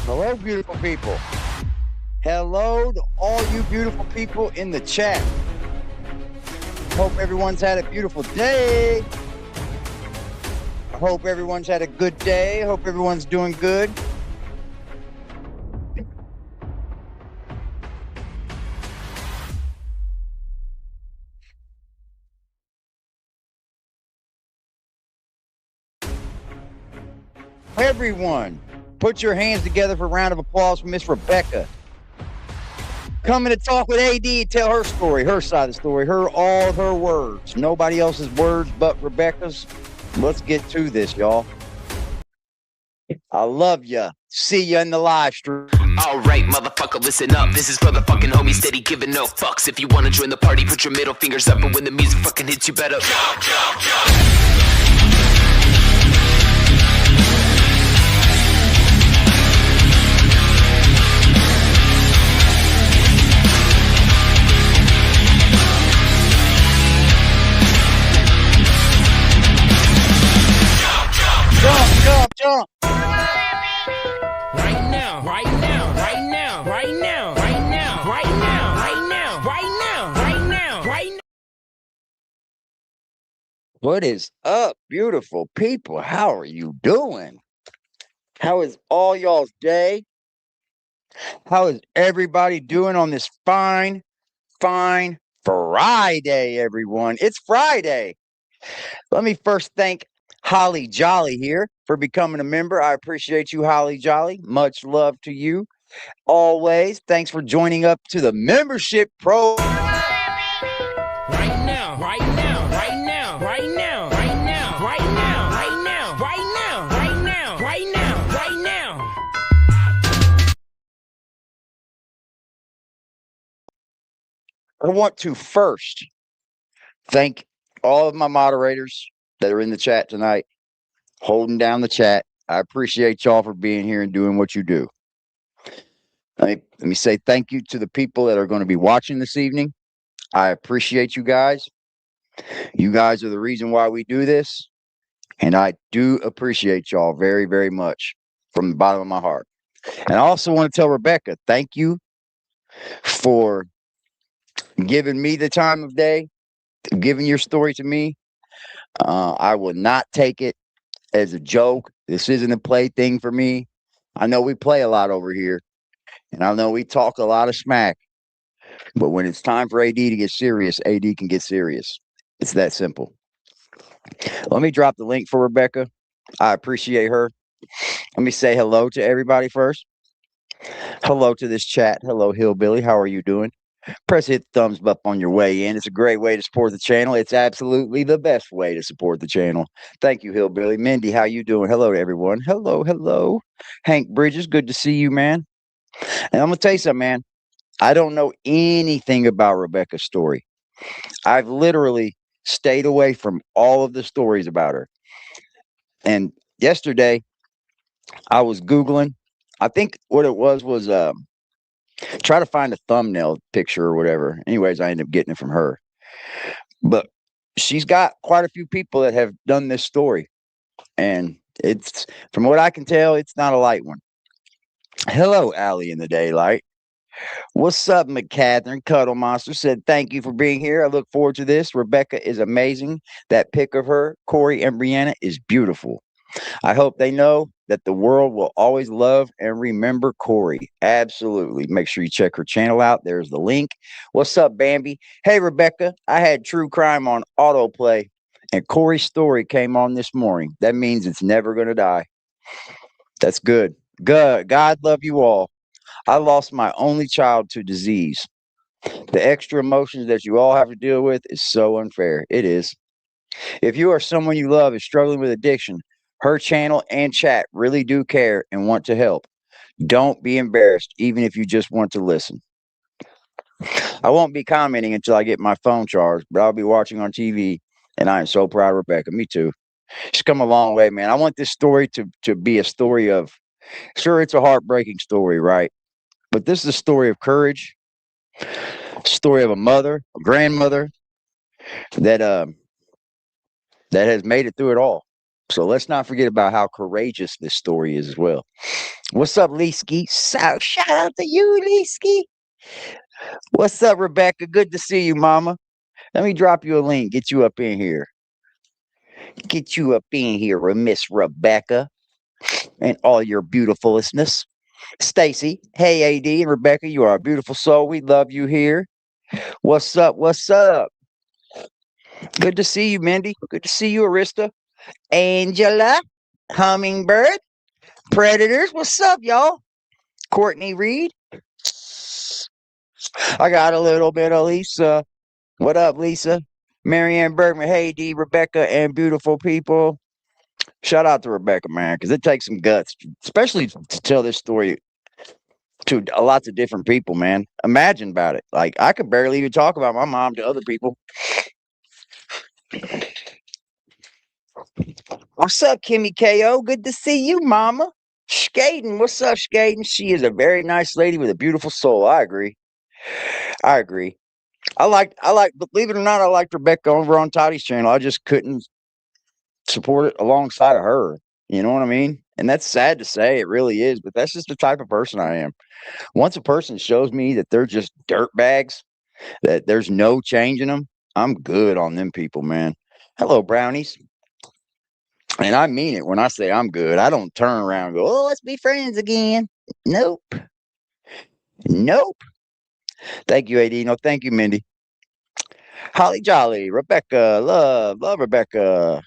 Hello, beautiful people. Hello to all you beautiful people in the chat. Hope everyone's had a beautiful day. I hope everyone's had a good day. Hope everyone's doing good. Everyone, put your hands together for a round of applause for Miss Rebecca. Coming to talk with AD, tell her story, her side of the story, all of her words. Nobody else's words but Rebecca's. Let's get to this, y'all. I love ya. See ya in the live stream. Alright, motherfucker, listen up. This is for the fucking homies steady giving no fucks. If you wanna join the party, put your middle fingers up. And when the music fucking hits, you better jump. Jump. Right now, right now, right now, right now, right now, right now, right now, right now, right now, right now. What is up, beautiful people? How are you doing? How is all y'all's day? How is everybody doing on this fine Friday, everyone? It's Friday. Let me first thank Holly Jolly here for becoming a member. I appreciate you, Holly Jolly. Much love to you. Always. Thanks for joining up to the membership pro. Right now, right now, right now, right now, right now, right now, right now, right now, right now, right now, right now. I want to first thank all of my moderators that are in the chat tonight, holding down the chat. I appreciate y'all for being here and doing what you do. Let me say thank you to the people that are going to be watching this evening. I appreciate you guys. You guys are the reason why we do this. And I do appreciate y'all very, very much from the bottom of my heart. And I also want to tell Rebecca, thank you for giving me the time of day, giving your story to me. I will not take it as a joke. This isn't a plaything for me. I know we play a lot over here, and I know we talk a lot of smack. But when it's time for AD to get serious, AD can get serious. It's that simple. Let me drop the link for Rebecca. I appreciate her. Let me say hello to everybody first. Hello to this chat. Hello, Hillbilly. How are you doing? Press hit thumbs up on your way in. It's a great way to support the channel. It's absolutely the best way to support the channel. Thank you, Hillbilly. Mindy, how you doing? Hello to everyone. Hello. Hank Bridges, good to see you, man. And I'm going to tell you something, man. I don't know anything about Rebecca's story. I've literally stayed away from all of the stories about her. And yesterday, I was Googling. I think what it was try to find a thumbnail picture or whatever. Anyways, I ended up getting it from her. But she's got quite a few people that have done this story. And it's, from what I can tell, it's not a light one. Hello, Allie in the daylight. What's up, McCatherine? Cuddle Monster said, thank you for being here. I look forward to this. Rebecca is amazing. That pic of her, Corey and Brianna, is beautiful. I hope they know that the world will always love and remember Corey. Absolutely. Make sure you check her channel out. There's the link. What's up, Bambi? Hey, Rebecca. I had True Crime on autoplay, and Corey's story came on this morning. That means it's never going to die. That's good. Good. God love you all. I lost my only child to disease. The extra emotions that you all have to deal with is so unfair. It is. If you or someone you love is struggling with addiction, her channel and chat really do care and want to help. Don't be embarrassed, even if you just want to listen. I won't be commenting until I get my phone charged, but I'll be watching on TV, and I am so proud of Rebecca. Me too. She's come a long way, man. I want this story to be a story of, sure, it's a heartbreaking story, right? But this is a story of courage, a story of a mother, a grandmother that that has made it through it all. So let's not forget about how courageous this story is as well. What's up, Leesky? So shout out to you, Leesky. What's up, Rebecca? Good to see you, Mama. Let me drop you a link. Get you up in here. Get you up in here, Miss Rebecca, and all your beautifulness. Stacy, hey, AD, and Rebecca, you are a beautiful soul. We love you here. What's up? What's up? Good to see you, Mindy. Good to see you, Arista. Angela, Hummingbird, Predators. What's up, y'all? Courtney Reed. I got a little bit of Lisa. What up, Lisa? Marianne Bergman. Hey, D, Rebecca, and beautiful people. Shout out to Rebecca, man, because it takes some guts, especially to tell this story to lots of different people, man. Imagine about it. Like, I could barely even talk about my mom to other people. What's up, Kimmy KO? Good to see you, mama. Skaten, what's up, Skaten? She is a very nice lady with a beautiful soul. I agree. I agree. Believe it or not, I liked Rebecca over on Toddy's channel. I just couldn't support it alongside of her. You know what I mean? And that's sad to say, it really is, but that's just the type of person I am. Once a person shows me that they're just dirt bags, that there's no changing them, I'm good on them people, man. Hello, brownies. And I mean it when I say I'm good. I don't turn around and go, oh, let's be friends again. Nope. Nope. Thank you, AD. No, thank you, Mindy. Holly Jolly, Rebecca, love Rebecca.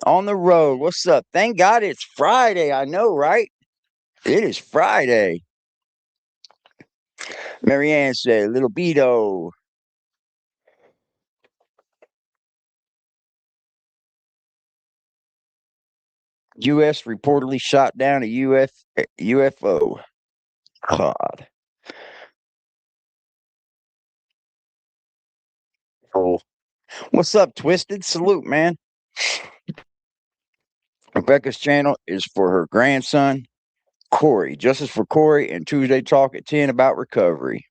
On the road. What's up? Thank God it's Friday. I know, right? It is Friday. Marianne said, Little Beto. U.S. reportedly shot down a UFO. God. Oh. What's up, Twisted? Salute, man. Rebecca's channel is for her grandson, Corey. Justice for Corey and Tuesday Talk at 10 about recovery.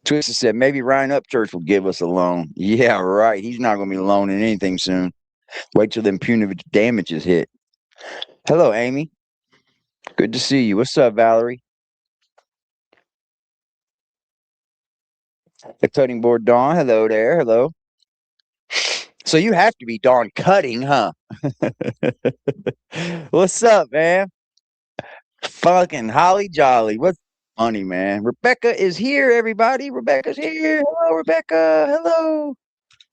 Twisted said maybe Ryan Upchurch will give us a loan. Yeah, right. He's not going to be loaning anything soon. Wait till them punitive damages hit. Hello, Amy. Good to see you. What's up, Valerie? The cutting board Dawn. Hello there. Hello. So you have to be Dawn cutting, huh? What's up, man? Fucking Holly Jolly. What's funny, man? Rebecca is here, everybody. Rebecca's here. Hello, Rebecca. Hello.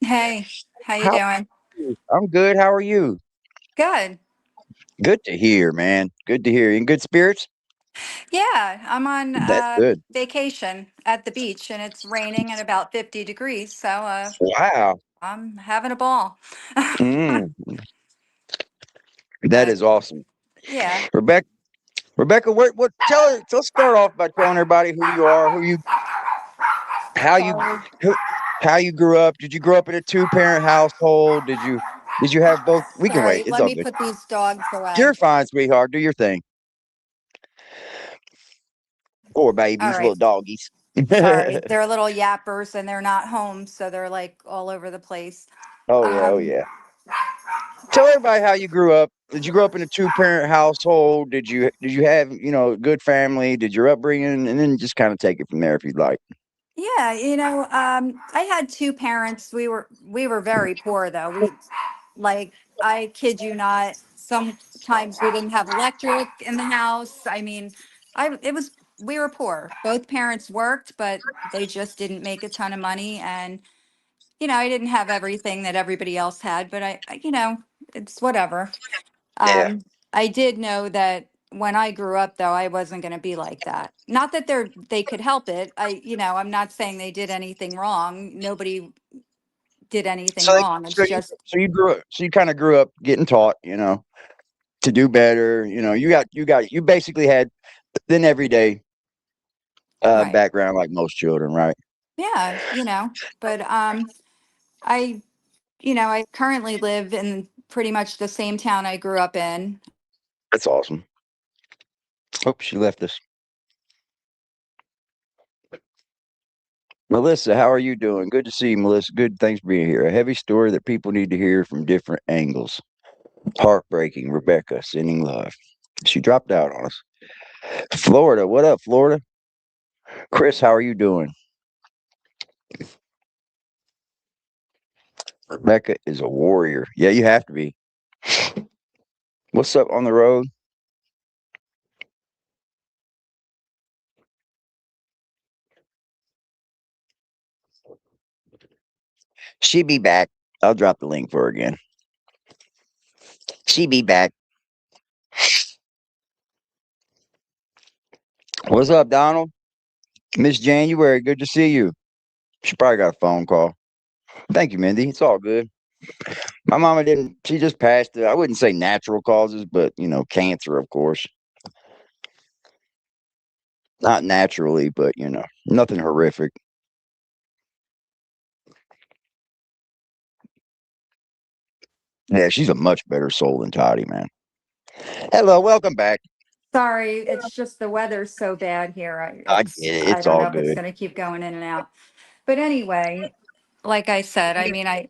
Hey, how you How are doing? you? I'm good. How are you? Good. Good to hear, man. Good to hear. You in good spirits? Yeah, I'm on That's good. vacation at the beach and it's raining and about 50 degrees, so Wow. I'm having a ball. Mm, that But is awesome. yeah. Rebecca, what let's start off by telling everybody who you are, how you Sorry. who, how you grew up. Did you grow up in a two-parent household? Did you have both? We can wait. Sorry, It's let all me good. put these dogs away. You're fine, sweetheart. Do your thing. Poor All babies, little right. doggies. Sorry. They're little yappers and they're not home, so they're like all over the place. Oh yeah, oh Um yeah. Tell everybody how you grew up. Did you grow up in a two-parent household? Did you have, a good family? Did your upbringing, and then just kind of take it from there if you'd like. Yeah, I had two parents. We were very poor though. Like, I kid you not, sometimes we didn't have electric in the house. I mean, we were poor. Both parents worked, but they just didn't make a ton of money. And, I didn't have everything that everybody else had, but it's whatever. Yeah. Um, I did know that when I grew up, though, I wasn't going to be like that. Not that they could help it. I'm not saying they did anything wrong. Nobody did anything So, they, wrong. so It's you just so you grew up. So you kind of grew up getting taught, to do better. You basically had an everyday right. background like most children, right? Yeah, but I, I currently live in pretty much the same town I grew up in. That's awesome. Oh, she left us. Melissa, how are you doing? Good to see you, Melissa. Good, thanks for being here. A heavy story that people need to hear from different angles. Heartbreaking. Rebecca, sending love. She dropped out on us. Florida, what up, Florida? Chris, how are you doing? Rebecca is a warrior. Yeah, you have to be. What's up on the road? She be back. I'll drop the link for her again. She be back. What's up, Donald? Miss January, good to see you. She probably got a phone call. Thank you, Mindy. It's all good. My mama didn't, she just passed it. I wouldn't say natural causes, but, cancer, of course. Not naturally, but, nothing horrific. Yeah, she's a much better soul than Toddy, man. Hello, welcome back. Sorry, it's just the weather's so bad here. I get it. I It's don't all know if it's good. going to keep going in and out. But anyway, like I said, I mean, I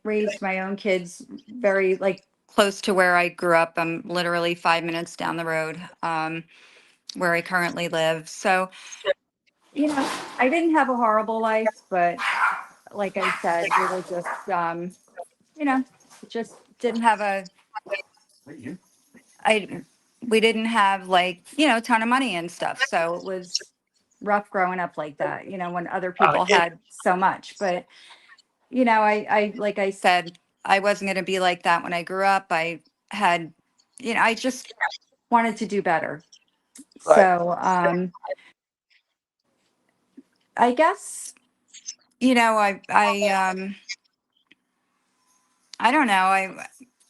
raised my own kids very like close to where I grew up. I'm literally 5 minutes down the road, where I currently live. So, I didn't have a horrible life, but like I said, we were just, you know, just didn't have I, we didn't have like, a ton of money and stuff. So it was rough growing up like that, when other I people get had so much. But, like I said, I wasn't going to be like that when I grew up. I had, I just wanted to do better. Right. So, I guess, I don't know.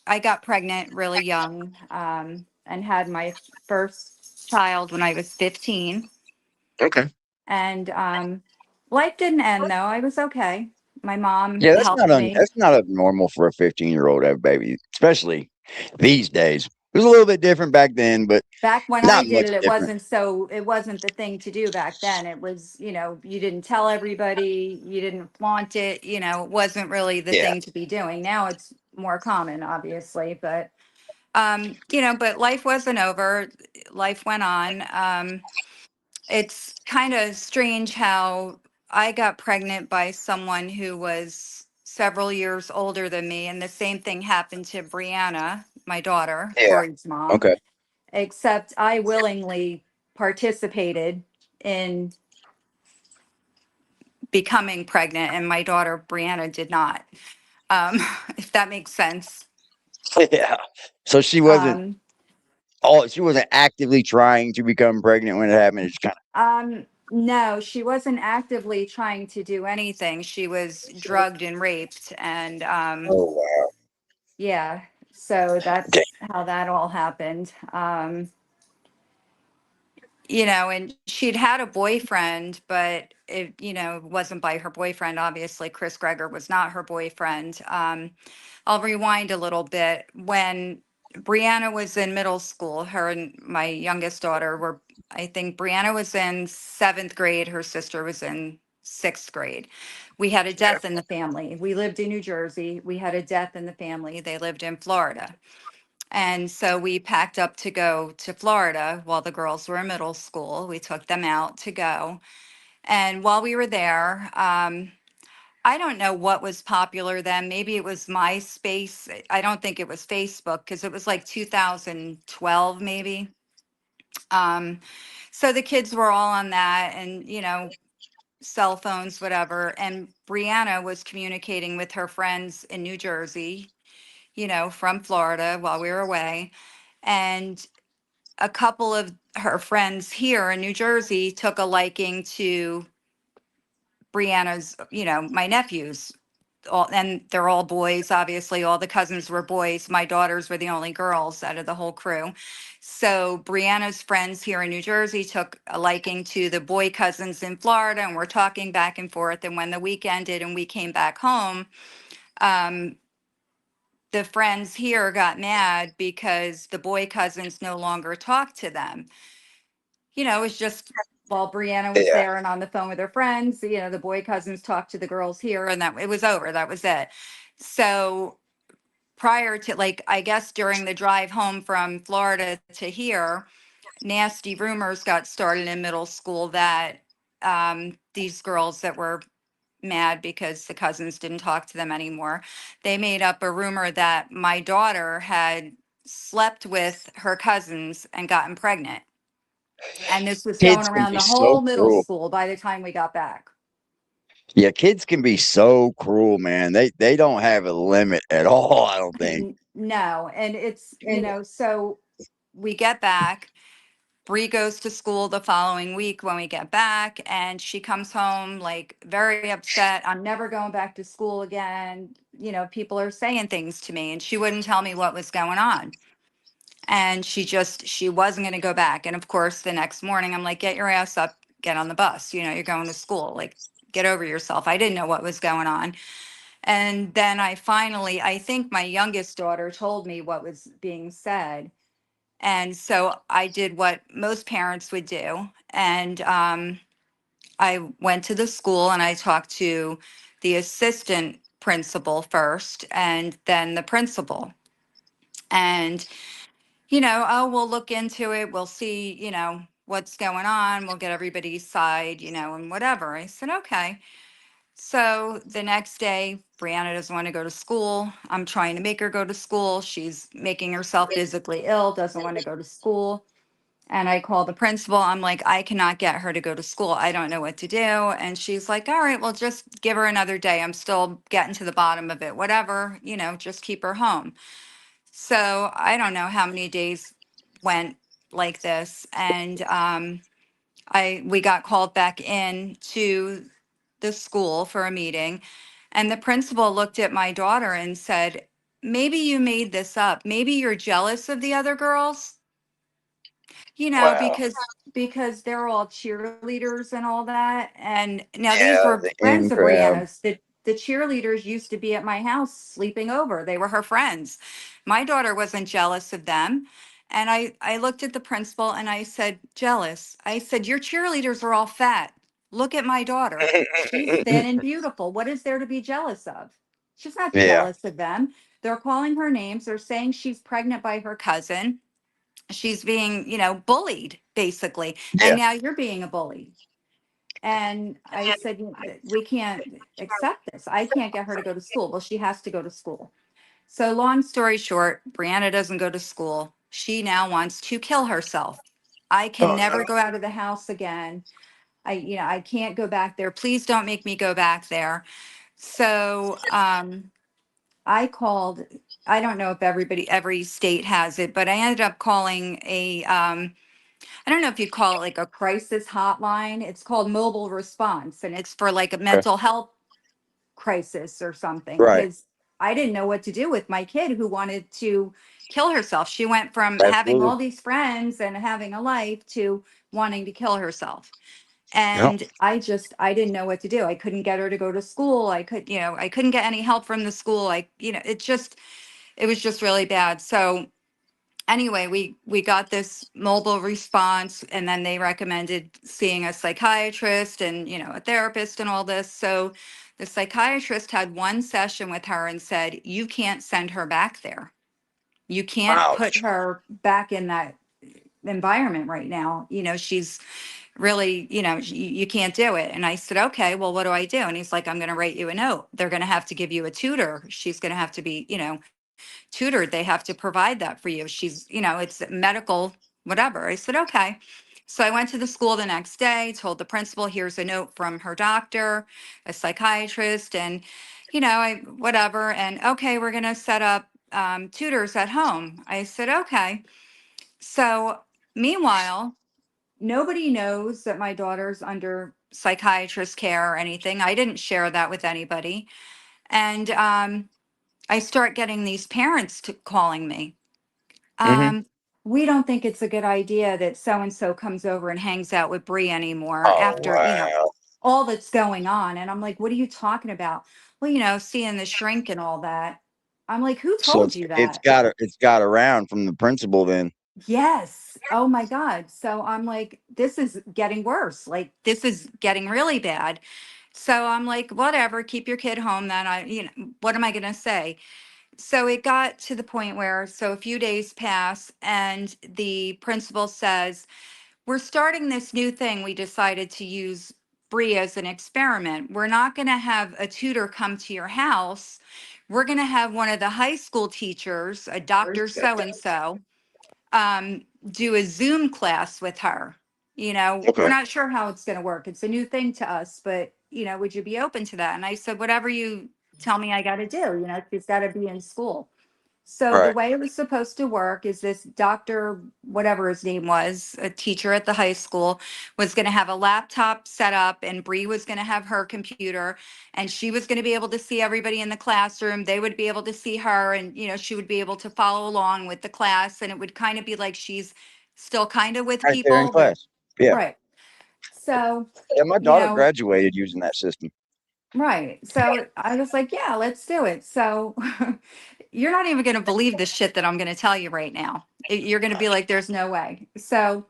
I got pregnant really young, and had my first child when I was 15. Okay. And life didn't end though. I was okay. My mom Yeah, helped me. that's not abnormal for a 15-year-old to have a baby, especially these days. It was a little bit different back then, but Back when I not did much it, different. it wasn't the thing to do back then. It was, you didn't tell everybody, you didn't flaunt it, it wasn't really the Yeah. thing to be doing. Now it's more common, obviously, but but life wasn't over. Life went on. It's kind of strange how I got pregnant by someone who was several years older than me, and the same thing happened to Brianna, my daughter, Yeah. Corey's mom, Okay. except I willingly participated in becoming pregnant, and my daughter Brianna did not. Um, if that makes sense. Yeah. So Um, she wasn't actively trying to become pregnant when it happened. It's kind no, she wasn't actively trying to do anything. She was drugged and raped, and of, oh wow. yeah, so Okay. that's how that all happened. And she'd had a boyfriend, but it wasn't by her boyfriend. Obviously, Chris Greger was not her boyfriend. I'll rewind a little bit. When Brianna was in middle school, her and my youngest daughter were, I think Brianna was in seventh grade, her sister was in sixth grade. We had a death in the family. We lived in New Jersey. We had a death in the family. They lived in Florida. And so we packed up to go to Florida while the girls were in middle school. We took them out to go. And while we were there, I don't know what was popular then. Maybe it was MySpace. I don't think it was Facebook because it was like 2012, maybe. Um, so the kids were all on that and, cell phones, whatever. And Brianna was communicating with her friends in New Jersey, from Florida while we were away. And a couple of her friends here in New Jersey took a liking to Brianna's, my nephews. All, and they're all boys, obviously. All the cousins were boys. My daughters were the only girls out of the whole crew. So Brianna's friends here in New Jersey took a liking to the boy cousins in Florida, and we're talking back and forth. And when the week ended and we came back home, um, the friends here got mad because the boy cousins no longer talked to them. It's just while Brianna was Yeah. there and on the phone with her friends, the boy cousins talked to the girls here and that it was over. That was it. So prior to, like, I guess during the drive home from Florida to here, nasty rumors got started in middle school that these girls that were mad because the cousins didn't talk to them anymore, they made up a rumor that my daughter had slept with her cousins and gotten pregnant. And this was going Kids can around be the so whole middle cruel. school by the time we got back. Yeah, kids can be so cruel, man. They don't have a limit at all, I don't think. No, and it's, so we get back. Bree goes to school the following week when we get back, and she comes home like very upset. I'm never going back to school again. People are saying things to me, and she wouldn't tell me what was going on. And she wasn't going to go back. And of course, the next morning, I'm like, get your ass up, get on the bus. You're going to school. Like, get over yourself. I didn't know what was going on. And then I think my youngest daughter told me what was being said. And so I did what most parents would do. And I went to the school and I talked to the assistant principal first and then the principal. And, oh, we'll look into it. We'll see, what's going on. We'll get everybody's side, and whatever. I said, okay. So the next day, Brianna doesn't want to go to school. I'm trying to make her go to school. She's making herself physically ill, doesn't want to go to school. And I call the principal. I'm like, I cannot get her to go to school. I don't know what to do. And she's like, all right, well, just give her another day. I'm still getting to the bottom of it. Whatever, just keep her home. So I don't know how many days went like this. And we got called back in to the school for a meeting. And the principal looked at my daughter and said, maybe you made this up. Maybe you're jealous of the other girls, Wow. because they're all cheerleaders and all that. And now these Yeah, were the friends in of crowd. Brianna's. The cheerleaders used to be at my house sleeping over. They were her friends. My daughter wasn't jealous of them. And I looked at the principal and I said, jealous. I said, your cheerleaders are all fat. Look at my daughter. She's thin and beautiful. What is there to be jealous of? She's not Yeah, jealous of them. They're calling her names. They're saying she's pregnant by her cousin. She's being, bullied basically. And yeah. now you're being a bully. And I said, we can't accept this. I can't get her to go to school. Well, she has to go to school. So long story short, Brianna doesn't go to school. She now wants to kill herself. I can Oh no. never go out of the house again. I can't go back there. Please don't make me go back there. So, I called, I don't know if every state has it, but I ended up calling I don't know if you'd call it like a crisis hotline. It's called mobile response and it's for like a Okay. mental health crisis or something. Right. Cause I didn't know what to do with my kid who wanted to kill herself. She went from having Absolutely. all these friends and having a life to wanting to kill herself. Yep. And I didn't know what to do. I couldn't get her to go to school. I couldn't get any help from the school. It was just really bad. So anyway, we got this mobile response, and then they recommended seeing a psychiatrist and, a therapist and all this. So the psychiatrist had one session with her and said, you can't send her back there. You can't put Ouch. her back in that environment right now. She's really, you can't do it. And I said, okay, well, what do I do? And he's like, I'm going to write you a note. They're going to have to give you a tutor. She's going to have to be, tutored. They have to provide that for you. She's, it's medical, whatever. I said, okay. So I went to the school the next day, told the principal, here's a note from her doctor, a psychiatrist, and, whatever. And okay, we're going to set up tutors at home. I said, okay. So meanwhile, nobody knows that my daughter's under psychiatrist care or anything. I didn't share that with anybody. And I start getting these parents calling me. Hmm. We don't think it's a good idea that so and so comes over and hangs out with Bree anymore Oh after, wow. all that's going on. And I'm like, what are you talking about? Well, seeing the shrink and all that. I'm like, who So told you it's that? got around from the principal then. Yes. Oh my God. So I'm like, this is getting worse. Like, this is getting really bad. So I'm like, whatever, keep your kid home then. What am I going to say? So it got to the point where, so a few days pass and the principal says, we're starting this new thing. We decided to use Bree as an experiment. We're not going to have a tutor come to your house. We're going to have one of the high school teachers, a Dr. So-and-so, do a Zoom class with her. We're Okay. not sure how it's going to work. It's a new thing to us, but, would you be open to that? And I said, whatever you tell me I got to do, she's got to be in school. So the Right. way it was supposed to work is this doctor, whatever his name was, a teacher at the high school, was going to have a laptop set up, and Bree was going to have her computer, and she was going to be able to see everybody in the classroom. They would be able to see her, and she would be able to follow along with the class, and it would kind of be like she's still kind of with Right there in people, but class. Yeah. right. So, Yeah, my you daughter know, graduated using that system. right. So I was like, yeah, let's do it. So you're not even going to believe the shit that I'm going to tell you right now. You're going to be like, there's no way. So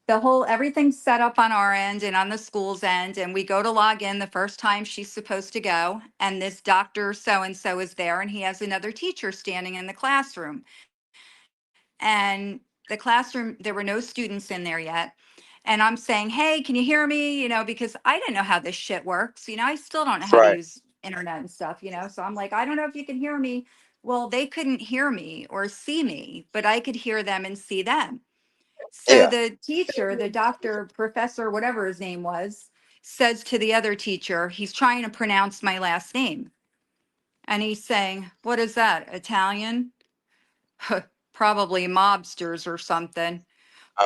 everything's set up on our end and on the school's end. And we go to log in the first time she's supposed to go. And this doctor so-and-so is there, and he has another teacher standing in the classroom. And the classroom, there were no students in there yet. And I'm saying, hey, can you hear me? Because I didn't know how this shit works. I still don't know how to Right. use internet and stuff. So I'm like, I don't know if you can hear me. Well, they couldn't hear me or see me, but I could hear them and see them. So Yeah. the teacher, the doctor, professor, whatever his name was, says to the other teacher, he's trying to pronounce my last name. And he's saying, what is that? Italian? Probably mobsters or something.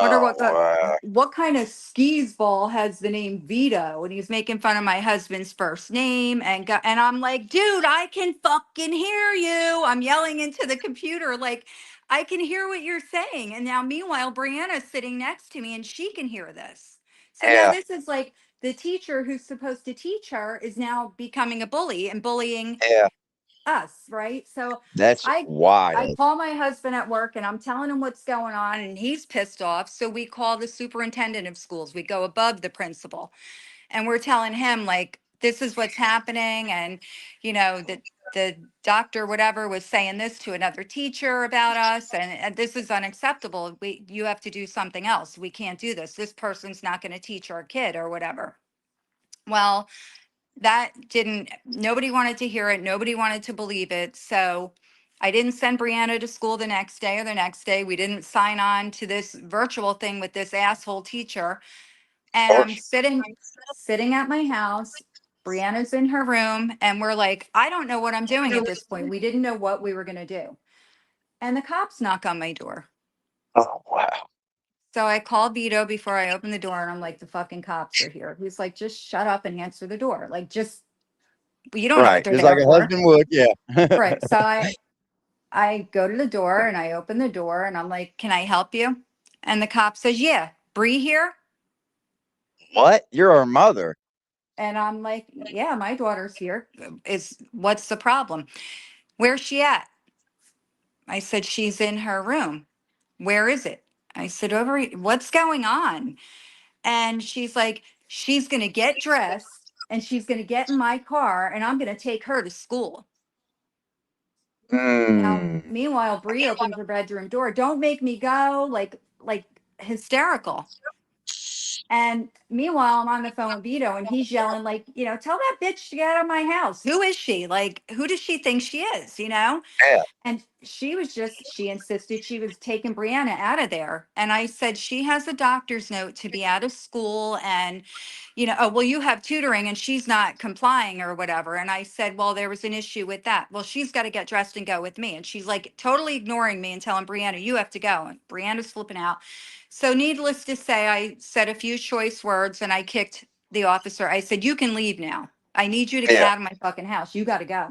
Wonder Oh wow. what kind of skis ball has the name Vito? And he's making fun of my husband's first name, and I'm like, dude, I can fucking hear you. I'm yelling into the computer like, I can hear what you're saying. And now meanwhile, Brianna's sitting next to me and she can hear this. So now Yeah. this is like the teacher who's supposed to teach her is now becoming a bully and bullying Yeah. us, right? So That's I wild. call my husband at work and I'm telling him what's going on, and he's pissed off. So we call the superintendent of schools. We go above the principal and we're telling him like, this is what's happening. And, that the doctor, whatever, was saying this to another teacher about us. And this is unacceptable. You have to do something else. We can't do this. This person's not going to teach our kid or whatever. Well, that didn't, nobody wanted to hear it. Nobody wanted to believe it. So I didn't send Brianna to school the next day or the next day. We didn't sign on to this virtual thing with this asshole teacher. Of And I'm course. sitting at my house. Brianna's in her room and we're like, I don't know what I'm doing at this point. We didn't know what we were going to do. And the cops knock on my door. Oh wow. So I called Vito before I opened the door and I'm like, the fucking cops are here. He's like, just shut up and answer the door. Like, just, you don't know what Right. they're Just like there a for. husband would. Yeah. Right. So I go to the door and I open the door and I'm like, can I help you? And the cop says, yeah, Bree here. What? You're our mother. And I'm like, yeah, my daughter's here. What's the problem? Where's she at? I said, she's in her room. Where is it? I said, what's going on? And she's like, she's going to get dressed and she's going to get in my car and I'm going to take her to school. Now, Mm. meanwhile, Bree opens her bedroom door. Don't make me go, like hysterical. And meanwhile, I'm on the phone with Vito and he's yelling, like, tell that bitch to get out of my house. Who is she? Like, who does she think she is? Yeah. And she insisted she was taking Brianna out of there. And I said, she has a doctor's note to be out of school. And, oh, well, you have tutoring and she's not complying or whatever. And I said, well, there was an issue with that. Well, she's got to get dressed and go with me. And she's like totally ignoring me and telling Brianna, you have to go. And Brianna's flipping out. So needless to say, I said a few choice words and I kicked the officer. I said, you can leave now. I need you to get Yeah. out of my fucking house. You got to go.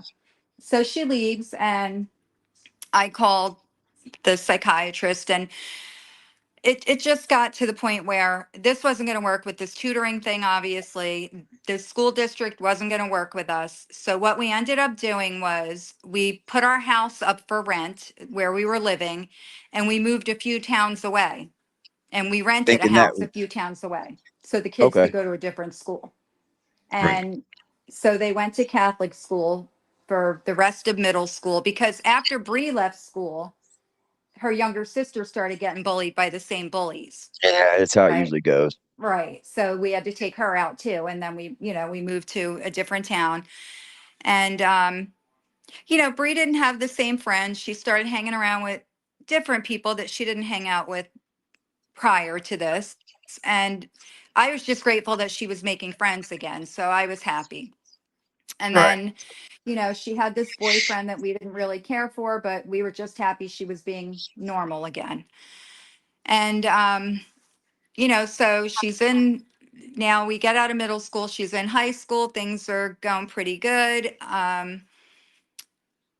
So she leaves and I called the psychiatrist and it just got to the point where this wasn't going to work with this tutoring thing. Obviously, the school district wasn't going to work with us. So what we ended up doing was we put our house up for rent where we were living and we moved a few towns away and we rented a Thinking that house was a few towns away so the kids okay. could go to a different school. Right. And so they went to Catholic school for the rest of middle school because after Bree left school, her younger sister started getting bullied by the same bullies. Yeah, that's how it Right. usually goes. Right. So we had to take her out too. And then we moved to a different town. And, Bree didn't have the same friends. She started hanging around with different people that she didn't hang out with prior to this. And I was just grateful that she was making friends again. So I was happy. And Right. then, she had this boyfriend that we didn't really care for, but we were just happy she was being normal again. And, so she's in, now we get out of middle school, she's in high school, things are going pretty good.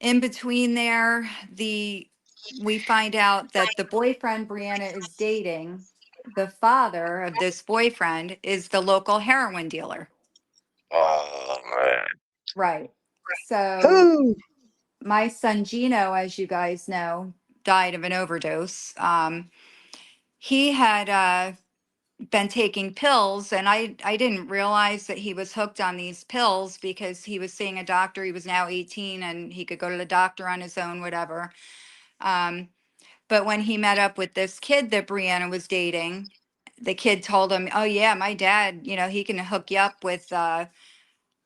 In between there, we find out that the boyfriend Brianna is dating, the father of this boyfriend is the local heroin dealer. Oh man. Right. So Whew. my son Gino, as you guys know, died of an overdose. He had been taking pills, and I didn't realize that he was hooked on these pills because he was seeing a doctor. He was now 18 and he could go to the doctor on his own, whatever. But when he met up with this kid that Brianna was dating, the kid told him, oh yeah, my dad, he can hook you up with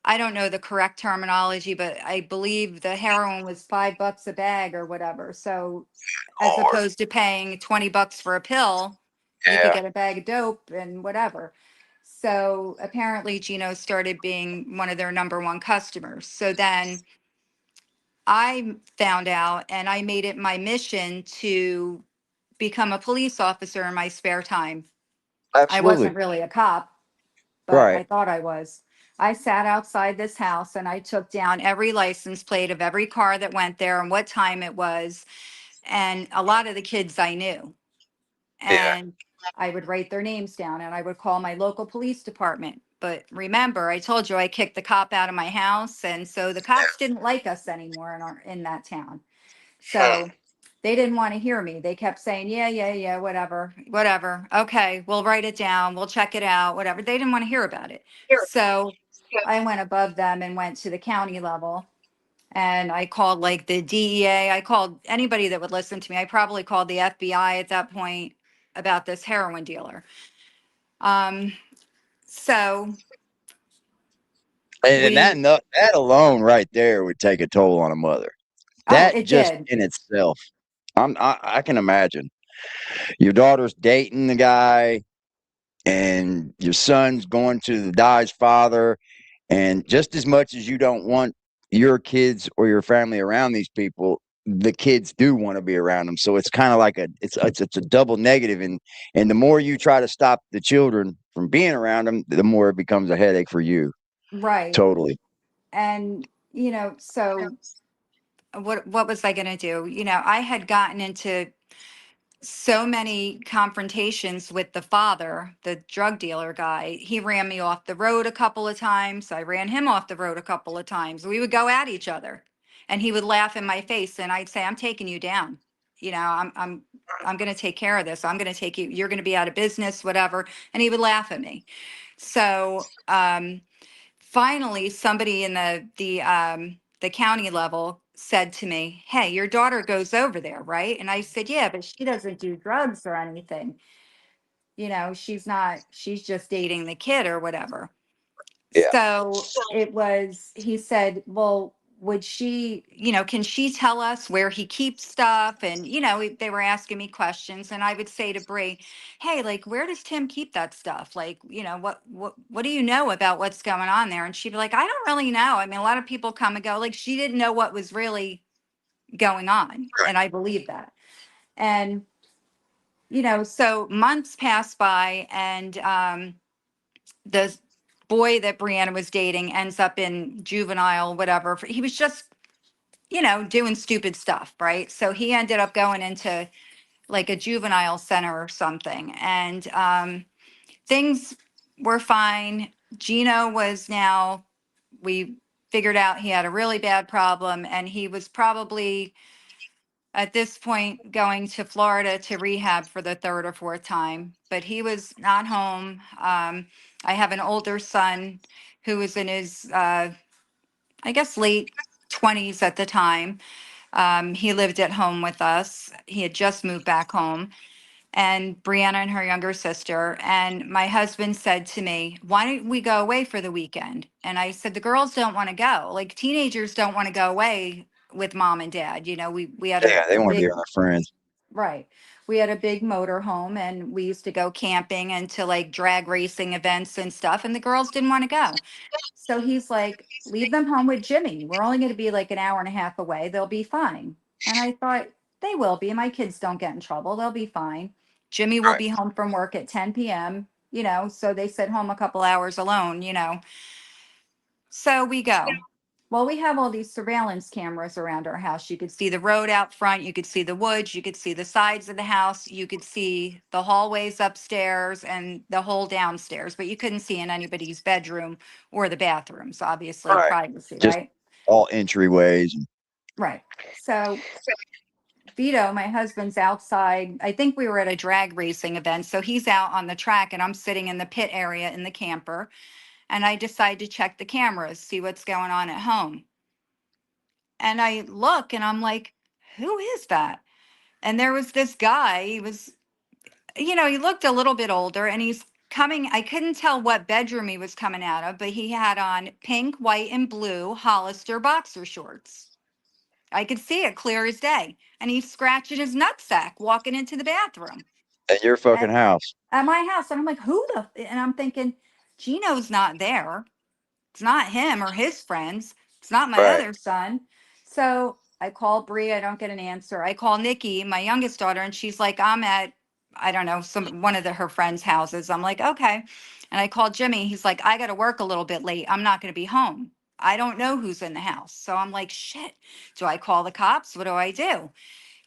I don't know the correct terminology, but I believe the heroin was $5 a bag or whatever. So as Lord. opposed to paying $20 for a pill, you could Yeah. get a bag of dope and whatever. So apparently Gino started being one of their number one customers. So then I found out and I made it my mission to become a police officer in my spare time. I Absolutely. wasn't really a cop, but Right. I thought I was. I sat outside this house and I took down every license plate of every car that went there and what time it was. And a lot of the kids I knew. Yeah. And I would write their names down and I would call my local police department. But remember, I told you I kicked the cop out of my house. And so the cops didn't like us anymore in that town. Hmm. So they didn't want to hear me. They kept saying, yeah, yeah, yeah, whatever, whatever. Okay, we'll write it down. We'll check it out, whatever. They didn't want to hear about it. So I went above them and went to the county level. And I called like the DEA. I called anybody that would listen to me. I probably called the FBI at that point about this heroin dealer. Um, so And that we, that alone right there would take a toll on a mother. oh, That it just did. in itself. I can imagine. Your daughter's dating the guy and your son's going to the guy's father, and just as much as you don't want your kids or your family around these people, the kids do want to be around them. So it's kind of like it's a double negative, and the more you try to stop the children from being around them, the more it becomes a headache for you. Right. Totally. And, so what was I going to do? I had gotten into so many confrontations with the father, the drug dealer guy. He ran me off the road a couple of times. I ran him off the road a couple of times. We would go at each other and he would laugh in my face and I'd say, I'm taking you down. You know, I'm going to take care of this. I'm going to take you, you're going to be out of business, whatever. And he would laugh at me. So, finally, somebody in the county level said to me, "Hey, your daughter goes over there, right?" And I said, "Yeah, but she doesn't do drugs or anything. You know, she's just dating the kid or whatever." Yeah. So it was, he said, "Well, would she, you know, can she tell us where he keeps stuff?" And, you know, they were asking me questions. And I would say to Bree, "Hey, like, where does Tim keep that stuff? Like, you know, what do you know about what's going on there?" And she'd be like, "I don't really know. I mean, a lot of people come and go." Like, she didn't know what was really going on. And I believe that. And, you know, so months passed by, and the boy that Brianna was dating ends up in juvenile, whatever. He was just, you know, doing stupid stuff, right? So he ended up going into like a juvenile center or something. And things were fine. Gino was now, we figured out he had a really bad problem, and he was probably at this point going to Florida to rehab for the third or fourth time, but he was not home. I have an older son who was in his, I guess, late 20s at the time. He lived at home with us. He had just moved back home, and Brianna and her younger sister. And my husband said to me, "Why don't we go away for the weekend?" And I said, "The girls don't want to go. Like, teenagers don't want to go away with mom and dad. You know, we had Yeah, they a want to be big, with their friends. right. We had a big motor home, and we used to go camping and to like drag racing events and stuff, and the girls didn't want to go." So he's like, "Leave them home with Jimmy. We're only going to be like an hour and a half away. They'll be fine." And I thought, they will be. My kids don't get in trouble. They'll be fine. Jimmy will Right. be home from work at 10 p.m., you know, so they sit home a couple hours alone, you know. So we go. Well, we have all these surveillance cameras around our house. You could see the road out front, you could see the woods, you could see the sides of the house, you could see the hallways upstairs and the whole downstairs, but you couldn't see in anybody's bedroom or the bathrooms, obviously, Right. privacy, Just right? all entryways. Right. So Vito, my husband's outside. I think we were at a drag racing event. So he's out on the track, and I'm sitting in the pit area in the camper. And I decide to check the cameras, see what's going on at home. And I look and I'm like, "Who is that?" And there was this guy. He was, you know, he looked a little bit older, and he's coming. I couldn't tell what bedroom he was coming out of, but he had on pink, white, and blue Hollister boxer shorts. I could see it clear as day. And he's scratching his nutsack walking into the bathroom At your fucking at, house. at my house. And I'm like, and I'm thinking, Gino's not there. It's not him or his friends. It's not my Right. other son. So I call Bree. I don't get an answer. I call Nikki, my youngest daughter, and she's like, "I'm at, I don't know, one of her friends' houses." I'm like, "Okay." And I call Jimmy. He's like, "I got to work a little bit late. I'm not going to be home. I don't know who's in the house." So I'm like, "Shit. Do I call the cops? What do I do?"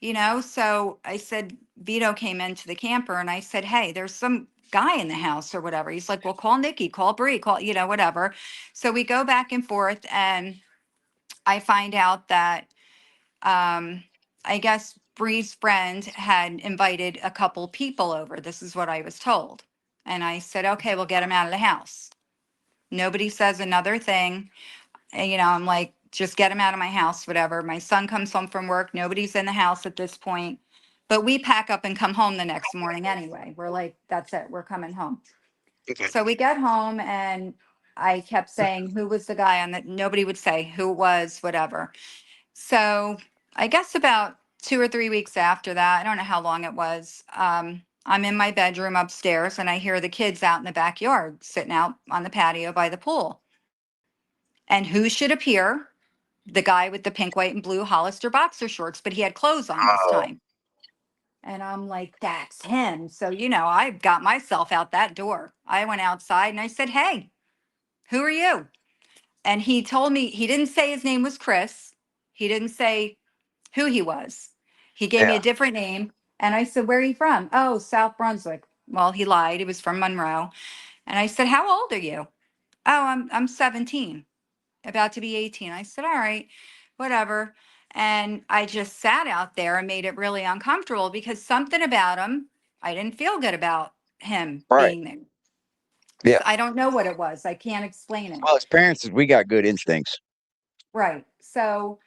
You know, so I said, Vito came into the camper, and I said, "Hey, there's some guy in the house or whatever." He's like, "Well, call Nikki, call Bree, call, you know, whatever." So we go back and forth, and I find out that I guess Bree's friend had invited a couple people over. This is what I was told. And I said, "Okay, we'll get him out of the house." Nobody says another thing. And, you know, I'm like, "Just get him out of my house, whatever." My son comes home from work. Nobody's in the house at this point. But we pack up and come home the next morning anyway. We're like, "That's it. We're coming home." Okay. So we get home, and I kept saying, "Who was the guy on that?" Nobody would say who it was, whatever. So I guess about 2 or 3 weeks after that, I don't know how long it was. I'm in my bedroom upstairs, and I hear the kids out in the backyard sitting out on the patio by the pool. And who should appear? The guy with the pink, white, and blue Hollister boxer shorts, but he had clothes on this Oh, time. And I'm like, "That's him." So, you know, I got myself out that door. I went outside and I said, "Hey, who are you?" And he told me, he didn't say his name was Chris. He didn't say who he was. He gave me yeah. a different name. And I said, "Where are you from?" "Oh, South Brunswick." Well, he lied. He was from Monroe. And I said, "How old are you?" "Oh, I'm 17, about to be 18." I said, "All right, whatever." And I just sat out there and made it really uncomfortable because something about him, I didn't feel good about him Right. being there. Yeah. I don't know what it was. I can't explain it. Well, as parents, we got good instincts. Right. So,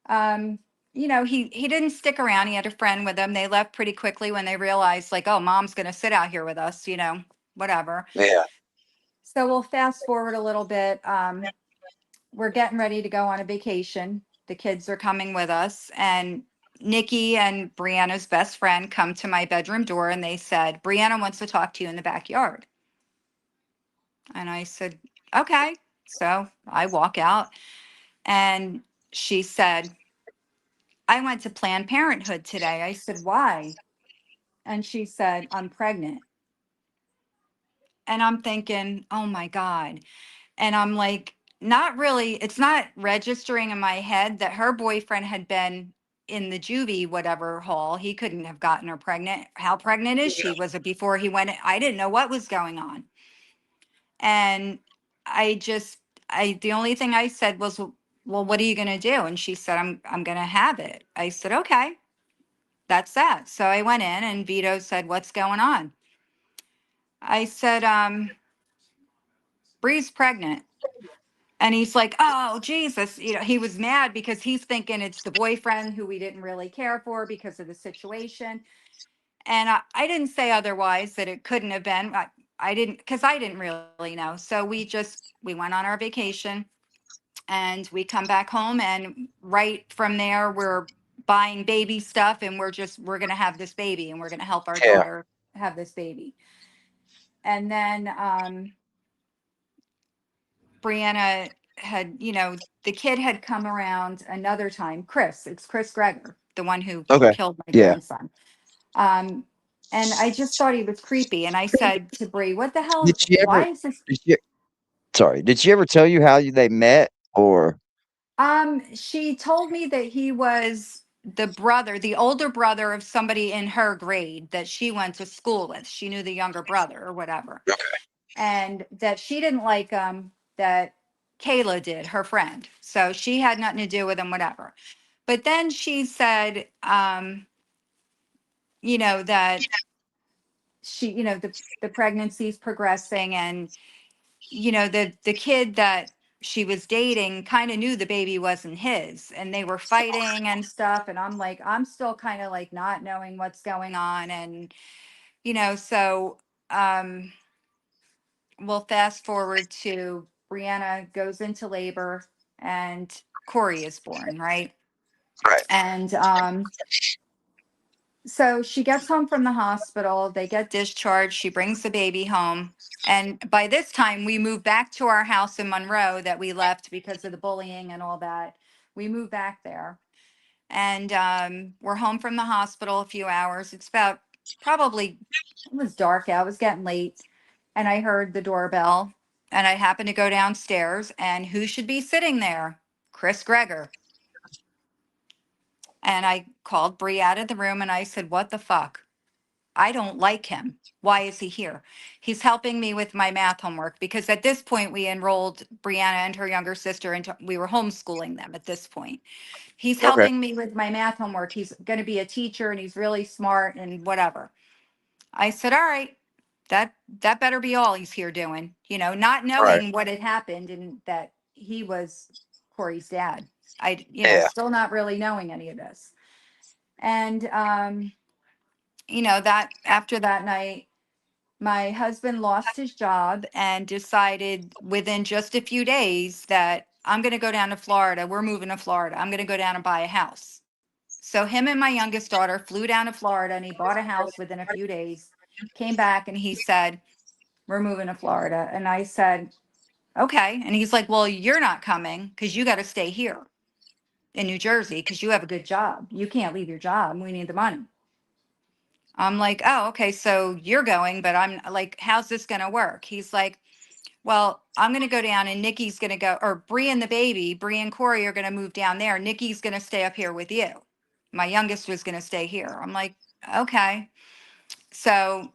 um, he didn't stick around. He had a friend with him. They left pretty quickly when they realized, like, oh, mom's going to sit out here with us, whatever. Yeah. So we'll fast forward a little bit. We're getting ready to go on a vacation. The kids are coming with us, and Nikki and Brianna's best friend come to my bedroom door and they said, Brianna wants to talk to you in the backyard. And I said, okay. So I walk out and she said, I went to Planned Parenthood today. I said, why? And she said, I'm pregnant. And I'm thinking, oh my God. And I'm like, not really, it's not registering in my head that her boyfriend had been in the juvie, whatever hall. He couldn't have gotten her pregnant. How pregnant is she? Was it before he went? I didn't know what was going on. And I just, the only thing I said was, well, what are you going to do? And she said, I'm going to have it. I said, okay, that's that. So I went in and Vito said, what's going on? I said, Bree's pregnant. And he's like, oh, Jesus. He was mad because he's thinking it's the boyfriend who we didn't really care for because of the situation. And I didn't say otherwise that it couldn't have been. I didn't, because I didn't really know. So we went on our vacation and we come back home. And right from there, we're buying baby stuff and we're going to have this baby and we're going to help our Yeah. daughter have this baby. And then, Brianna had, the kid had come around another time. It's Chris Greger, the one who Okay. killed my Yeah. grandson. Um, and I just thought he was creepy. And I said to Bree, what the hell? Did she ever? Why is this? Did she, sorry. Did she ever tell you how they met? Or She told me that he was the older brother of somebody in her grade that she went to school with. She knew the younger brother or whatever. And that she didn't like him, that Kayla did, her friend. So she had nothing to do with him, whatever. But then she said, that she, the pregnancy's progressing and, the kid that she was dating kind of knew the baby wasn't his and they were fighting and stuff. And I'm like, I'm still kind of like not knowing what's going on. And, so, we'll fast forward to Brianna goes into labor and Corey is born, right? right. And so she gets home from the hospital, they get discharged, she brings the baby home. And by this time, we moved back to our house in Monroe that we left because of the bullying and all that. We moved back there. And we're home from the hospital a few hours. It's about probably, it was dark out, it was getting late. And I heard the doorbell and I happened to go downstairs and who should be sitting there? Chris Greger. And I called Bree out of the room and I said, what the fuck? I don't like him. Why is he here? He's helping me with my math homework because at this point we enrolled Brianna and her younger sister into, we were homeschooling them at this point. He's Okay. helping me with my math homework. He's going to be a teacher and he's really smart and whatever. I said, all right, that better be all he's here doing, not Right. knowing what had happened and that he was Corey's dad. Yeah. Still not really knowing any of this. And, that after that night, my husband lost his job and decided within just a few days that I'm going to go down to Florida. We're moving to Florida. I'm going to go down and buy a house. So him and my youngest daughter flew down to Florida and he bought a house within a few days, came back and he said, we're moving to Florida. And I said, okay. And he's like, well, you're not coming because you got to stay here in New Jersey because you have a good job. You can't leave your job. We need the money. I'm like, oh, okay. So you're going, but I'm like, how's this going to work? He's like, well, I'm going to go down and Nikki's going to go, or Bree and the baby, Bree and Corey are going to move down there. Nikki's going to stay up here with you. My youngest was going to stay here. I'm like, okay. So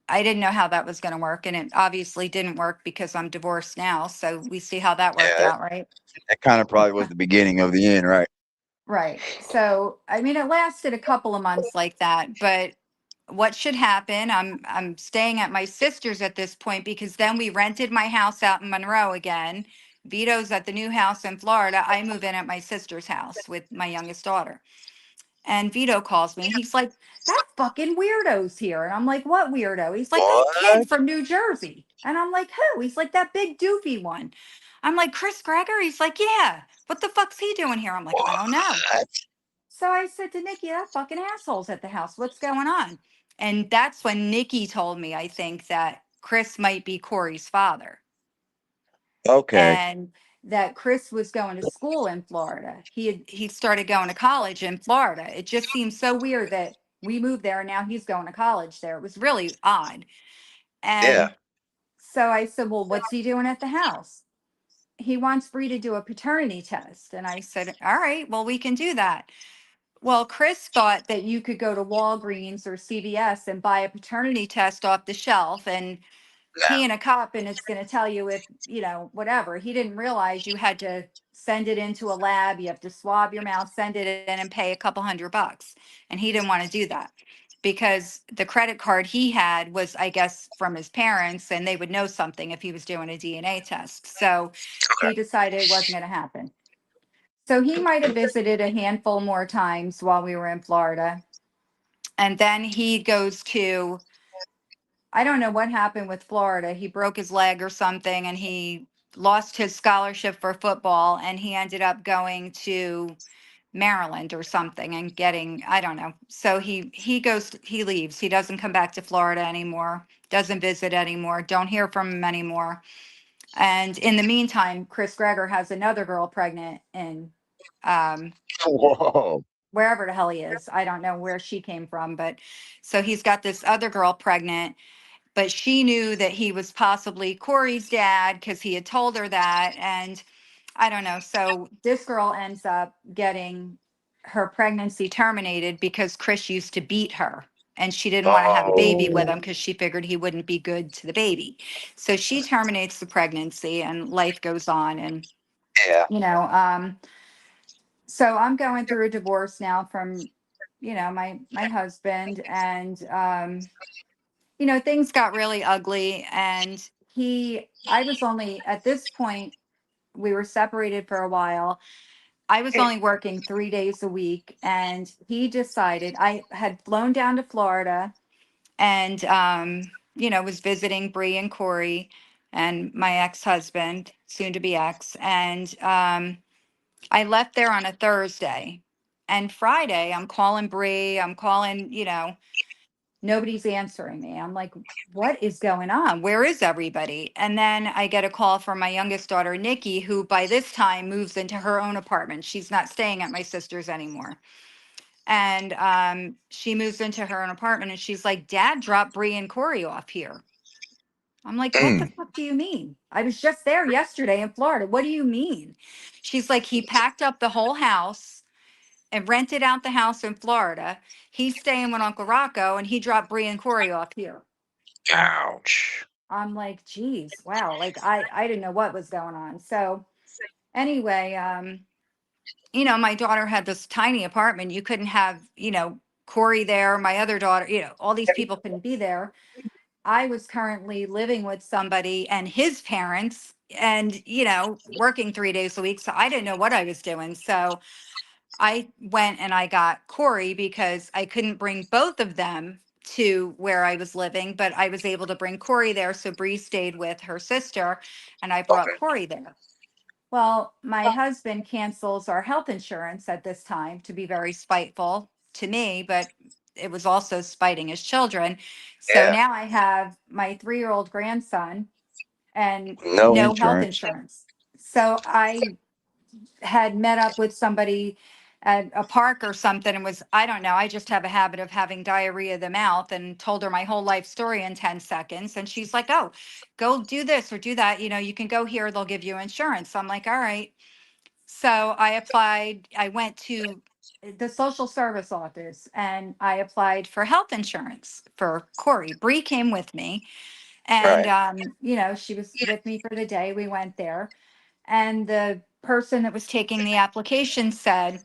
I didn't know how that was going to work. And it obviously didn't work because I'm divorced now. So we see how that worked Yeah. out, right? That kind of probably was the beginning of the end, right? Right. So, I mean, it lasted a couple of months like that, but what should happen? I'm staying at my sister's at this point because then we rented my house out in Monroe again. Vito's at the new house in Florida. I move in at my sister's house with my youngest daughter. And Vito calls me. He's like, that fucking weirdo's here. And I'm like, what weirdo? He's like, that kid What? from New Jersey. And I'm like, who? He's like, that big doofy one. I'm like, Chris Greger? He's like, yeah. What the fuck's he doing here? I'm like, I don't know. What? So I said to Nikki, that fucking asshole's at the house. What's going on? And that's when Nikki told me, I think, that Chris might be Corey's father Okay. and that Chris was going to school in Florida. He started going to college in Florida. It just seems so weird that we moved there and now he's going to college there. It was really odd. Yeah. And so I said, well, what's he doing at the house? He wants Bree to do a paternity test. And I said, all right, well, we can do that. Well, Chris thought that you could go to Walgreens or CVS and buy a paternity test off the shelf and pee in a cup and it's going to tell you if, whatever. He didn't realize you had to send it into a lab. You have to swab your mouth, send it in and pay a couple $100. And he didn't want to do that because the credit card he had was, I guess, from his parents and they would know something if he was doing a DNA test. So he decided it wasn't going to happen. So he might have visited a handful more times while we were in Florida. And then he goes to, I don't know what happened with Florida. He broke his leg or something and he lost his scholarship for football and he ended up going to Maryland or something and getting, I don't know. So he leaves. He doesn't come back to Florida anymore, doesn't visit anymore, don't hear from him anymore. And in the meantime, Chris Greger has another girl pregnant in um, Whoa. wherever the hell he is. I don't know where she came from, but so he's got this other girl pregnant, but she knew that he was possibly Corey's dad because he had told her that. And I don't know. So this girl ends up getting her pregnancy terminated because Chris used to beat her. And she didn't want to have a baby with Oh. him because she figured he wouldn't be good to the baby. So she terminates the pregnancy and life goes on. And, Yeah. you know, um, so I'm going through a divorce now from, my husband and things got really ugly and I was only at this point we were separated for a while. I was only working 3 days a week and he decided I had flown down to Florida and was visiting Bree and Corey and my ex-husband, soon to be ex, and I left there on a Thursday. And Friday, I'm calling Bree, I'm calling, nobody's answering me. I'm like, what is going on? Where is everybody? And then I get a call from my youngest daughter, Nikki, who by this time moves into her own apartment. She's not staying at my sister's anymore. And she moves into her own apartment and she's like, Dad dropped Bree and Corey off here. I'm like, what the Mm. fuck do you mean? I was just there yesterday in Florida. What do you mean? She's like, he packed up the whole house and rented out the house in Florida. He's staying with Uncle Rocco and he dropped Bree and Corey off here. Ouch. I'm like, geez, wow. Like I didn't know what was going on. So anyway, my daughter had this tiny apartment. You couldn't have, Corey there, my other daughter, all these people couldn't be there. I was currently living with somebody and his parents and, working 3 days a week. So I didn't know what I was doing. So I went and I got Corey because I couldn't bring both of them to where I was living, but I was able to bring Corey there. So Bree stayed with her sister and I brought Okay. Corey there. Well, my husband cancels our health insurance at this time to be very spiteful to me, but it was also spiting his children. So Yeah. now I have my 3-year-old grandson and No no health insurance. insurance. So I had met up with somebody at a park or something and was, I don't know, I just have a habit of having diarrhea of the mouth and told her my whole life story in 10 seconds. And she's like, oh, go do this or do that. You can go here, they'll give you insurance. So I'm like, all right. So I applied, I went to the social service office and I applied for health insurance for Corey. Bree came with me and, Right. she was with me for the day. We went there and the person that was taking the application said,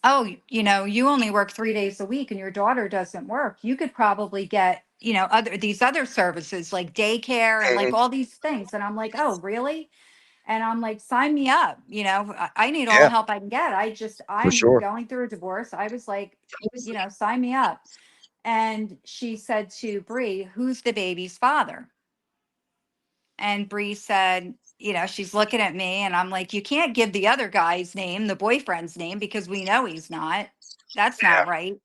oh, you only work 3 days a week and your daughter doesn't work. You could probably get, these other services like daycare and like Mhm. all these things. And I'm like, oh, really? And I'm like, sign me up. I need all the Yeah, help I can get. for I'm sure. going through a divorce. I was like, sign me up. And she said to Bree, who's the baby's father? And Bree said, she's looking at me and I'm like, you can't give the other guy's name, the boyfriend's name, because we know he's not. That's Yeah. not right.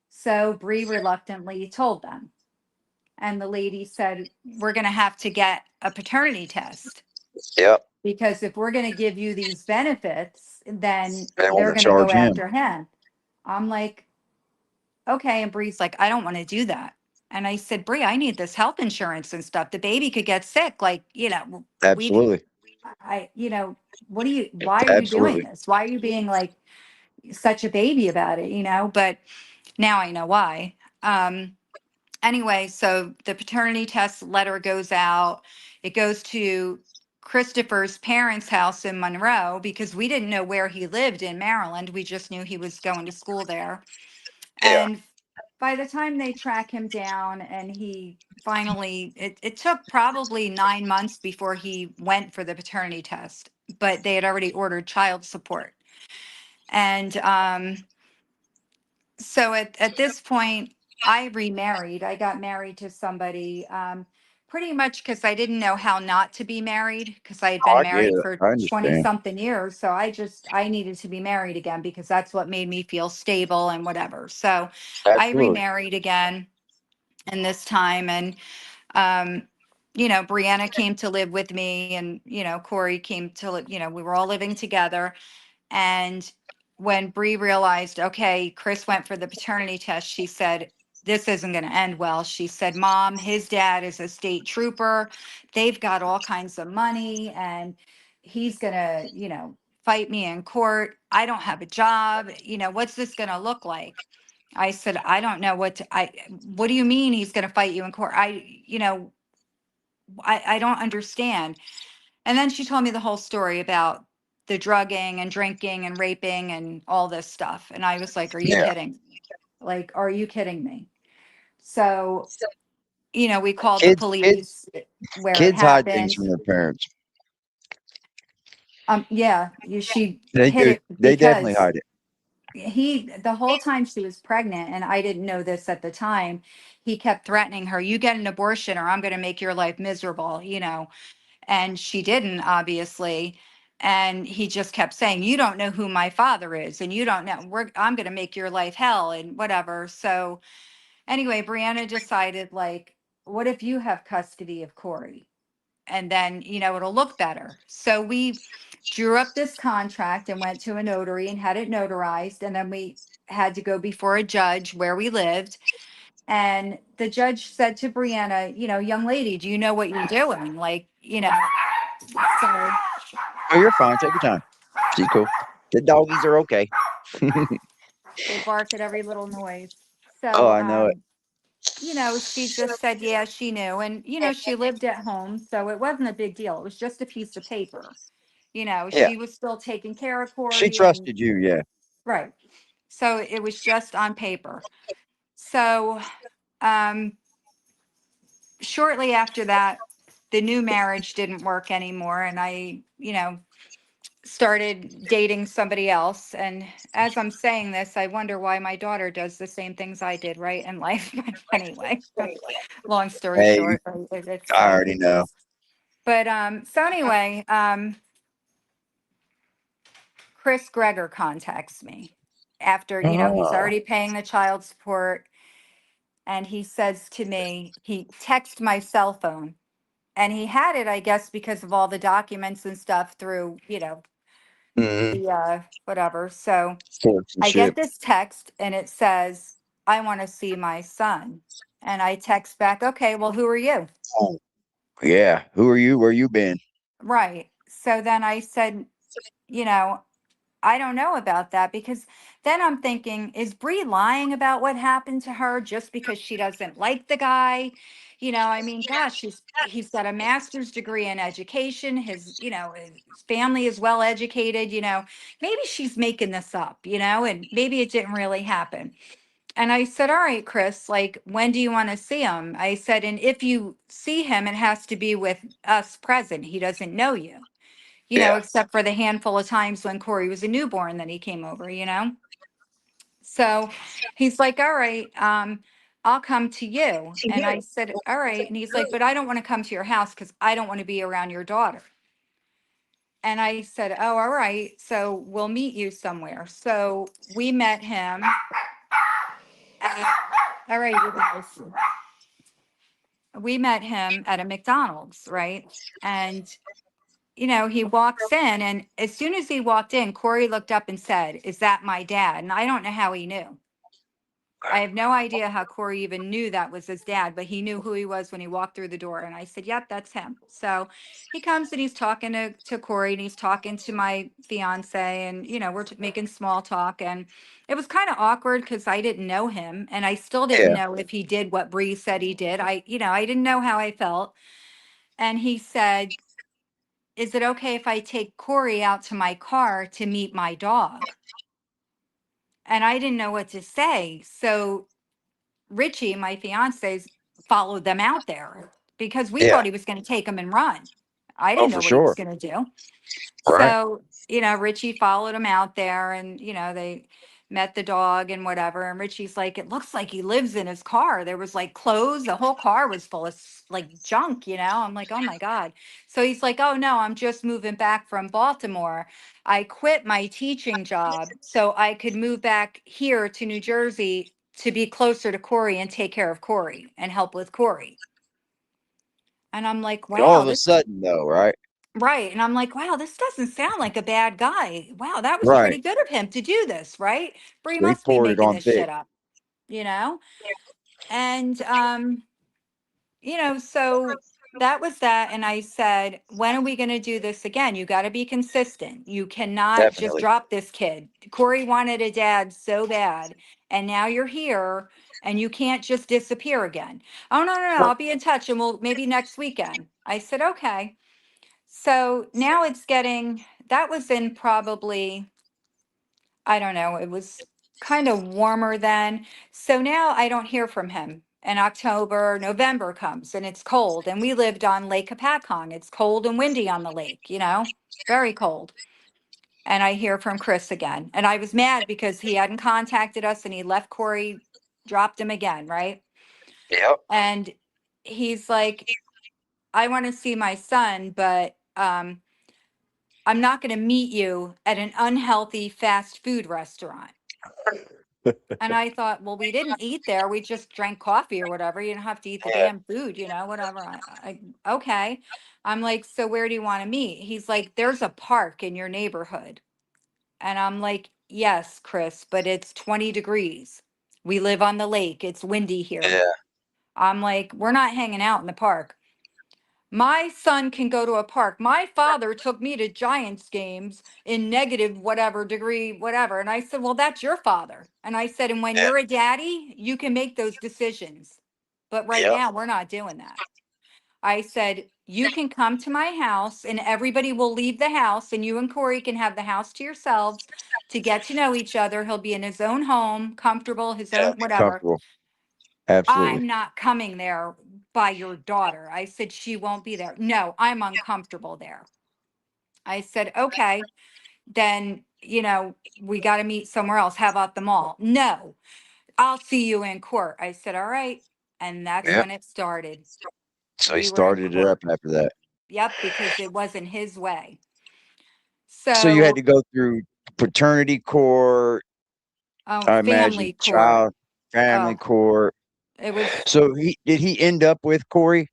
So Bree reluctantly told them. And the lady said, we're going to have to get a paternity test Yep. because if we're going to give you these benefits, then They want they're to going to go charge him. after him. I'm like, okay. And Bree's like, I don't want to do that. And I said, Bree, I need this health insurance and stuff. The baby could get sick. Like, we, Absolutely. why are you doing Absolutely. this? Why are you being like such a baby about it? But now I know why. Anyway, so the paternity test letter goes out. It goes to Christopher's parents' house in Monroe because we didn't know where he lived in Maryland. We just knew he was going to school there. Yeah. And by the time they track him down and he finally, it took probably 9 months before he went for the paternity test, but they had already ordered child support. And so at this point, I remarried. I got married to somebody pretty much because I didn't know how not to be married because I had Oh, been I get married it. for I 20 understand. something years. So I needed to be married again because that's what made me feel stable and whatever. So I Absolutely. remarried again in this time. And, Brianna came to live with me and, Corey came to live, we were all living together. And when Bree realized, okay, Chris went for the paternity test, she said, this isn't going to end well. She said, Mom, his dad is a state trooper. They've got all kinds of money and he's going to, fight me in court. I don't have a job. What's this going to look like? I said, I don't know what do you mean he's going to fight you in court? I don't understand. And then she told me the whole story about the drugging and drinking and raping and all this stuff. And I was like, are you Yeah. kidding? Like, are you kidding me? So, we called the Kids, kids, police where it kids hide things happened. from their parents. Yeah, she They hid do. it They definitely because hide it. the whole time she was pregnant, and I didn't know this at the time, he kept threatening her, you get an abortion or I'm going to make your life miserable, and she didn't, obviously. And he just kept saying, you don't know who my father is and you don't know, I'm going to make your life hell and whatever. So anyway, Brianna decided, like, what if you have custody of Corey? And then, it'll look better. So we drew up this contract and went to a notary and had it notarized. And then we had to go before a judge where we lived. And the judge said to Brianna, young lady, do you know what you're doing? Like, so Oh, you're fine. Take your time. She's cool. The doggies are okay. they bark at every little noise. Oh, So, I know it. she just said, yeah, she knew. And, she lived at home. So it wasn't a big deal. It was just a piece of paper. Yeah. She was still taking care of She Corey and trusted you. Yeah. right. So it was just on paper. So, um, shortly after that, the new marriage didn't work anymore. And I, started dating somebody else. And as I'm saying this, I wonder why my daughter does the same things I did, right, in life. But anyway, long story Hey, short, it's I like, already know. but so anyway, Chris Greger contacts me after, he's Oh. already paying the child support. And he says to me, he texted my cell phone and he had it, I guess, because of all the documents and stuff through, Mm-hmm. the whatever. So I get Sportsmanship. this text and it says, I want to see my son. And I text back, okay, well, who are you? Oh. Yeah. Who are you? Where you been? Right. So then I said, you know, I don't know about that because then I'm thinking, is Bree lying about what happened to her just because she doesn't like the guy? I mean, gosh, he's got a master's degree in education. His family is well educated, maybe she's making this up, and maybe it didn't really happen. And I said, all right, Chris, like, when do you want to see him? I said, and if you see him, it has to be with us present. He doesn't know you, Yeah. except for the handful of times when Corey was a newborn that he came over. So he's like, all right, I'll come to you. And I said, all right. And he's like, but I don't want to come to your house because I don't want to be around your daughter. And I said, oh, all right. So we'll meet you somewhere. So we met him at, all right, you guys. We met him at a McDonald's, right? And, he walks in, and as soon as he walked in, Corey looked up and said, is that my dad? And I don't know how he knew. I have no idea how Corey even knew that was his dad, but he knew who he was when he walked through the door. And I said, yep, that's him. So he comes and he's talking to Corey, and he's talking to my fiance, and, we're making small talk. And it was kind of awkward because I didn't know him, and I still didn't Yeah. know if he did what Bree said he did. I didn't know how I felt. And he said, is it okay if I take Corey out to my car to meet my dog? And I didn't know what to say. So Richie, my fiance's, followed them out there because we Yeah. thought he was going to take them and run. I Oh, didn't for know what he was sure. going to do. Right. So, Richie followed him out there, and, they met the dog and whatever. And Richie's like, it looks like he lives in his car. There was like clothes. The whole car was full of like junk. I'm like, oh my God. So he's like, oh no, I'm just moving back from Baltimore. I quit my teaching job so I could move back here to New Jersey to be closer to Corey and take care of Corey and help with Corey. And I'm like, All wow, of a this sudden, though, right? right. And I'm like, wow, this doesn't sound like a bad guy. Wow, that was Right. pretty good of him to do this, right? Bree So he must be poured it making on this thick. shit up, you know? And so that was that. And I said, when are we going to do this again? You got to be consistent. You cannot just Definitely. drop this kid. Corey wanted a dad so bad, and now you're here, and you can't just disappear again. Oh, no, no, no. Right. I'll be in touch, and we'll maybe next weekend. I said, okay. So now that was in probably, I don't know, it was kind of warmer then. So now I don't hear from him. And October, November comes, and it's cold. And we lived on Lake Hopatcong. It's cold and windy on the lake, very cold. And I hear from Chris again. And I was mad because he hadn't contacted us, and he left Corey, dropped him again, right? Yep. And he's like, I want to see my son, but I'm not going to meet you at an unhealthy fast food restaurant. And I thought, well, we didn't eat there. We just drank coffee or whatever. You don't have to eat the Yeah. damn food, whatever. Okay. I'm like, so where do you want to meet? He's like, there's a park in your neighborhood. And I'm like, yes, Chris, but it's 20 degrees. We live on the lake. It's windy here. Yeah. I'm like, we're not hanging out in the park. My son can go to a park. My father took me to Giants games in negative whatever degree, whatever. And I said, well, that's your father. And I said, and when Yeah. you're a daddy, you can make those decisions. But right Yep. now, we're not doing that. I said, you can come to my house, and everybody will leave the house, and you and Corey can have the house to yourselves to get to know each other. He'll be in his own home, comfortable, his Yeah. own whatever. Comfortable. Absolutely. I'm not coming there by your daughter. I said, she won't be there. No, I'm uncomfortable there. I said, okay, then, we got to meet somewhere else. How about the mall? No, I'll see you in court. I said, all right. And that's Yeah. when it started. So he We were in started it up court. after that. Yep, because it wasn't his way. So you had So, to go through paternity court, oh, I imagine family court. child family Oh, court. it was, So he end up with Corey?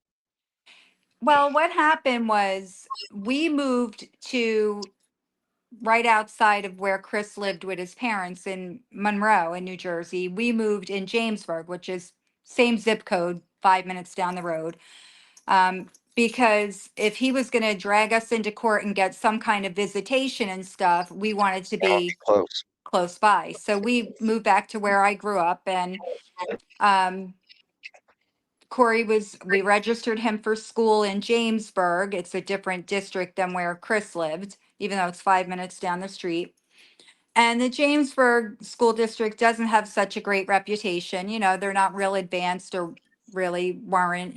well, what happened was we moved to right outside of where Chris lived with his parents in Monroe in New Jersey. We moved in Jamesburg, which is same zip code, 5 minutes down the road. Because if he was going to drag us into court and get some kind of visitation and stuff, we wanted to You want to be be close. close by. So we moved back to where I grew up, and um, we registered him for school in Jamesburg. It's a different district than where Chris lived, even though it's 5 minutes down the street. And the Jamesburg school district doesn't have such a great reputation. They're not real advanced or really weren't,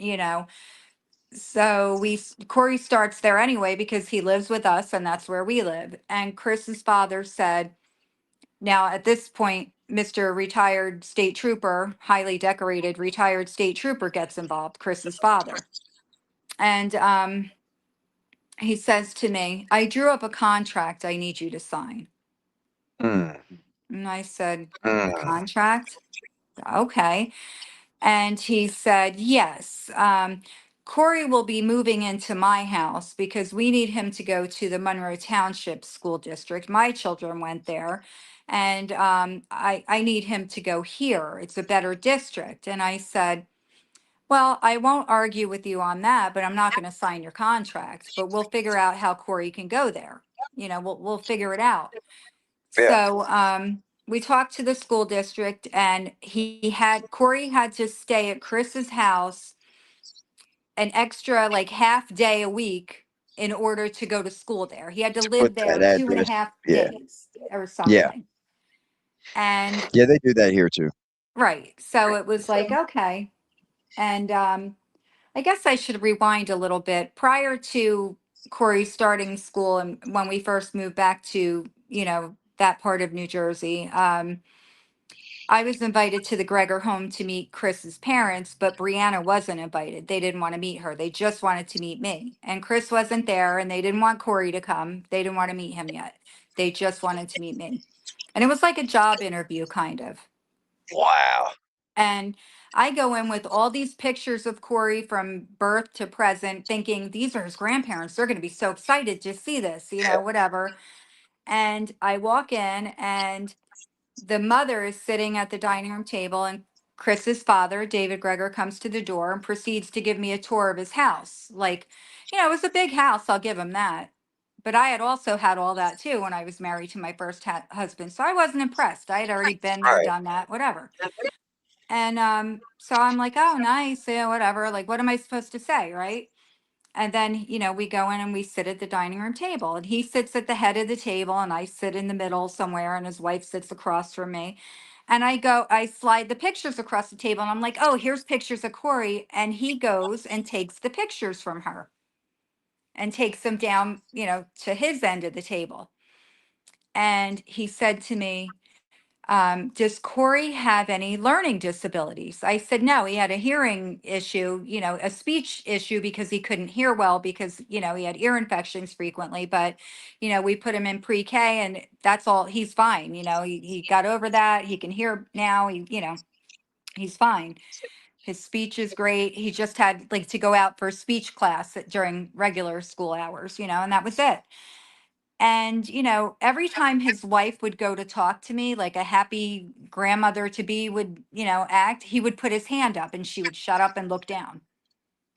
So Corey starts there anyway because he lives with us and that's where we live. And Chris's father said, now at this point, Mr. Retired State Trooper, highly decorated retired state trooper gets involved, Chris's father. And he says to me, I drew up a contract I need you to sign. Mm, And I said, a mm. contract? Okay. And he said, yes. Corey will be moving into my house because we need him to go to the Monroe Township School District. My children went there. And I need him to go here. It's a better district. And I said, well, I won't argue with you on that, but I'm not going to sign your contract. But we'll figure out how Corey can go there. We'll figure it out. Yeah. So we talked to the school district and Corey had to stay at Chris's house an extra like half day a week in order to go to school there. He had to live Put that there two and a address. half Yeah. days or Yeah. something. And Yeah, they do that here too. right. So it was like, okay. And I guess I should rewind a little bit. Prior to Corey starting school and when we first moved back to, that part of New Jersey, I was invited to the Gregor home to meet Chris's parents, but Brianna wasn't invited. They didn't want to meet her. They just wanted to meet me. And Chris wasn't there and they didn't want Corey to come. They didn't want to meet him yet. They just wanted to meet me. And it was like a job interview, kind of. Wow. And I go in with all these pictures of Corey from birth to present, thinking these are his grandparents. They're going to be so excited to see this, whatever. And I walk in, and the mother is sitting at the dining room table, and Chris's father, David Gregor, comes to the door and proceeds to give me a tour of his house. Like, it was a big house. I'll give him that. But I had also had all that too when I was married to my first husband. So I wasn't impressed. I had already been there, Right. done that, whatever. And so I'm like, oh, nice, whatever. Like, what am I supposed to say, right? And then, we go in and we sit at the dining room table, and he sits at the head of the table, and I sit in the middle somewhere, and his wife sits across from me. And I slide the pictures across the table, and I'm like, oh, here's pictures of Corey. And he goes and takes the pictures from her and takes them down, to his end of the table. And he said to me, does Corey have any learning disabilities? I said, no, he had a hearing issue, a speech issue because he couldn't hear well because, he had ear infections frequently. But, we put him in pre-K and that's all, he's fine. He got over that. He can hear now. He's fine. His speech is great. He just had like to go out for speech class during regular school hours, and that was it. And, every time his wife would go to talk to me, like a happy grandmother to be would, act, he would put his hand up and she would shut up and look down.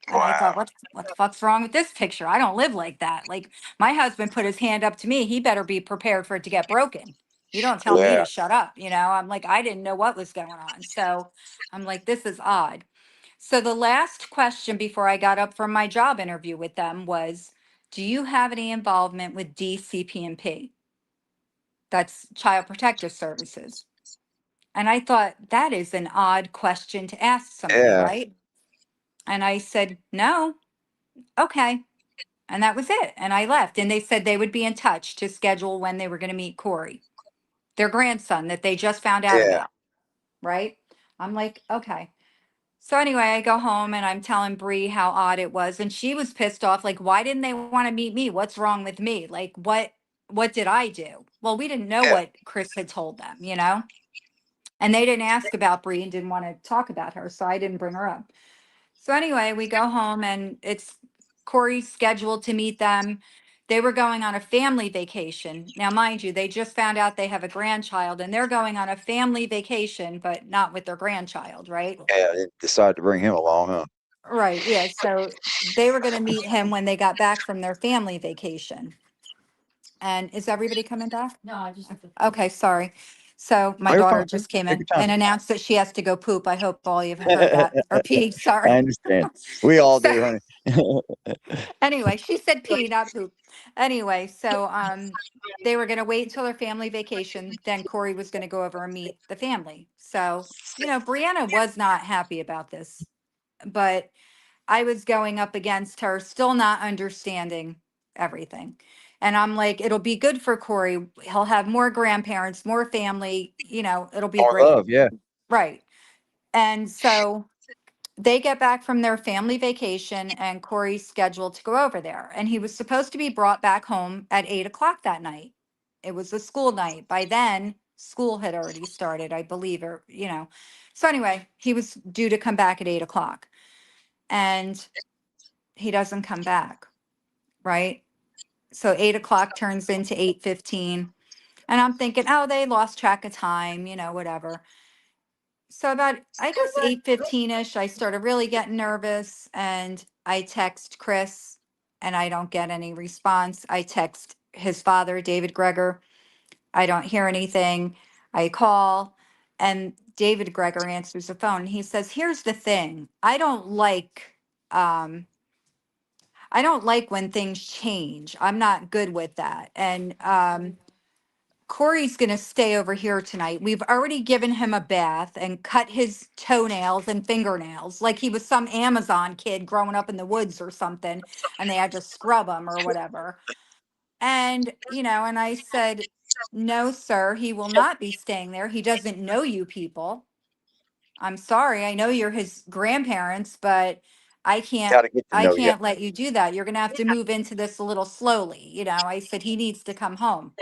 And I thought, Wow. what the fuck's wrong with this picture? I don't live like that. Like my husband put his hand up to me. He better be prepared for it to get broken. You don't tell me Yeah. to shut up. I'm like, I didn't know what was going on. So I'm like, this is odd. So the last question before I got up from my job interview with them was, do you have any involvement with DCPMP? That's Child Protective Services. And I thought that is an odd question to ask somebody, Yeah. right? And I said, no, okay. And that was it. And I left. And they said they would be in touch to schedule when they were going to meet Corey, their grandson that they just found out Yeah. about, right? I'm like, okay. So anyway, I go home and I'm telling Bree how odd it was. And she was pissed off. Like, why didn't they want to meet me? What's wrong with me? Like, what did I do? Well, we didn't know Yeah. what Chris had told them, and they didn't ask about Bree and didn't want to talk about her. So I didn't bring her up. So anyway, we go home and it's Corey's scheduled to meet them. They were going on a family vacation. Now, mind you, they just found out they have a grandchild and they're going on a family vacation, but not with their grandchild, right? Yeah. They decided to bring him along, huh? Right. Yeah. So they were going to meet him when they got back from their family vacation. And is everybody coming back? No, I just. Okay, sorry. So my Oh, you're daughter fine. just came Take in your time. and announced that she has to go poop. I hope all you've heard that or pee. I Sorry. understand. We all So do, honey. anyway, she said pee, not poop. Anyway, so they were going to wait until their family vacation. Then Corey was going to go over and meet the family. So, Brianna was not happy about this, but I was going up against her, still not understanding everything. And I'm like, it'll be good for Corey. He'll have more grandparents, more family, it'll be More great. love, yeah. Right. And so they get back from their family vacation and Corey's scheduled to go over there. And he was supposed to be brought back home at 8 o'clock that night. It was a school night. By then, school had already started, I believe, or. So anyway, he was due to come back at 8 o'clock and he doesn't come back, right? So 8 o'clock turns into 8:15. And I'm thinking, oh, they lost track of time, whatever. So about, I guess, 8:15ish, I started really getting nervous and I text Chris and I don't get any response. I text his father, David Greger. I don't hear anything. I call and David Greger answers the phone. He says, here's the thing. Um, I don't like when things change. I'm not good with that. And Corey's going to stay over here tonight. We've already given him a bath and cut his toenails and fingernails like he was some Amazon kid growing up in the woods or something, and they had to scrub him or whatever. And I said, no, sir, he will not be staying there. He doesn't know you people. I'm sorry. I know you're his grandparents, but I can't. Gotta get to I know you. can't let you do that. You're going to have to move into this a little slowly. I said he needs to come home.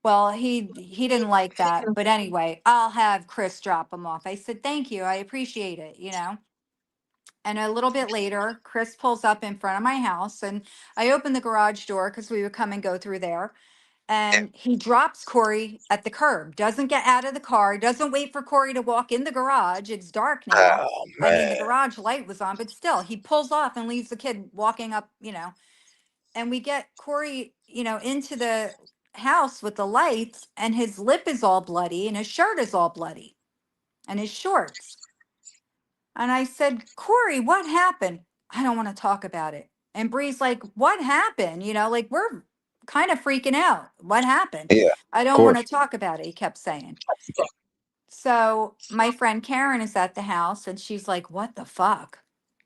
Well, he didn't like that, but anyway, I'll have Chris drop him off. I said, "Thank you. I appreciate it. And a little bit later, Chris pulls up in front of my house and I open the garage door because we would come and go through there. And he drops Corey at the curb, doesn't get out of the car, doesn't wait for Corey to walk in the garage. It's dark now. Oh I mean, the man. garage light was on, but still, he pulls off and leaves the kid walking up. And we get Corey, into the house with the lights, and his lip is all bloody, and his shirt is all bloody, and his shorts. And I said, Corey, what happened? I don't want to talk about it. And Bree's like, what happened? Like we're kind of freaking out. What happened? Yeah, I of don't want course. to talk about it, he kept saying. So my friend Karen is at the house and she's like, what the fuck?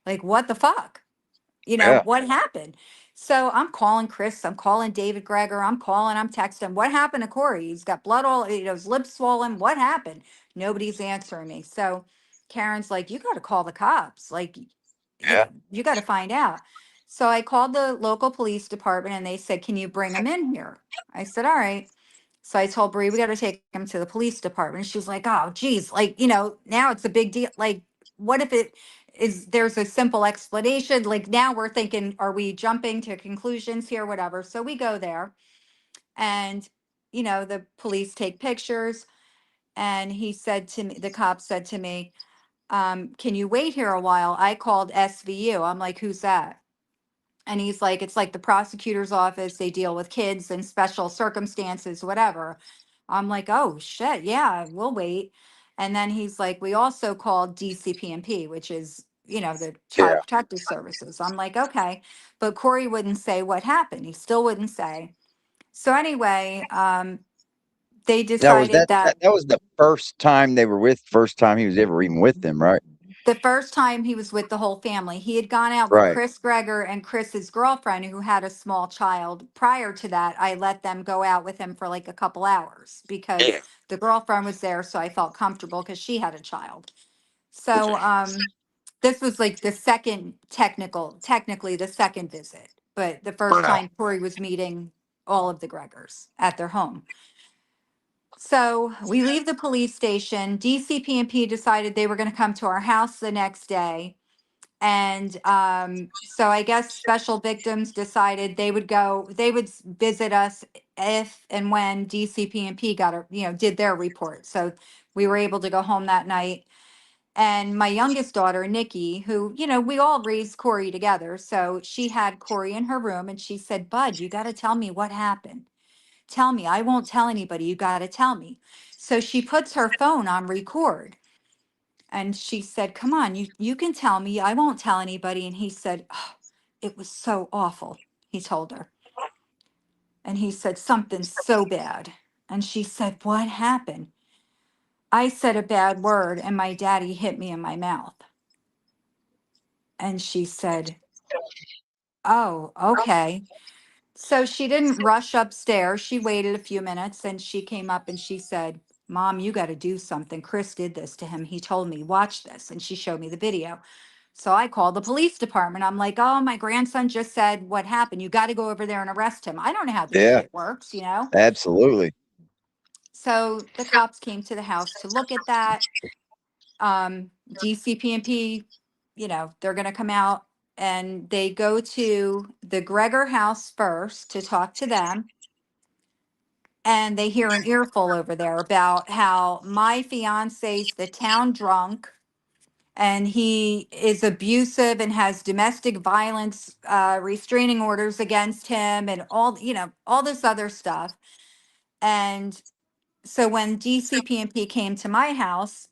Like, what the fuck? Yeah. What happened? So I'm calling Chris, I'm calling David Greger, I'm texting, what happened to Corey? He's got blood all, his lips swollen. What happened? Nobody's answering me. So Karen's like, you got to call the cops. Like, Yeah. you got to find out. So I called the local police department and they said, can you bring him in here? I said, all right. So I told Bree, we got to take him to the police department. She's like, oh, geez, like, now it's a big deal. Like, what if there's a simple explanation? Like, now we're thinking, are we jumping to conclusions here? Whatever. So we go there and, the police take pictures. And the cop said to me, can you wait here a while? I called SVU. I'm like, who's that? And he's like, it's like the prosecutor's office. They deal with kids in special circumstances, whatever. I'm like, oh shit, yeah, we'll wait. And then he's like, we also called DCPMP, which is, the Child Yeah. Protective Services. I'm like, okay. But Corey wouldn't say what happened. He still wouldn't say. So anyway, they Now was decided that, that that was the first time they were first time he was ever even with them, right? the first time he was with the whole family, he had gone out with Right. Chris Greger and Chris's girlfriend who had a small child. Prior to that, I let them go out with him for like a couple hours because Yeah. the girlfriend was there, so I felt comfortable because she had a child. So this was like the technically the second visit, but the first Wow. time Corey was meeting all of the Gregors at their home. So we leave the police station. DCPMP decided they were going to come to our house the next day. And so I guess special victims decided they would visit us if and when DCPMP did their report. So we were able to go home that night. And my youngest daughter, Nikki, who, we all raised Corey together. So she had Corey in her room and she said, Bud, you got to tell me what happened. Tell me. I won't tell anybody. You got to tell me. So she puts her phone on record and she said, come on, you can tell me. I won't tell anybody. And he said, oh, it was so awful. He told her. And he said, something so bad. And she said, what happened? I said a bad word and my daddy hit me in my mouth. And she said, oh, okay. So she didn't rush upstairs. She waited a few minutes and she came up and she said, Mom, you got to do something. Chris did this to him. He told me, watch this. And she showed me the video. So I called the police department. I'm like, oh, my grandson just said what happened. You got to go over there and arrest him. I don't know how this Yeah, shit works, you know? absolutely. So the cops came to the house to look at that. DCPMP, you know, they're going to come out and they go to the Gregor house first to talk to them. And they hear an earful over there about how my fiance's the town drunk and he is abusive and has domestic violence restraining orders against him and all, you know, all this other stuff. And so when DCPMP came to my house,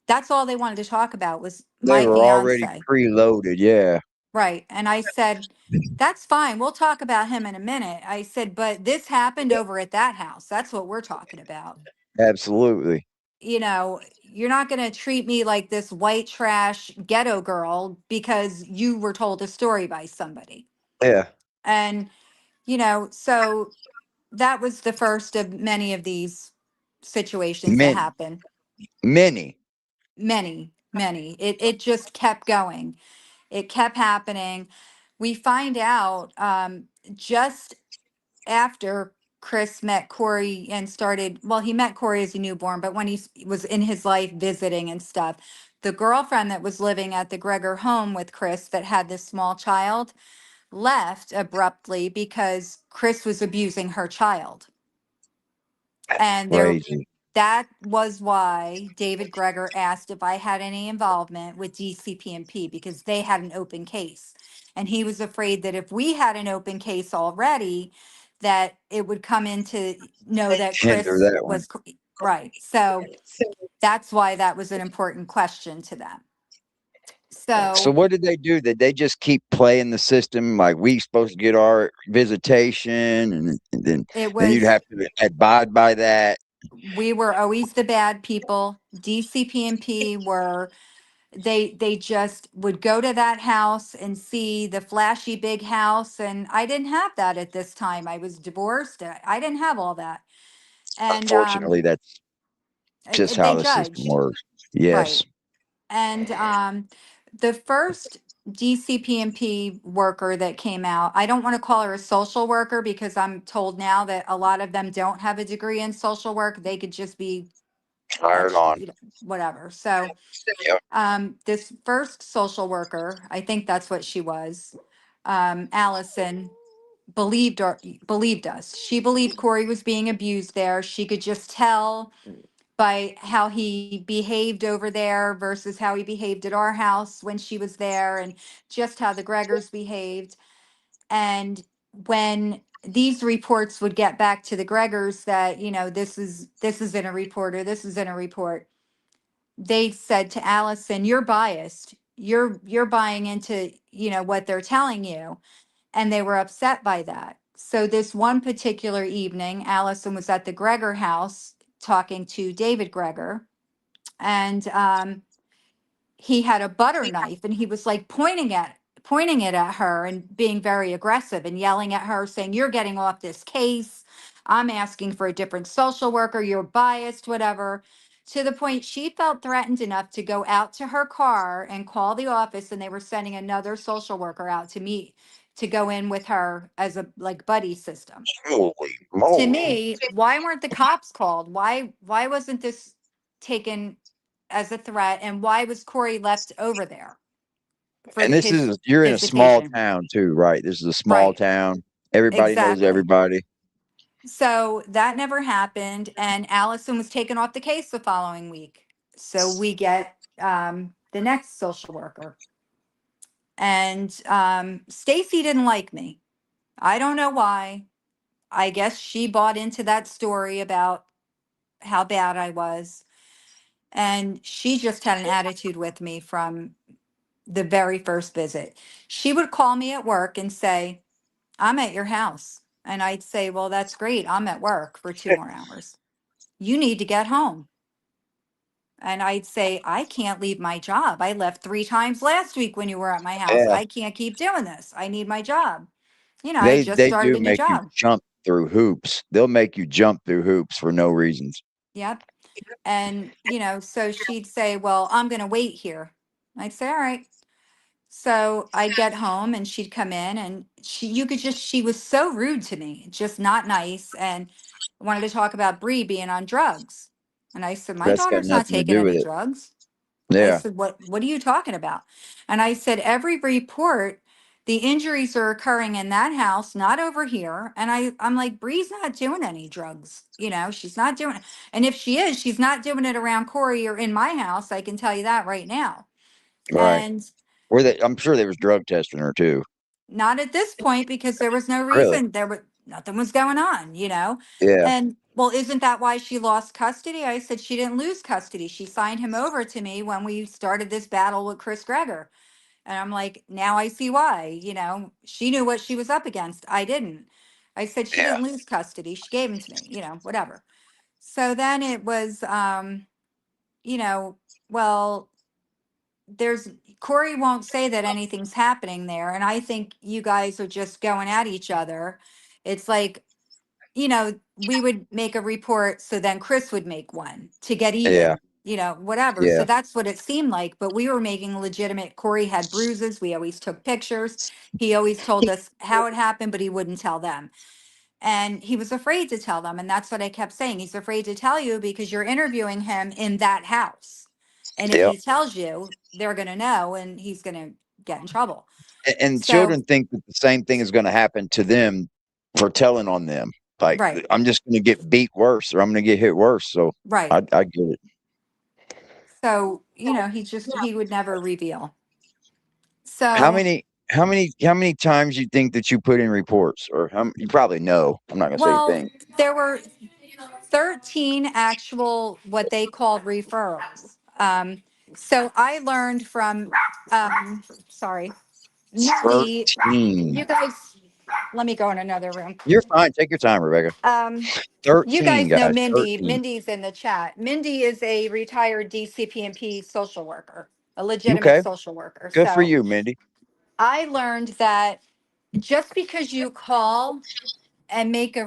that's all they wanted to talk about was They my were already fiance. preloaded. Yeah, Right. And I said, that's fine. We'll talk about him in a minute. I said, but this happened over at that house. That's what we're talking about. absolutely. You know, you're not going to treat me like this white trash ghetto girl because you were told a story by somebody. Yeah, And, you know, so that was the first of many of these situations that many, happen. many. Many, many. It just kept going. It kept happening. We find out just after Chris met Corey and started, well, he met Corey as a newborn, but when was in his life visiting and stuff, the girlfriend that was living at the Gregor home with Chris that had this small child left abruptly because Chris was abusing her child. And there, Crazy. that was why David Gregor asked if I had any involvement with DCPMP because they had an open case. And he was afraid that if we had an open case already, that it would come into know that Hinder Chris that one. was right. So that's why that was an important question to them. So So what did they do? Did they just keep playing the system like we supposed to get our visitation and it then you'd was, have to abide by that? we were always the bad people. DCPMP were they just would go to that house and see the flashy big house and I didn't have that at this time. I was divorced. I didn't have all that. And Unfortunately, that's just how they the system judged. works. Right. Yes. And the first DCPMP worker that came out, I don't want to call her a social worker because I'm told now that a lot of them don't have a degree in social work. They could just be Hired on. you know, whatever. So Yep. this first social worker, I think that's what she was, Allison, believed us. She believed Corey was being abused there. She could just tell by how he behaved over there versus how he behaved at our house when she was there and just how the Gregors behaved. And when these reports would get back to the Gregors that, you know, this is in a report or this is in a report, they said to Allison, "You're biased. You're buying into, you know, what they're telling you." And they were upset by that. So this one particular evening, Allison was at the Gregor house talking to David Gregor, and he had a butter knife and he was like pointing it at her and being very aggressive and yelling at her saying, "You're getting off this case. I'm asking for a different social worker. You're biased," whatever, to the point she felt threatened enough to go out to her car and call the office, and they were sending another social worker out to meet to go in with her as a like buddy system. Holy To moly. me, why weren't the cops called? Why wasn't this taken as a threat? And why was Corey left over there for And this his is you're in a small visitation? town too, right? This is a small Right, town. Everybody knows exactly. everybody. So that never happened, and Allison was taken off the case the following week. So we get the next social worker, and Stacy didn't like me. I don't know why. I guess she bought into that story about how bad I was. And she just had an attitude with me from the very first visit. She would call me at work and say, I'm at your house. And I'd say, well, that's great. I'm at work for 2 more hours. You need to get home. And I'd say, I can't leave my job. I left 3 times last week when you were at my house. Yeah. I can't keep doing this. I need my job. I just They started do a new make you job. jump through hoops. They'll make you jump through hoops for no reasons. Yep. And, so she'd say, well, I'm going to wait here. I'd say, all right. So I'd get home and she'd come in and she was so rude to me, just not nice. And wanted to talk about Bree being on drugs. And I said, my That's got daughter's not nothing to taking do with any it. drugs. I Yeah. said, what are you talking about? And I said, every report, the injuries are occurring in that house, not over here. And I'm like, Bree's not doing any drugs. She's not doing it. And if she is, she's not doing it around Corey or in my house. I can tell you that right now. Right. And I'm sure they was drug testing her too. not at this point because there was no Really? reason. Nothing was going on. Yeah. And well, isn't that why she lost custody? I said she didn't lose custody. She signed him over to me when we started this battle with Chris Greger. And I'm like, now I see why. She knew what she was up against. I didn't. I said she Yeah. didn't lose custody. She gave him to me, whatever. So then it was, you know, well, there's Corey won't say that anything's happening there. And I think you guys are just going at each other. It's like, we would make a report, so then Chris would make one to get Yeah. even, whatever. So Yeah. that's what it seemed like. But we were making legitimate. Corey had bruises. We always took pictures. He always told us how it happened, but he wouldn't tell them. And he was afraid to tell them. And that's what I kept saying. He's afraid to tell you because you're interviewing him in that house. And if Yep. he tells you, they're going to know and he's going to get in trouble. And So, children think that the same thing is going to happen to them for telling on them. Like, right, I'm just going to get beat worse or I'm going to get hit worse. So right. I get it. So, he would never reveal. How So, many how many times you think that you put in reports or you probably know. I'm not going to say you well, think. there were 13 actual, what they called referrals. So I learned from, sorry, Mindy, 13. you guys, let me go in another room. You're fine. Take your time, Rebecca. Um, you 13 guys know guys. Mindy. 13. Mindy's in the chat. Mindy is a retired DCPMP social worker, a legitimate Okay. social worker. Good for So you, Mindy. I learned that just because you call and make a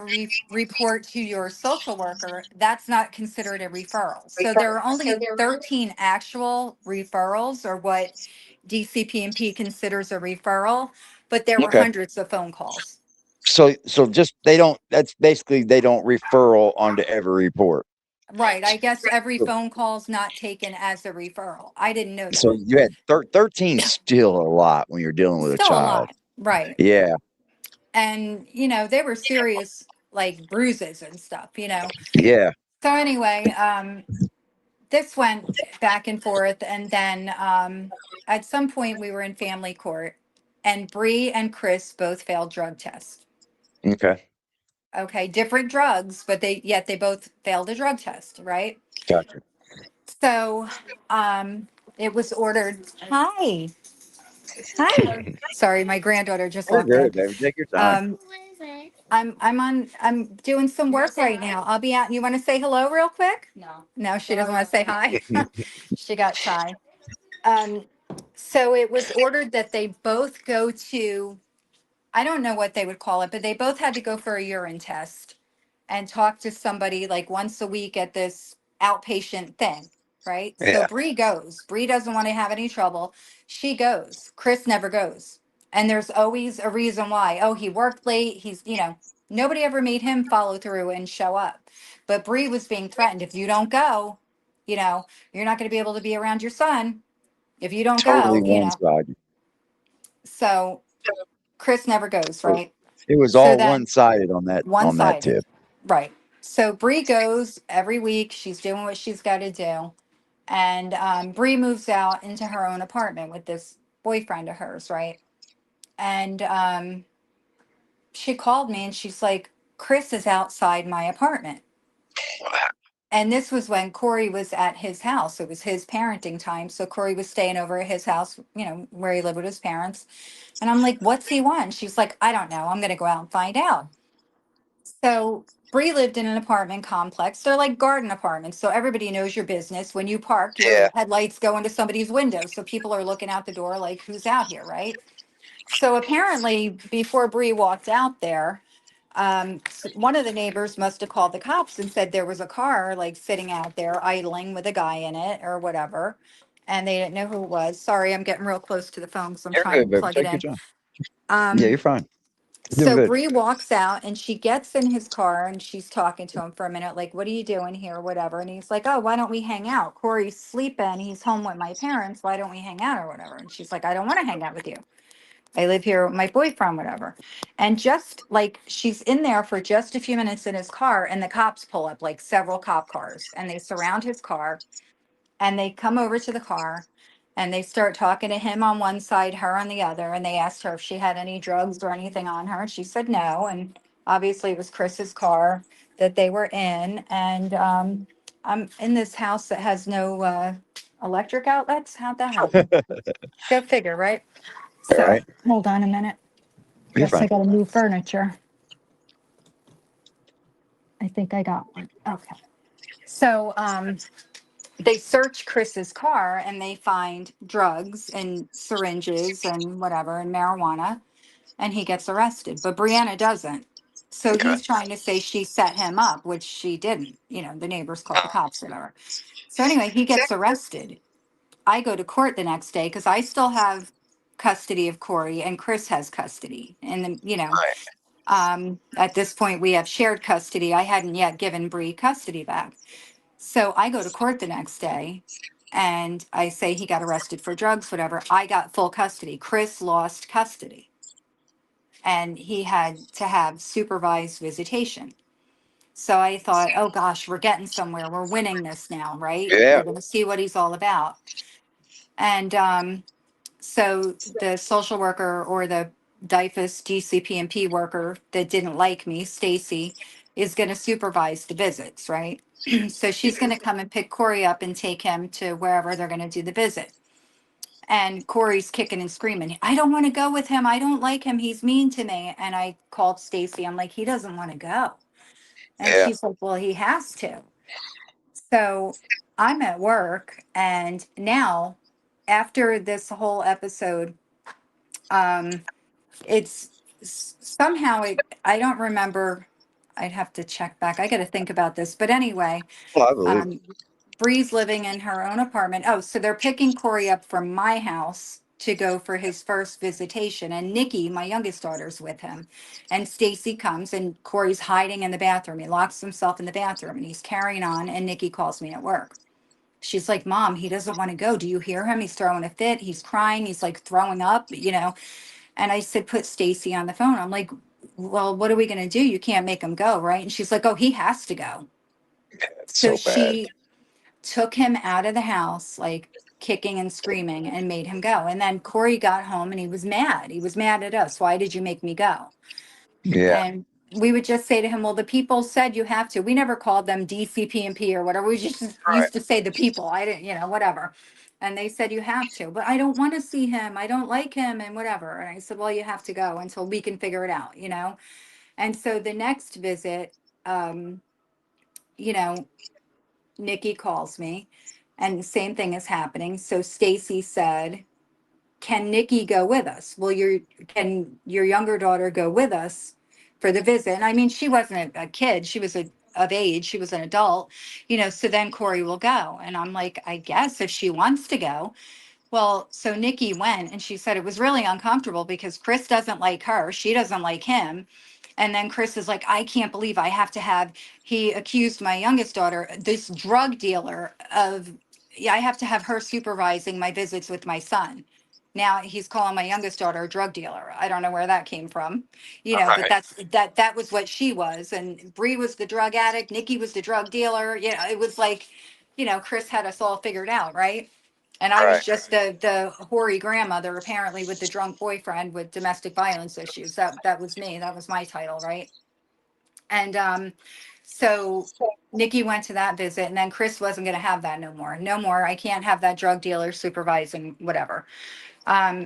report to your social worker, that's not considered a referral. So there are only 13 actual referrals, or what DCPMP considers a referral, but there were Okay. hundreds of phone calls. So just they don't that's basically they don't referral onto every report. Right. I guess every phone call is not taken as a referral. I didn't know So that. you had 13 still a lot when you're dealing with a Still a child. lot. Right. Yeah. And, they were serious, like bruises and stuff. Yeah. So anyway, this went back and forth. And then at some point we were in family court and Bree and Chris both failed drug tests. Okay. Okay. Different drugs, but yet they both failed a drug test. Right. Gotcha. So it was ordered. Hi. Hi. Sorry, my granddaughter just You're walked in. good, baby. Take your time. Um, I'm doing some work right now. I'll be out. You want to say hello real quick? No, she doesn't want to say hi. She got shy. Um, so it was ordered that they both go to, I don't know what they would call it, but they both had to go for a urine test and talk to somebody like once a week at this outpatient thing, right? So Yeah. Bree goes. Bree doesn't want to have any trouble. She goes. Chris never goes. And there's always a reason why. Oh, he worked late. Nobody ever made him follow through and show up. But Bree was being threatened. If you don't go, you're not going to be able to be around your son. If you don't Totally go. one-sided. So Chris never goes, So right? it was So all then one-sided one on that sided. tip. Right. So Bree goes every week. She's doing what she's got to do. And Bree moves out into her own apartment with this boyfriend of hers, right? And she called me and she's like, Chris is outside my apartment. And this was when Corey was at his house. It was his parenting time. So Corey was staying over at his house, you know, where he lived with his parents. And I'm like, what's he want? She's like, I don't know. I'm going to go out and find out. So Bree lived in an apartment complex. They're like garden apartments. So everybody knows your business. When you park, your Yeah. headlights go into somebody's window. So people are looking out the door like, who's out here, right? So apparently, before Bree walked out there, one of the neighbors must have called the cops and said there was a car like sitting out there idling with a guy in it or whatever. And they didn't know who it was. Sorry, I'm getting real close to the phone because I'm You're trying to good, baby. plug it Take your in. time. Yeah, you're fine. You're doing So good. Bree walks out and she gets in his car and she's talking to him for a minute, like, what are you doing here? Whatever. And he's like, oh, why don't we hang out? Corey's sleeping. He's home with my parents. Why don't we hang out or whatever? And she's like, I don't want to hang out with you. I live here with my boyfriend, whatever. And just like she's in there for just a few minutes in his car, and the cops pull up, like several cop cars, and they surround his car and they come over to the car and they start talking to him on one side, her on the other. And they asked her if she had any drugs or anything on her. She said no. And obviously it was Chris's car that they were in. And I'm in this house that has no electric outlets. How'd that happen? Go figure, right? All So right. hold on a minute. You're Guess I fine. gotta move furniture. I think I got one. Okay. So they search Chris's car and they find drugs and syringes and whatever and marijuana, and he gets arrested. But Brianna doesn't. So Okay. he's trying to say she set him up, which she didn't. You know, the neighbors called the cops, whatever. So anyway, he gets arrested. I go to court the next day because I still have custody of Corey and Chris has custody. And then, you know, Right. at this point, we have shared custody. I hadn't yet given Bree custody back. So I go to court the next day and I say he got arrested for drugs, whatever. I got full custody. Chris lost custody and he had to have supervised visitation. So I thought, oh gosh, we're getting somewhere. We're winning this now, right? Yeah. We're going to see what he's all about. And so the social worker or the DIFUS DCPMP worker that didn't like me, Stacy, is going to supervise the visits, right? So she's going to come and pick Corey up and take him to wherever they're going to do the visit. And Corey's kicking and screaming, I don't want to go with him. I don't like him. He's mean to me. And I called Stacy. I'm like, he doesn't want to go. And Yeah. she's like, well, he has to. So I'm at work. And now, after this whole episode, um, it's somehow I don't remember. I'd have to check back. I got to think about this. But anyway, Well, I believe. um, Bree's living in her own apartment. Oh, so they're picking Corey up from my house to go for his first visitation. And Nikki, my youngest daughter's with him. And Stacy comes and Corey's hiding in the bathroom. He locks himself in the bathroom and he's carrying on. And Nikki calls me at work. She's like, Mom, he doesn't want to go. Do you hear him? He's throwing a fit. He's crying. He's like throwing up, you know. And I said, put Stacy on the phone. I'm like, well, what are we going to do? You can't make him go, right? And she's like, oh, he has to go. It's So so bad. she took him out of the house, like kicking and screaming, and made him go. And then Corey got home and he was mad. He was mad at us. Why did you make me go? Yeah. And we would just say to him, well, the people said you have to. We never called them DCPMP or whatever. We just Right. used to say the people. I didn't, you know, whatever. And they said you have to, but I don't want to see him. I don't like him and whatever. And I said, well, you have to go until we can figure it out, you know? And so the next visit, um, you know, Nikki calls me and the same thing is happening. So Stacy said, can Nikki go with us? Well, can your younger daughter go with us for the visit? And I mean, she wasn't a kid. She was of age. She was an adult, you know, so then Corey will go. And I'm like, I guess if she wants to go. Well, so Nikki went and she said it was really uncomfortable because Chris doesn't like her. She doesn't like him. And then Chris is like, I can't believe I have to have, he accused my youngest daughter, this drug dealer of, yeah, I have to have her supervising my visits with my son. Now he's calling my youngest daughter a drug dealer. I don't know where that came from, you know, but Right. that was what she was. And Bree was the drug addict. Nikki was the drug dealer. You know, it was like, you know, Chris had us all figured out, right? And I was Right. just the hoary grandmother, apparently with the drunk boyfriend with domestic violence issues. That was me. That was my title, right? And so Nikki went to that visit, and then Chris wasn't going to have that no more. No more. I can't have that drug dealer supervising whatever.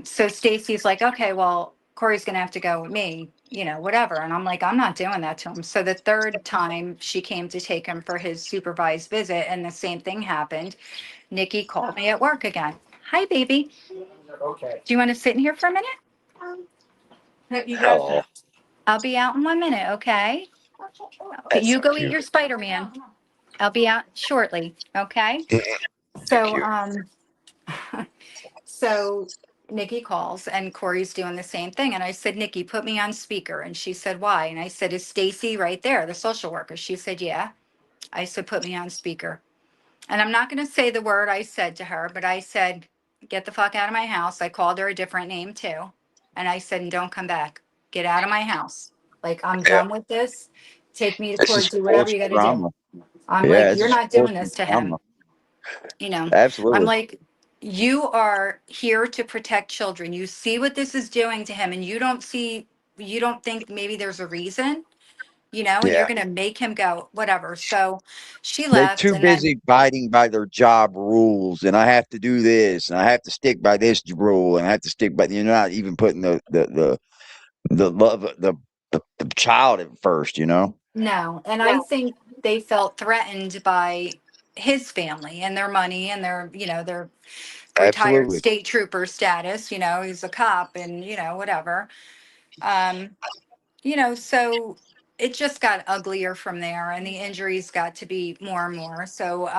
So Stacy's like, okay, well, Corey's going to have to go with me, whatever. And I'm like, I'm not doing that to him. So the third time she came to take him for his supervised visit, and the same thing happened. Nikki called me at work again. Hi, baby. Okay. Do you want to sit in here for a minute? You got Oh, that. I'll be out in 1 minute, okay? Okay, that's you so go eat cute. your Spider-Man. I'll be out shortly, okay? So So, cute. so Nikki calls and Corey's doing the same thing. And I said, Nikki, put me on speaker. And she said, why? And I said, is Stacy right there, the social worker? She said, yeah. I said, put me on speaker. And I'm not going to say the word I said to her, but I said, get the fuck out of my house. I called her a different name too. And I said, and don't come back. Get out of my house. Like, I'm Yeah, done with this. Take me to this court, is do whatever you forced got to do. trauma. I'm Yeah, like, this you're is not doing forced this to him. trauma. You know, I'm Absolutely. like, you are here to protect children. You see what this is doing to him, and you don't think maybe there's a reason, and you're Yeah. going to make him go, whatever. So she They left, too and then, busy abiding by their job rules, and I have to do this, and I have to stick by this rule, and I have to stick by. You're not even putting the love of the child at first, no. And I think they felt threatened by his family and their money and their retired Absolutely. state trooper status. He's a cop and, whatever. Um, so it just got uglier from there, and the injuries got to be more and more. So,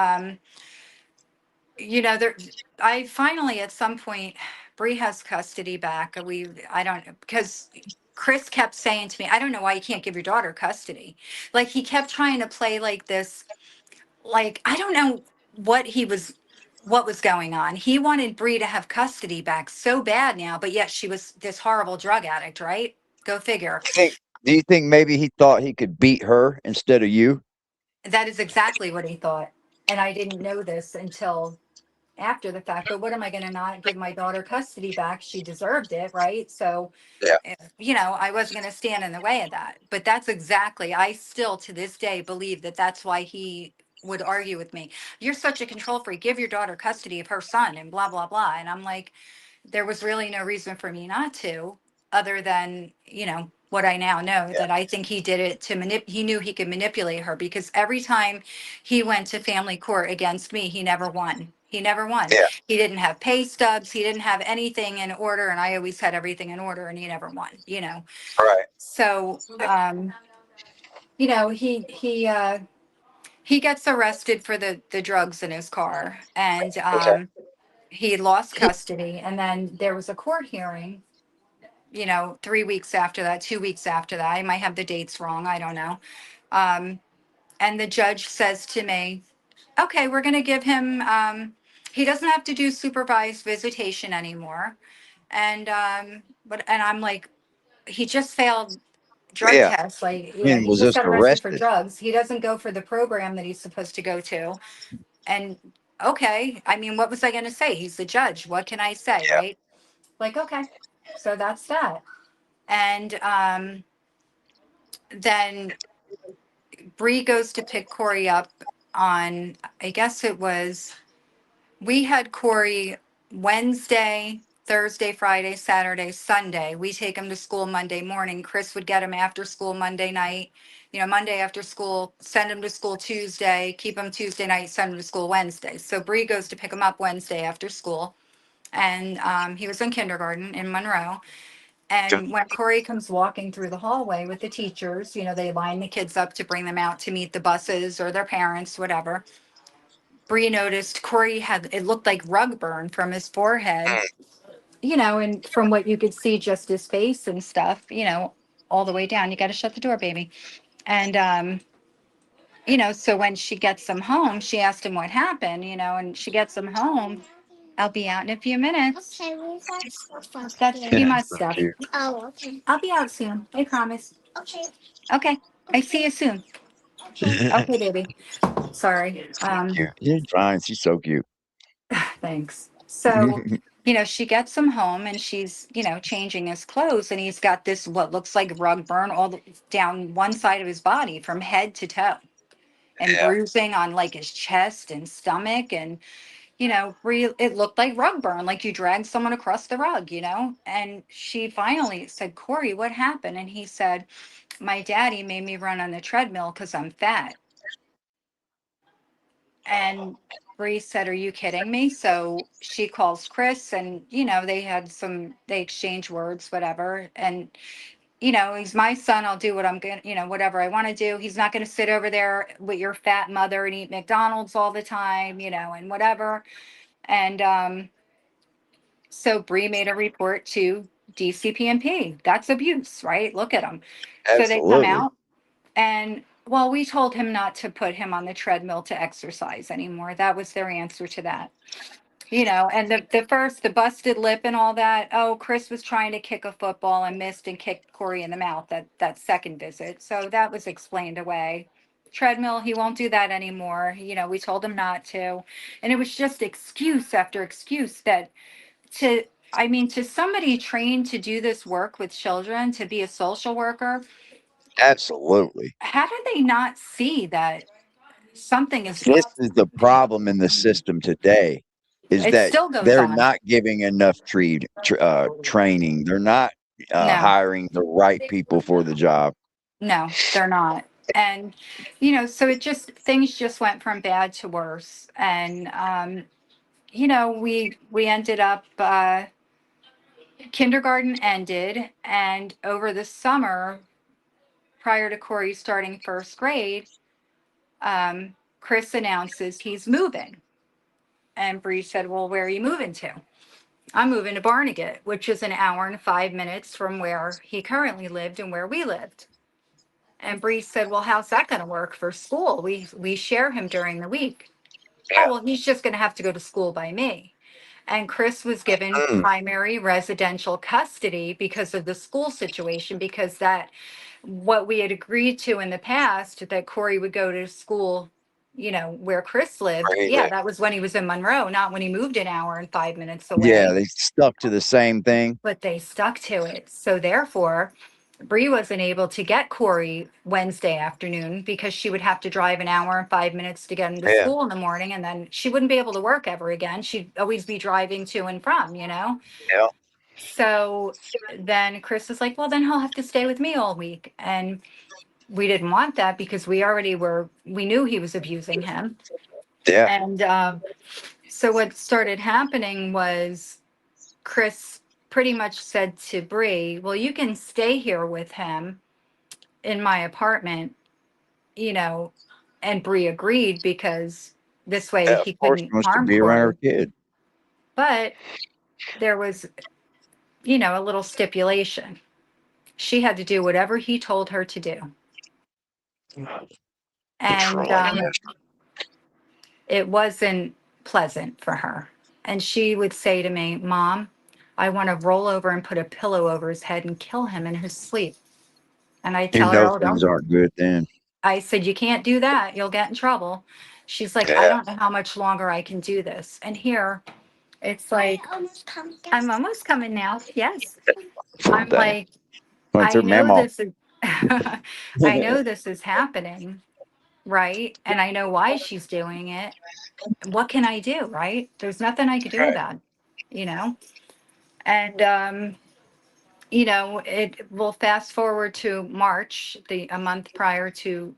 there, I finally, at some point, Bree has custody back. I don't, because Chris kept saying to me, I don't know why you can't give your daughter custody. Like, he kept trying to play like this, like, I don't know what was going on. He wanted Bree to have custody back so bad now, but yet she was this horrible drug addict, right? Go figure. Think? Do you think maybe he thought he could beat her instead of you? That is exactly what he thought. And I didn't know this until after the fact. But what am I going to not give my daughter custody back? She deserved it, right? So, Yeah. I wasn't going to stand in the way of that. But that's exactly, I still to this day believe that that's why he would argue with me. You're such a control freak. Give your daughter custody of her son and blah, blah, blah. And I'm like, there was really no reason for me not to, other than, what I now know, Yeah. that I think he did it he knew he could manipulate her, because every time he went to family court against me, he never won. He never won. Yeah. He didn't have pay stubs. He didn't have anything in order. And I always had everything in order, and he never won. Right. So, he gets arrested for the drugs in his car, and, Okay. he lost custody. And then there was a court hearing, 3 weeks after that, 2 weeks after that. I might have the dates wrong. I don't know. Um, and the judge says to me, okay, we're going to give him, he doesn't have to do supervised visitation anymore. And I'm like, he just failed drug Yeah. tests. Like, I mean, he was just just got arrested for arrested. drugs. He doesn't go for the program that he's supposed to go to. And okay, I mean, what was I going to say? He's the judge. What can I say? Yeah. Right. Like, okay, so that's that. And then Bree goes to pick Corey up on, I guess it was, we had Corey Wednesday, Thursday, Friday, Saturday, Sunday. We take him to school Monday morning. Chris would get him after school Monday night, Monday after school, send him to school Tuesday, keep him Tuesday night, send him to school Wednesday. So Bree goes to pick him up Wednesday after school. And he was in kindergarten in Monroe. Okay. And when Corey comes walking through the hallway with the teachers, they line the kids up to bring them out to meet the buses or their parents, whatever. Bree noticed Corey had, it looked like rug burn from his forehead, and from what you could see, just his face and stuff, all the way down. You got to shut the door, baby. And, so when she gets him home, she asked him what happened, and she gets him home. I'll be out in a few minutes. Okay, where's that stuff? That's Yeah. Pima's So stuff. cute. Oh, okay. I'll be out soon. I promise. Okay. Okay. I see you soon. Okay. Okay, baby. Sorry. So cute. She's fine. She's so cute. Thanks. So, she gets him home and she's, changing his clothes, and he's got this, what looks like rug burn down one side of his body from head to toe, and Yeah. bruising on like his chest and stomach. And, it looked like rug burn, like you dragged someone across the rug, and she finally said, Corey, what happened? And he said, my daddy made me run on the treadmill because I'm fat. And Bree said, are you kidding me? So she calls Chris, and, they exchange words, whatever. And, he's my son. I'll do what I'm going to, whatever I want to do. He's not going to sit over there with your fat mother and eat McDonald's all the time, and whatever. And so Bree made a report to DCPMP. That's abuse, right? Look at them. So they come Absolutely. out. And well, we told him not to put him on the treadmill to exercise anymore. That was their answer to that. And the busted lip and all that. Oh, Chris was trying to kick a football and missed and kicked Corey in the mouth that second visit. So that was explained away. Treadmill, he won't do that anymore. We told him not to. And it was just excuse after excuse to to somebody trained to do this work with children, to be a social worker, Absolutely. how do they not see that something is, This is the problem in the system today, is it that still goes they're on? not giving enough training. They're not No, hiring the right people for the job. no, they're not. And, so things just went from bad to worse. And, we ended up, kindergarten ended. And over the summer, prior to Corey starting first grade, Chris announces he's moving. And Bree said, well, where are you moving to? I'm moving to Barnegat, which is an hour and 5 minutes from where he currently lived and where we lived. And Bree said, well, how's that going to work for school? We share him during the week. Oh, well, he's just going to have to go to school by me. And Chris was given Mm, primary residential custody because of the school situation, because that what we had agreed to in the past, that Corey would go to school, where Chris lived. Yeah, crazy. that was when he was in Monroe, not when he moved an hour and 5 minutes Yeah, away. they stuck to the same thing. But they stuck to it. So therefore, Bree wasn't able to get Corey Wednesday afternoon because she would have to drive an hour and 5 minutes to get him to Yeah, school in the morning, and then she wouldn't be able to work ever again. She'd always be driving to and from. yeah, So then Chris was like, well, then he'll have to stay with me all week. And we didn't want that because we knew he was abusing him. yeah. And so what started happening was Chris pretty much said to Bree, well, you can stay here with him in my apartment, you know, and Bree agreed because this way Yeah, of he course, she couldn't wants to harm be around her Corey. kid. But there was, a little stipulation. She had to do whatever he told her to do. And Controlling. it wasn't pleasant for her. And she would say to me, Mom, I want to roll over and put a pillow over his head and kill him in his sleep. And I You tell her, know oh, things don't. aren't good then. I said, you can't do that. You'll get in trouble. She's like, I Yeah, don't know how much longer I can do this. And here, it's like, Almost come. I'm almost coming now. Yes. for I'm that. like, Went I through know memo. this is, I know this is happening, right? And I know why she's doing it. What can I do, right? There's nothing I could do Right. about it, you know? And, it will fast forward to March, a month prior to,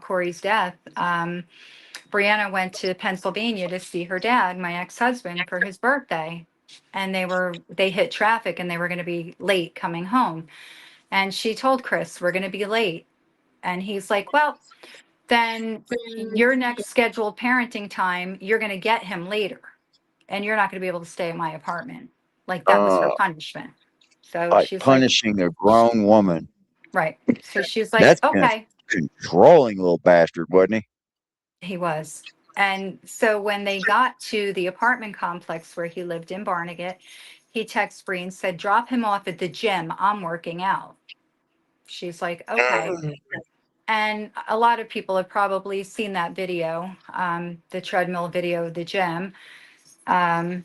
Corey's death. Brianna went to Pennsylvania to see her dad, my ex-husband, for his birthday. And they hit traffic and they were going to be late coming home. And she told Chris, we're going to be late. And he's like, well, then your next scheduled parenting time, you're going to get him later. And you're not going to be able to stay at my apartment. Like that was her Uh, punishment. So like she's like, punishing a grown woman. right. So she's like, That's kind of okay. controlling little bastard, wasn't he? He was. And so when they got to the apartment complex where he lived in Barnegat, he texted Bree and said, drop him off at the gym. I'm working out. She's like, okay. Mm, And a lot of people have probably seen that video, the treadmill video of the gym. Um,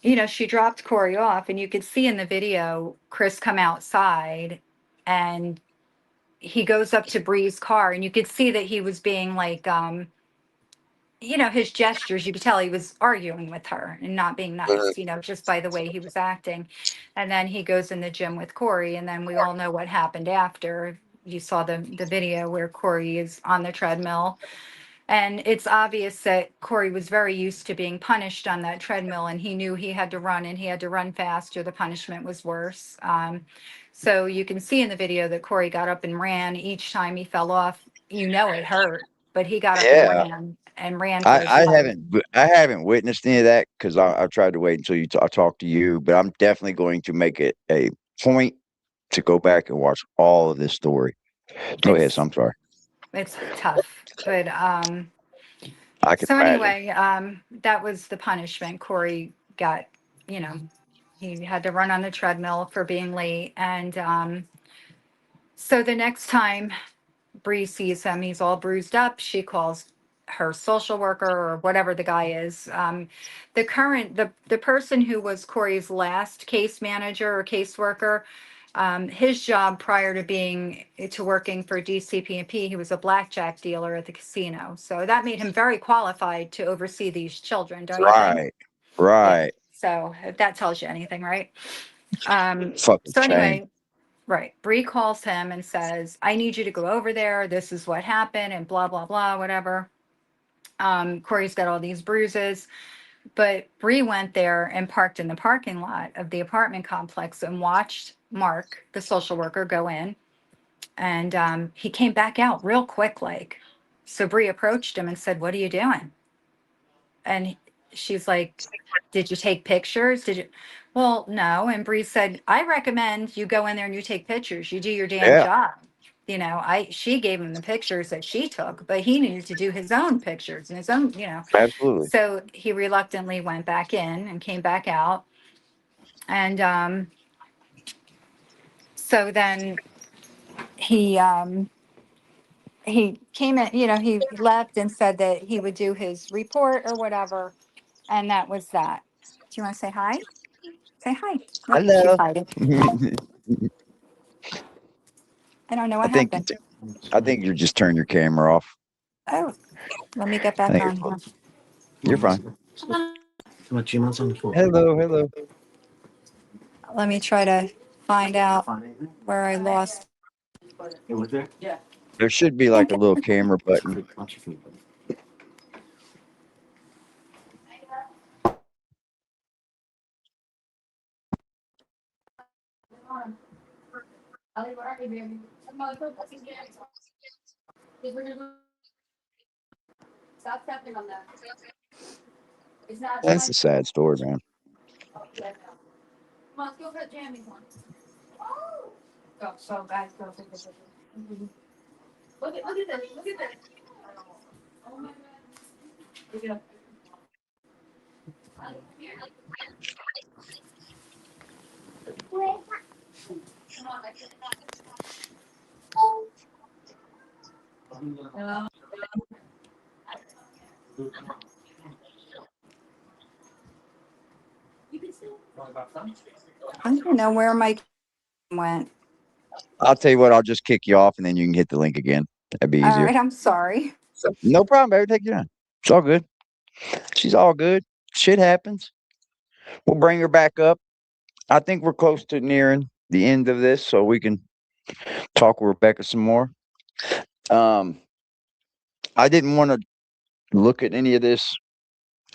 she dropped Corey off, and you could see in the video Chris come outside, and he goes up to Bree's car, and you could see that he was being like, his gestures, you could tell he was arguing with her and not being nice, just by the way he was acting. And then he goes in the gym with Corey, and then we all know what happened after. You saw the video where Corey is on the treadmill. And it's obvious that Corey was very used to being punished on that treadmill, and he knew he had to run, and he had to run faster. The punishment was worse. So you can see in the video that Corey got up and ran each time he fell off. It hurt, but he got up Yeah. and ran for his life. I haven't witnessed any of that because I tried to wait until I talk to you, but I'm definitely going to make it a point to go back and watch all of this story. Go ahead. So I'm sorry. It's tough, but I can so imagine. anyway, that was the punishment Corey got. He had to run on the treadmill for being late, and so the next time Bree sees him, he's all bruised up. She calls her social worker or whatever the guy is. The person who was Corey's last case manager or caseworker, his job prior to working for DCPMP, he was a blackjack dealer at the casino. So that made him very qualified to oversee these children, don't you think? Right. Right. Yeah. So if that tells you anything, right? Fucking So shame. anyway, right. Bree calls him and says, I need you to go over there. This is what happened and blah, blah, blah, whatever. Corey's got all these bruises. But Bree went there and parked in the parking lot of the apartment complex and watched Mark, the social worker, go in. And he came back out real quick, like. So Bree approached him and said, what are you doing? And she's like, did you take pictures? Did you? Well, no. And Bree said, I recommend you go in there and you take pictures. You do your damn Yeah. job. She gave him the pictures that she took, but he needed to do his own pictures and his own. Absolutely. So he reluctantly went back in and came back out. And so then he came in, he left and said that he would do his report or whatever. And that was that. Do you want to say hi? Say hi. Nope, she's Hello. hiding. I don't know I what think happened. you just turn your camera off. Oh, let me get I back think on here. you're fine. Hello. Hello. Let me try to find out where I lost. There should be like a little camera button. Stop tapping on that. It's not. That's a sad story, man. Come on, let's go for the jammy one. Oh, so guys, go. Look at this. Look at this. Oh my God. Look at I don't know where my went. I'll tell you what. I'll just kick you off, and then you can hit the link again. That'd be All easier. right, I'm sorry. No problem, baby. Take your time. It's all good. She's all good. Shit happens. We'll bring her back up. I think we're close to nearing the end of this, so we can talk with Rebecca some more. I didn't want to look at any of this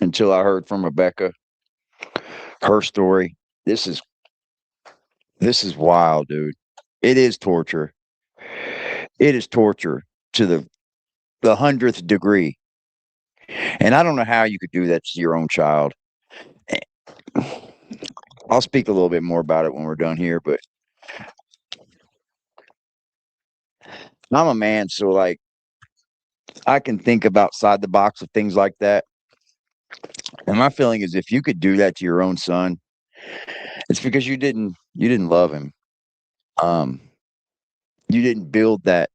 until I heard from Rebecca, her story. This is wild, dude. It is torture. It is torture to the 100th degree. And I don't know how you could do that to your own child. I'll speak a little bit more about it when we're done here, but I'm a man, so like I can think of outside the box of things like that. And my feeling is if you could do that to your own son, it's because you didn't love him. You didn't build that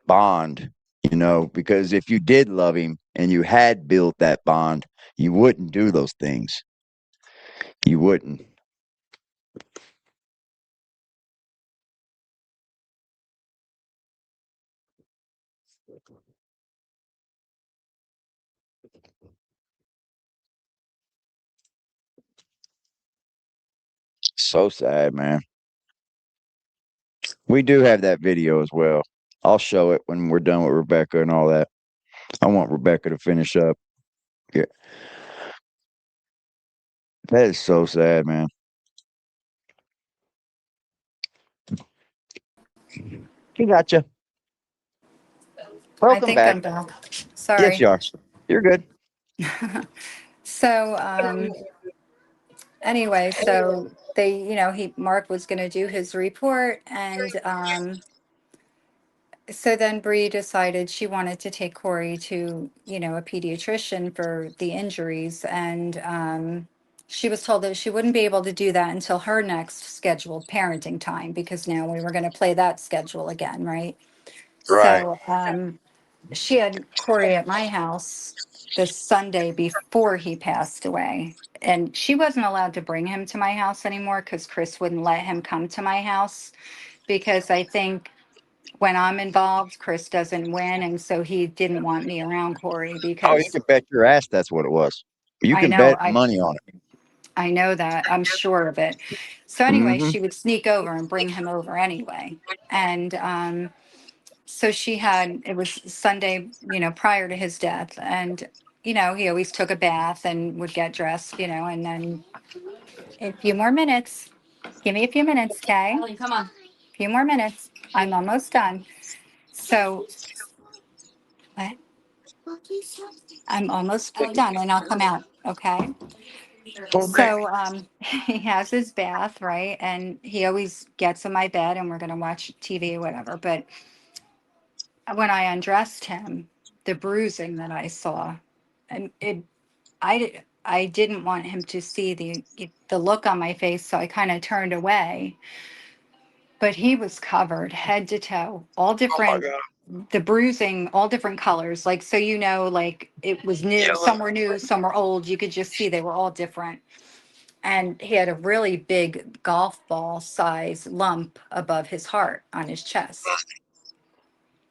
bond, because if you did love him and you had built that bond, you wouldn't do those things. You wouldn't. So sad, man. We do have that video as well. I'll show it when we're done with Rebecca and all that. I want Rebecca to finish up. Yeah, that is so sad, man. He got you. I Welcome think back. I'm back. Yes, Sorry. you are. You're good. So, anyway, so they, Mark was going to do his report, and so then Bree decided she wanted to take Corey to, a pediatrician for the injuries, and she was told that she wouldn't be able to do that until her next scheduled parenting time, because now we were going to play that schedule again, right? Right. So she had Corey at my house the Sunday before he passed away. And she wasn't allowed to bring him to my house anymore because Chris wouldn't let him come to my house, because I think when I'm involved, Chris doesn't win. And so he didn't want me around Corey Oh, you because can bet your ass that's what it was. You I can know bet I money on it. I know that. I'm sure of it. So anyway, Mm-hmm. she would sneak over and bring him over anyway. And so she had, it was Sunday, prior to his death. And, he always took a bath and would get dressed, and then a few more minutes. Give me a few minutes, okay? Come on. A few more minutes. I'm almost done. So what? I'm almost done and I'll come out, okay? Okay. So he has his bath, right? And he always gets in my bed and we're going to watch TV or whatever. But when I undressed him, the bruising that I saw, and I didn't want him to see the look on my face, so I kind of turned away. But he was covered head to toe, all Oh my different, God. the bruising, all different colors. Like, so, like it was new, Yellow. some were new, some were old. You could just see they were all different. And he had a really big golf ball size lump above his heart on his chest.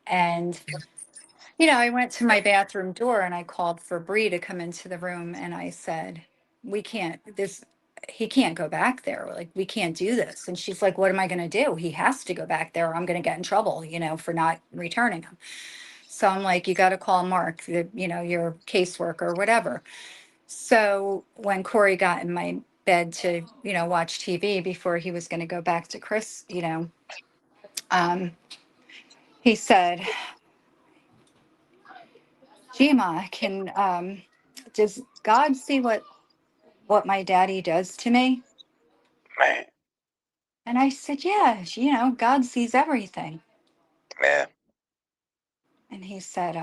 And, I went to my bathroom door and I called for Bree to come into the room. And I said, we can't, he can't go back there. Like, we can't do this. And she's like, what am I going to do? He has to go back there. Or I'm going to get in trouble, for not returning him. So I'm like, you got to call Mark, your caseworker or whatever. So when Corey got in my bed to, watch TV before he was going to go back to Chris, um, he said, Gima, does God see what my daddy does to me? Man. And I said, yeah, God sees everything. Yeah. And he said,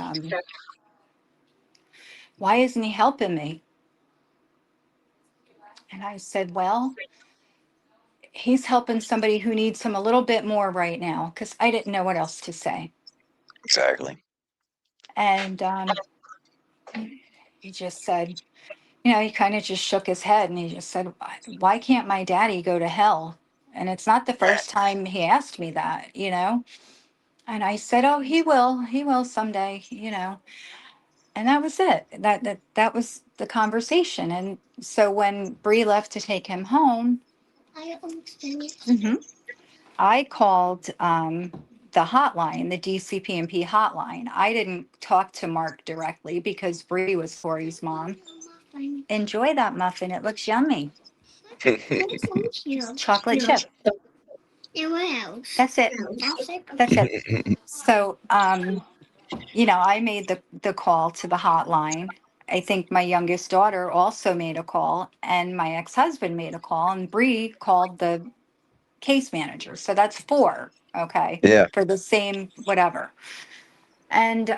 why isn't he helping me? And I said, well, he's helping somebody who needs him a little bit more right now, because I didn't know what else to say. Exactly. And he just said, he kind of just shook his head and he just said, why can't my daddy go to hell? And it's not the first time he asked me that, And I said, oh, he will someday, And that was it. That was the conversation. And so when Bree left to take him home, mhm, I called the hotline, the DCPMP hotline. I didn't talk to Mark directly because Bree was Corey's mom. Enjoy that muffin. It looks yummy. Chocolate chip. And what else? That's it. That's it. That's it. So, I made the call to the hotline. I think my youngest daughter also made a call, and my ex-husband made a call, and Bree called the case manager. So that's four, okay, Yeah. for the same whatever. And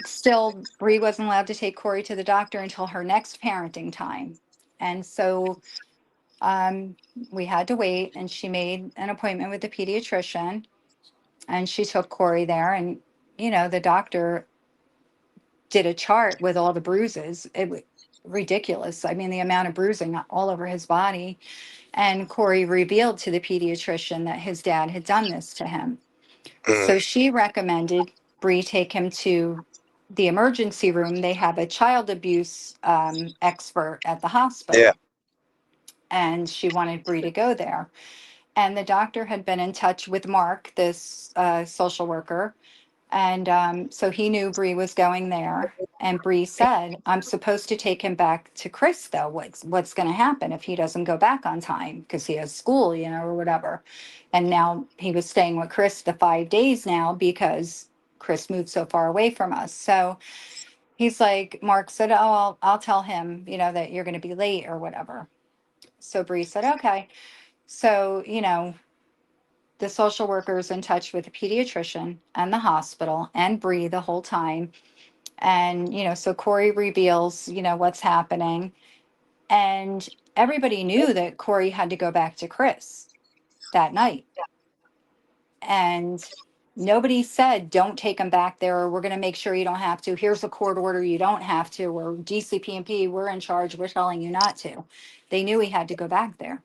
still Bree wasn't allowed to take Corey to the doctor until her next parenting time. And so um, we had to wait, and she made an appointment with the pediatrician, and she took Corey there, and the doctor did a chart with all the bruises. It was ridiculous. I mean, the amount of bruising all over his body. And Corey revealed to the pediatrician that his dad had done this to him. So she recommended Bree take him to the emergency room. They have a child abuse expert at the hospital. Yeah. And she wanted Bree to go there. And the doctor had been in touch with Mark, this social worker. And so he knew Bree was going there. And Bree said, I'm supposed to take him back to Chris, though. What's going to happen if he doesn't go back on time because he has school, you know, or whatever. And now he was staying with Chris the 5 days now because Chris moved so far away from us. So he's like, Mark said, oh, I'll tell him, you know, that you're going to be late or whatever. So Bree said, okay. So, you know, the social worker is in touch with the pediatrician and the hospital and Bree the whole time. And, you know, so Corey reveals, you know, what's happening. And everybody knew that Corey had to go back to Chris that night. And nobody said, don't take him back there, or we're going to make sure you don't have to. Here's a court order, you don't have to, or DCPMP, we're in charge, we're telling you not to. They knew he had to go back there.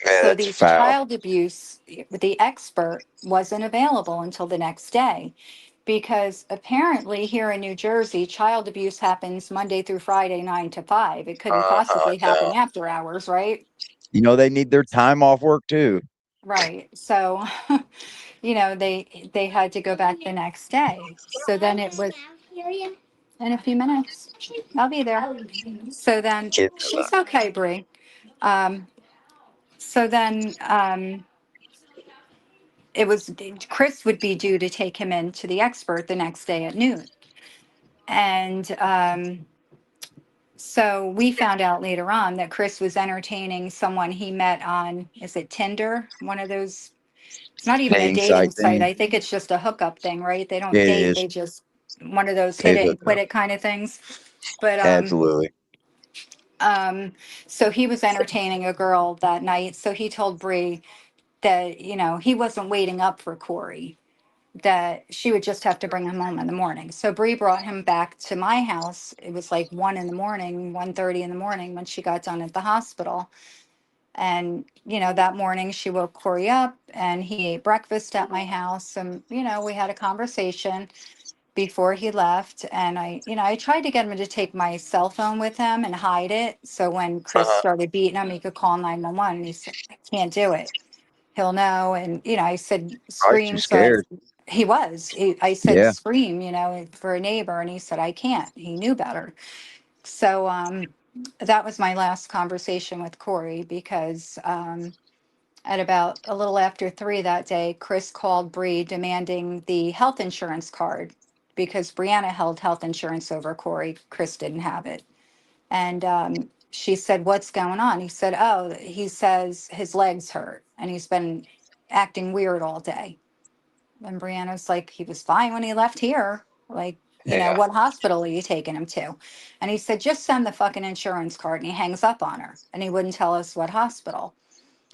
Yeah, So that's the foul. child abuse, the expert wasn't available until the next day because apparently here in New Jersey, child abuse happens Monday through Friday, 9 to 5. It couldn't possibly happen No. after hours, right? You know, they need their time off work too. Right. So, you know, they had to go back the next day. So then it was in a few minutes. I'll be there. So then Kids. she's okay, Bree. Um, so then it was Chris would be due to take him in to the expert the next day at noon. And so we found out later on that Chris was entertaining someone he met on, is it Tinder? One of those, it's not even a Dating site dating site. thing. I think it's just a hookup thing, right? They Yeah, don't it date, is. they just, one of those They hit it hook and quit up. it kind of things. But Absolutely. so he was entertaining a girl that night. So he told Bree that, you know, he wasn't waiting up for Corey, that she would just have to bring him home in the morning. So Bree brought him back to my house. It was like 1 in the morning, 1:30 in the morning when she got done at the hospital. And, you know, that morning she woke Corey up and he ate breakfast at my house. And, you know, we had a conversation before he left. And I tried to get him to take my cell phone with him and hide it. So when Chris started beating him, he could call 911. And he said, I can't do it. He'll know. And, you know, I said, Probably too scream. scared. He was. I said, Yeah. scream, you know, for a neighbor. And he said, I can't. He knew better. So that was my last conversation with Corey because at about a little after 3 that day, Chris called Bree demanding the health insurance card because Brianna held health insurance over Corey. Chris didn't have it. And she said, what's going on? He said, oh, he says his legs hurt and he's been acting weird all day. And Brianna's like, he was fine when he left here. Like, you know, Yeah. what hospital are you taking him to? And he said, just send the fucking insurance card. And he hangs up on her and he wouldn't tell us what hospital.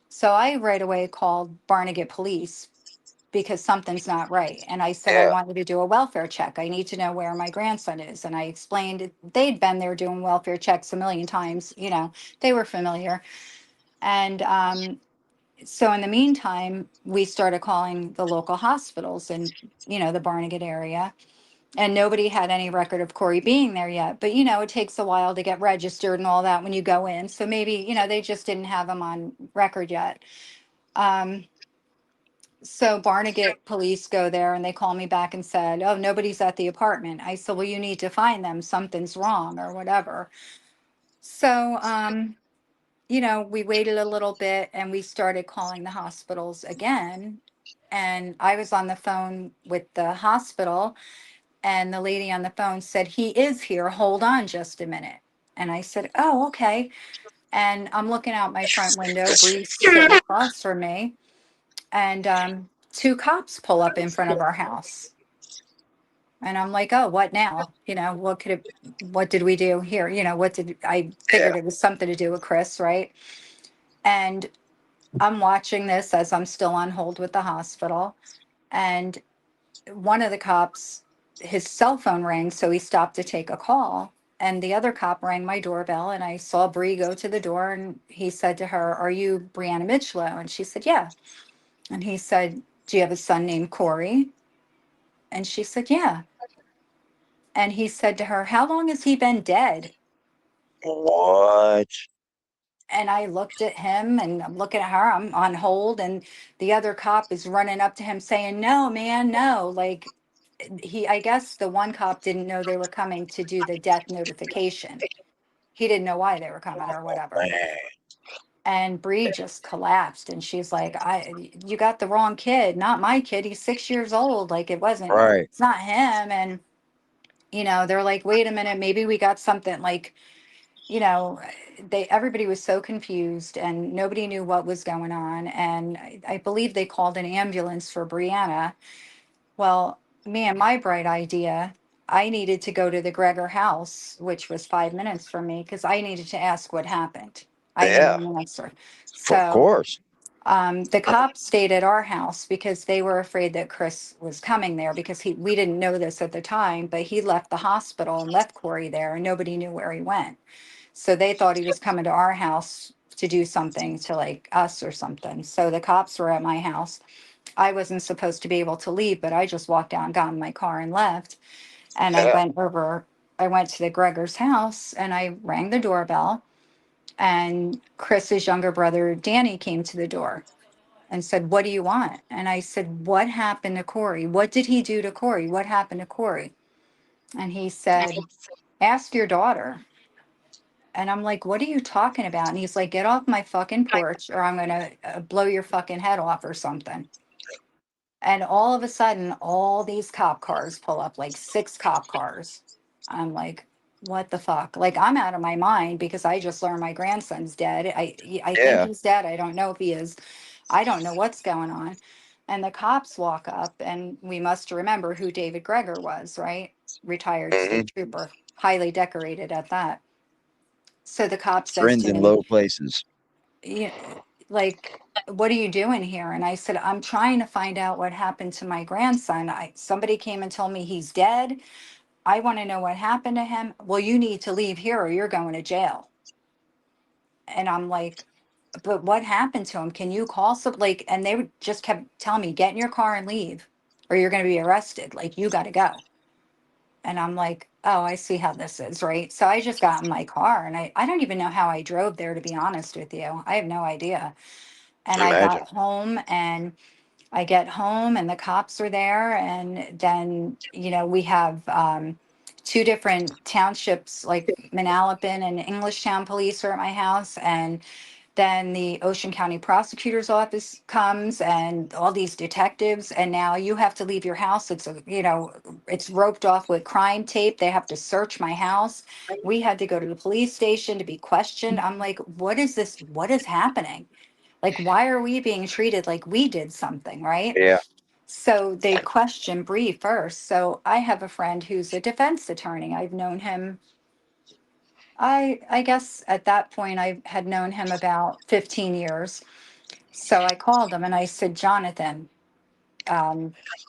So I right away called Barnegat Police because something's not right. And I said, I Yeah. want you to do a welfare check. I need to know where my grandson is. And I explained they'd been there doing welfare checks a million times. You know, they were familiar. And so in the meantime, we started calling the local hospitals in, you know, the Barnegat area. And nobody had any record of Corey being there yet. But, you know, it takes a while to get registered and all that when you go in. So maybe, you know, they just didn't have him on record yet. So Barnegat police go there and they call me back and said, oh, nobody's at the apartment. I said, well, you need to find them. Something's wrong or whatever. So, you know, we waited a little bit and we started calling the hospitals again. And I was on the phone with the hospital and the lady on the phone said, he is here. Hold on just a minute. And I said, oh, okay. And I'm looking out my front window, Bree's sitting across from me. And 2 cops pull up in front of our house. And I'm like, oh, what now? You know, what did we do here? You know, I Yeah. figured it was something to do with Chris, right? And I'm watching this as I'm still on hold with the hospital. And one of the cops his cell phone rang, so he stopped to take a call. And the other cop rang my doorbell, and I saw Bree go to the door, and he said to her, "Are you Brianna Micciolo?" And she said, "Yeah." And he said, "Do you have a son named Corey?" And she said, "Yeah." And he said to her, "How long has he been dead?" What? And I looked at him and I'm looking at her, I'm on hold, and the other cop is running up to him saying, "No, man, no." Like, I guess the one cop didn't know they were coming to do the death notification. He didn't know why they were coming or whatever. Man. And Bree just collapsed, and she's like, You got the wrong kid, not my kid. He's 6 years old. Like, Right. it's not him." And, they're like, "Wait a minute, maybe we got something." Like, you know, everybody was so confused and nobody knew what was going on. And I believe they called an ambulance for Brianna. Well, me and my bright idea, I needed to go to the Gregor house, which was 5 minutes from me, because I needed to ask what happened. I needed Yeah. an answer. Of So course. the cops stayed at our house because they were afraid that Chris was coming there, because we didn't know this at the time, but he left the hospital and left Corey there and nobody knew where he went. So they thought he was coming to our house to do something to like us or something. So the cops were at my house. I wasn't supposed to be able to leave, but I just walked out and got in my car and left. And Yeah. I went to the Gregor's house and I rang the doorbell. And Chris's younger brother, Danny, came to the door and said, "What do you want?" And I said, "What happened to Corey? What did he do to Corey? What happened to Corey?" And he said, "Ask your daughter." And I'm like, "What are you talking about?" And he's like, "Get off my fucking porch or I'm going to blow your fucking head off or something." And all of a sudden, all these cop cars pull up, like 6 cop cars. I'm like, "What the fuck?" Like, I'm out of my mind because I just learned my grandson's dead. I think Yeah. he's dead. I don't know if he is. I don't know what's going on. And the cops walk up, and we must remember who David Greger was, right? Retired Hmm. state trooper, highly decorated at that. So the cop says Friends to in me, low places. "You like, what are you doing here?" And I said, "I'm trying to find out what happened to my grandson. Somebody came and told me he's dead. I want to know what happened to him." "Well, you need to leave here or you're going to jail." And I'm like, "But what happened to him? Can you call some, like," and just kept telling me, "Get in your car and leave or you're going to be arrested. Like, you got to go." And I'm like, "Oh, I see how this is," right? So I just got in my car, and I don't even know how I drove there, to be honest with you. I have no idea. And I Imagine. got home, and I get home and the cops are there. And then, we have 2 different townships, like Manalapan and Englishtown police are at my house. And then the Ocean County Prosecutor's Office comes and all these detectives. And now you have to leave your house. It's roped off with crime tape. They have to search my house. We had to go to the police station to be questioned. I'm like, "What is this? What is happening? Like, why are we being treated like we did something, right?" Yeah. So they question Bree first. So I have a friend who's a defense attorney. I've known him. I guess at that point I had known him about 15 years. So I called him and I said, "Jonathan,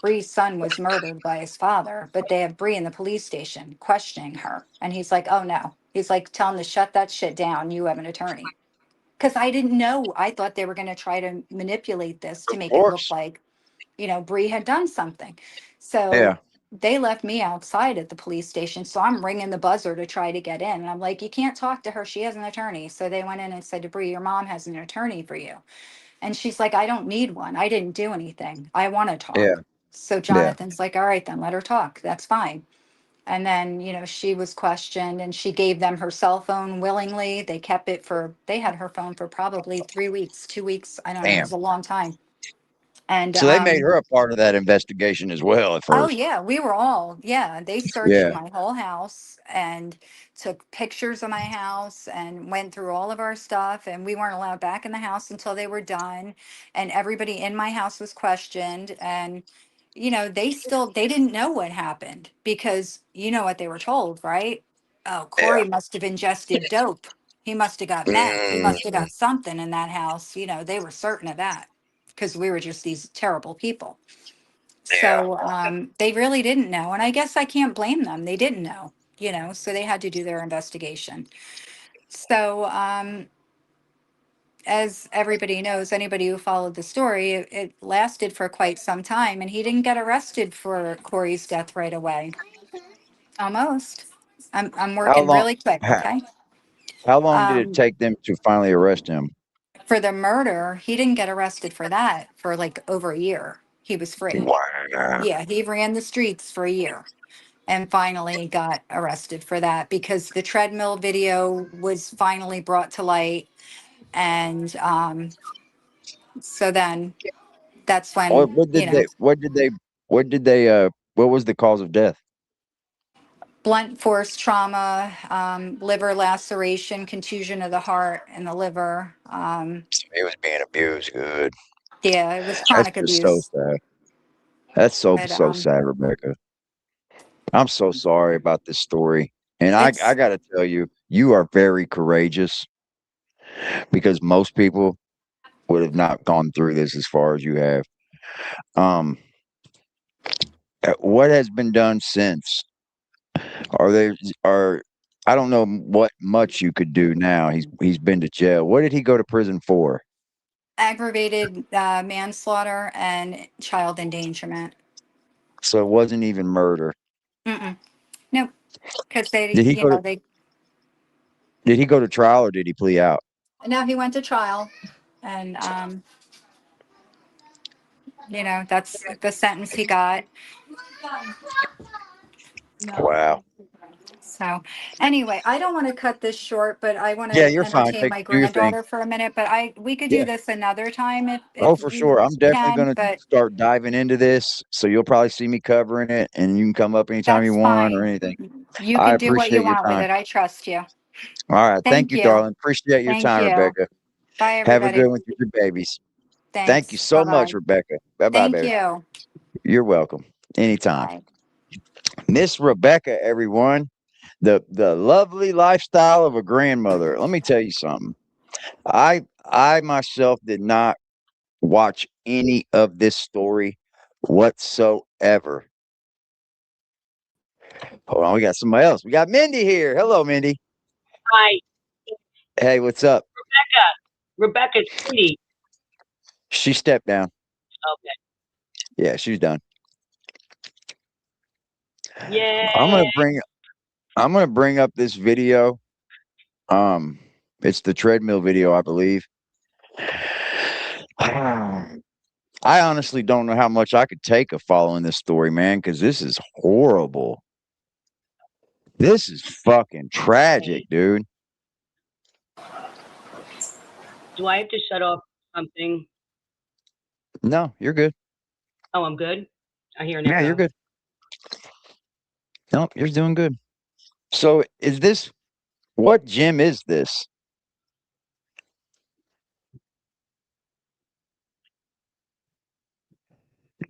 Bree's son was murdered by his father, but they have Bree in the police station questioning her." And he's like, "Oh no." He's like, "Tell him to shut that shit down. You have an attorney." Because I didn't know. I thought they were going to try to manipulate this to Of make it look course. like, Bree had done something. Yeah. So they left me outside at the police station. So I'm ringing the buzzer to try to get in. And I'm like, "You can't talk to her. She has an attorney." So they went in and said to Bree, "Your mom has an attorney for you." And she's like, "I don't need one. I didn't do anything. I want to Yeah. talk." So Yeah. Jonathan's like, "All right, then let her talk. That's fine." And then, she was questioned and she gave them her cell phone willingly. They had her phone for probably 3 weeks, 2 weeks. I don't know. It was Damn. a long time. And So they made her a part of that investigation as well at oh first. yeah, they searched Yeah. my whole house and took pictures of my house and went through all of our stuff, and we weren't allowed back in the house until they were done. And everybody in my house was questioned. And they didn't know what happened, because you know what they were told, right? "Oh, Yeah. Corey must have ingested dope. He must have got meth. He must have Mm. got something in that house." They were certain of that because we were just these terrible people. So they really didn't know. And I guess I can't blame them. They didn't know, so they had to do their investigation. So as everybody knows, anybody who followed the story, it lasted for quite some time. And he didn't get arrested for Corey's death right away. Almost. I'm How working long? really quick, How, okay? how long did it Um, take them to finally arrest him? for the murder, he didn't get arrested for that for like over a year. He was free. Wow. Yeah, he ran the streets for a year and finally got arrested for that because the treadmill video was finally brought to light. And so then that's What, when, what did they? What did they? What did they? What was the cause of death? blunt force trauma, liver laceration, contusion of the heart and the liver. He was being abused. Good. Yeah, it was That's chronic just so abuse. sad. That's so But sad, Rebecca. I'm so sorry about this story. And I it's got to tell you, you are very courageous because most people would have not gone through this as far as you have. Um, what has been done since? Are there are I don't know what much you could do now. He's been to jail. What did he go to prison for? aggravated manslaughter and child endangerment. So it wasn't even murder. Mm-mm. Nope. Because Did he go to they did he go to trial or did he plea out? no, he went to trial, and that's the sentence he got. Wow. So anyway, I don't want to cut this short, but I want Yeah, to you're fine. entertain Take my do your thing. granddaughter for a minute. But we could do Yeah. this another time if Oh, for you sure. I'm definitely can. gonna But start diving into this. So you'll probably see me covering it and you can come up anytime you that's want or fine. anything. You I can do what you appreciate your want with time. it. I trust you. All right. Thank Thank you, you. darling. Appreciate your Thank time, you. Rebecca. Bye, Have a good everybody. one with your babies. Thank you Thanks. so Bye much, bye. Rebecca. Bye bye, Thank baby. you. You're welcome. Anytime. Bye. Miss Rebecca, everyone. The lovely lifestyle of a grandmother. Let me tell you something. I myself did not watch any of this story whatsoever. Hold on, we got somebody else. We got Mindy here. Hello, Mindy. Hi, Hey, what's up? Rebecca, it's Cindy. She stepped down. Okay. Yeah, she's done. Yeah. I'm gonna bring I'm gonna bring up this video. It's the treadmill video, I believe. I honestly don't know how much I could take of following this story, man, because this is horrible. This is fucking tragic, dude. Do I have to shut off something? No, you're good. Oh, I'm good. I hear an Yeah, echo. you're good. Nope, you're doing good. So, is this what gym is this?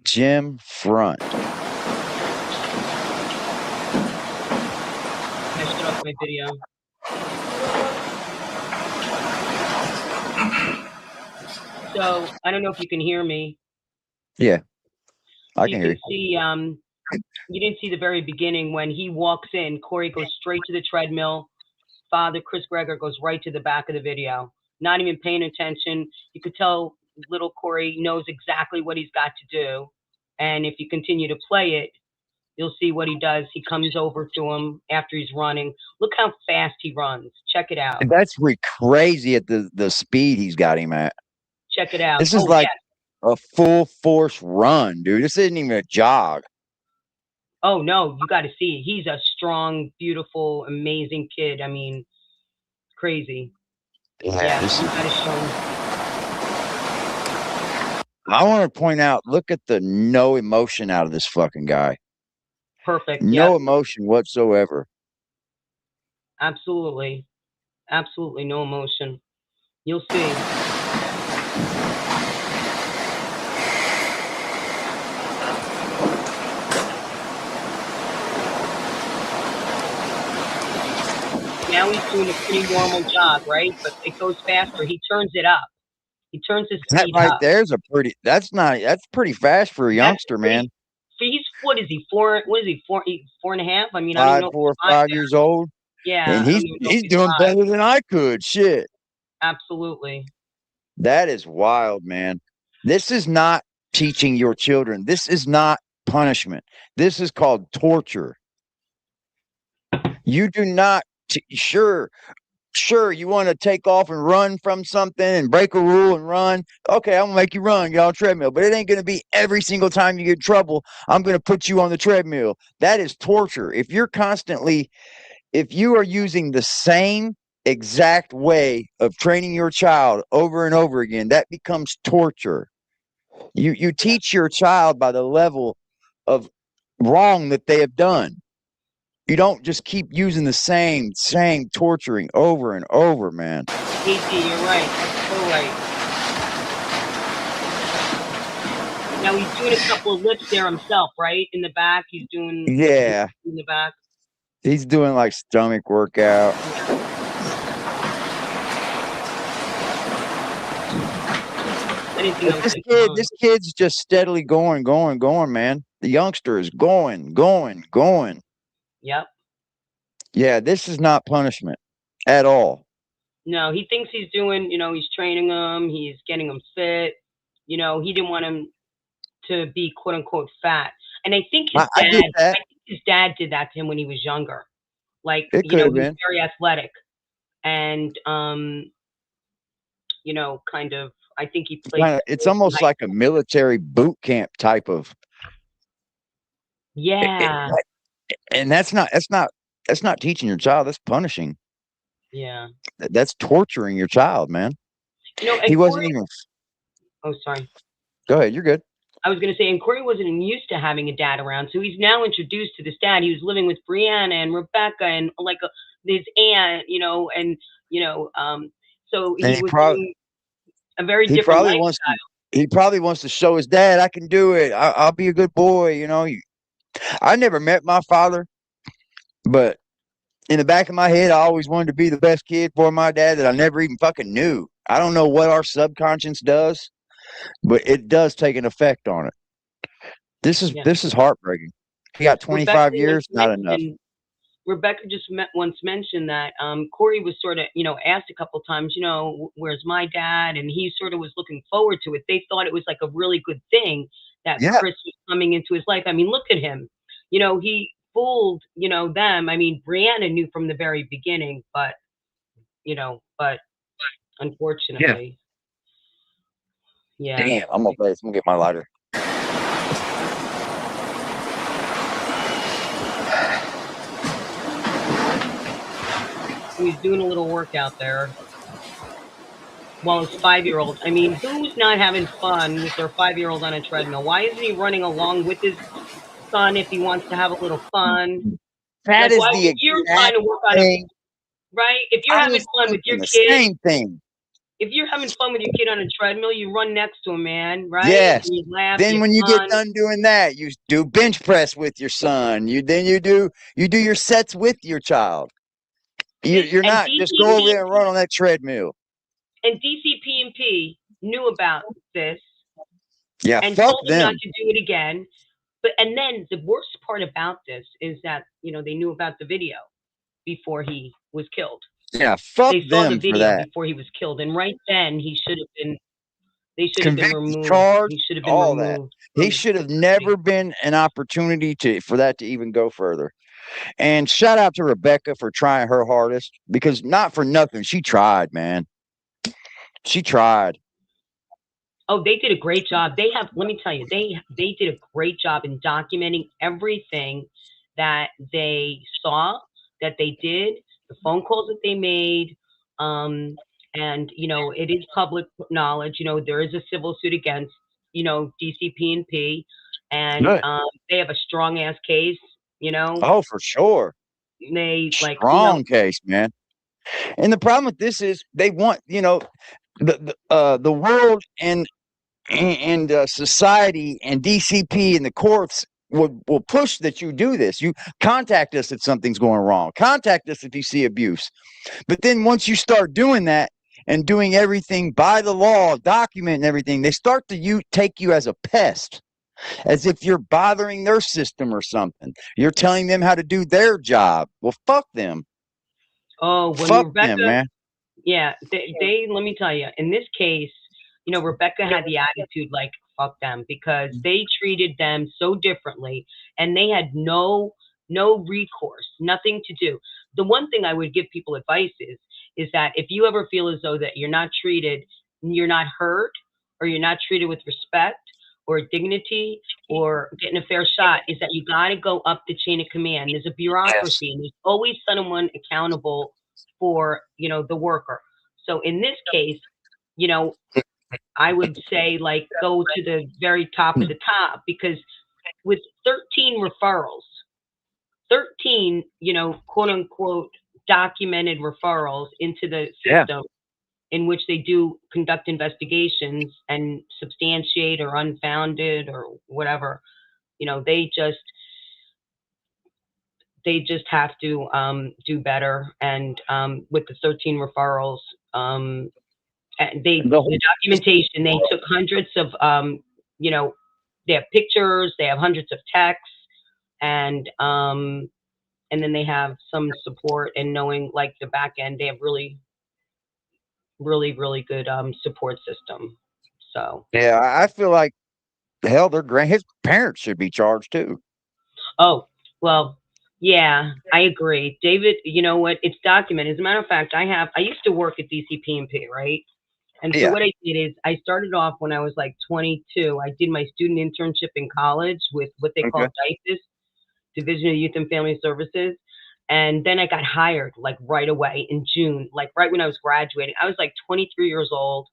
Gym front. I shut off my video. So I don't know if you can hear me. Yeah, I So can you hear can see, you didn't see the very beginning when he walks in. Corey goes straight to the treadmill. Father Chris Greger goes right to the back of the video, not even paying attention. You could tell little Corey knows exactly what he's got to do. And if you continue to play it, you'll see what he does. He comes over to him after he's running. Look how fast he runs. Check it out. you. That's crazy at the speed he's got him at. Check it out. This is Oh, like yeah. a full force run, dude. This isn't even a jog. Oh, no, you got to see. He's a strong, beautiful, amazing kid. I mean, crazy. Yeah, This you is, got to show him. I want to point out, look at the no emotion out of this fucking guy. Perfect. No Yeah, emotion whatsoever. absolutely. Absolutely no emotion. You'll see. Now he's doing a pretty normal jog, right? But it goes faster. He turns it up. He turns his That speed right up. there's a pretty. That's pretty fast for a That's youngster, pretty. man. what is he, four? What is he, 4.5? I mean, I don't even know. 5 years old. Yeah, And I don't even know if he's doing 5. better than I could. Shit. Absolutely. That is wild, man. This is not teaching your children. This is not punishment. This is called torture. You do not sure, you want to take off and run from something and break a rule and run. Okay, I'm gonna make you run, get on a treadmill. But it ain't gonna be every single time you get in trouble, I'm gonna put you on the treadmill. That is torture. If you are using the same exact way of training your child over and over again, that becomes torture. You teach your child by the level of wrong that they have done. You don't just keep using the same torturing over and over, man. KT, you're right. That's so right. Now he's doing a couple of lifts there himself, right? In the back, he's doing. Yeah. In the back. He's doing like stomach workout. This kid's just steadily going, man. The youngster is going. Yep. Yeah, this is not punishment at all. No, he thinks he's doing, he's training him, he's getting him fit. He didn't want him to be quote unquote fat. And I think his dad did that to him when he was younger. Like, he was very athletic. And kind of, I think he played. It's almost like a military boot camp type of. Yeah. And that's not teaching your child. That's punishing. Yeah. That's torturing your child, man. He wasn't even. Oh, sorry. Go ahead. You're good. I was going to say, and Corey wasn't even used to having a dad around, so he's now introduced to this dad. He was living with Brianna and Rebecca and like his aunt, so he was doing a very different lifestyle. He probably wants to show his dad, I can do it. I'll be a good boy. I never met my father, but in the back of my head, I always wanted to be the best kid for my dad that I never even fucking knew. I don't know what our subconscious does, but it does take an effect on it. This is heartbreaking. He got 25 years, not enough. Rebecca just once mentioned that Corey was sort of, asked a couple times, where's my dad? And he sort of was looking forward to it. They thought it was like a really good thing that Chris was coming into his life. I mean, look at him. He fooled, them. I mean, Brianna knew from the very beginning, but unfortunately. Yeah. Damn, I'm gonna get my lighter. He's doing a little workout there. While his 5-year-old, I mean, who's not having fun with their 5-year-old on a treadmill? Why isn't he running along with his son if he wants to have a little fun? That is the you're trying to work on it, right? If you're having fun with your kid, same thing. If you're having fun with your kid on a treadmill, you run next to him, man, right? Yes. And you laugh, then when you get done doing that, you do bench press with your son. You do your sets with your child. You're not just go over there and run on that treadmill. And DCPMP knew about this. Yeah, and fuck told them them. not to do it again. And then the worst part about this is that they knew about the video before he was killed. Yeah, fuck them. They saw the for video that. before he was killed, and right then he should have been. They should have been removed. Charged, he should have been all removed. That. He should have never been an opportunity for that to even go further. And shout out to Rebecca for trying her hardest, because not for nothing, she tried, man. She tried. Oh, they did a great job. Let me tell you, they did a great job in documenting everything that they saw, that they did, the phone calls that they made. And, it is public knowledge, there is a civil suit against, DCPMP, and they have a strong ass case, Oh, for sure. They strong case, man. And the problem with this is they want, the world and society and DCP and the courts will push that you do this. You contact us if something's going wrong. Contact us if you see abuse. But then once you start doing that and doing everything by the law, documenting everything, they start to take you as a pest. as if you're bothering their system or something. You're telling them how to do their job. Well, fuck them. Oh, when Fuck them, Rebecca, man. yeah, they let me tell you, in this case, Rebecca had the attitude like fuck them because they treated them so differently and they had no recourse, nothing to do. The one thing I would give people advice is that if you ever feel as though that you're not treated, you're not heard, or you're not treated with respect or dignity or getting a fair shot, is that you got to go up the chain of command. There's a Yes. bureaucracy and there's always someone accountable for, the worker. So in this case, you know, I would say like go to the very top of the top because with 13 referrals, 13, quote unquote documented referrals into the Yeah. system in which they do conduct investigations and substantiate or unfounded or whatever, they just have to do better. And with the 13 referrals, The whole, the documentation, they took hundreds of, they have pictures, they have hundreds of texts, and then they have some support and knowing like the back end, they have really, really, really good support system. So, yeah, I feel like hell, his parents should be charged too. oh, well, yeah, I agree. David, you know what? It's documented. As a matter of fact, I used to work at DCPMP, right? And so Yeah. what I did is I started off when I was like 22. I did my student internship in college with what they call Okay. DIFES, Division of Youth and Family Services. And then I got hired like right away in June, like right when I was graduating. I was like 23 years old.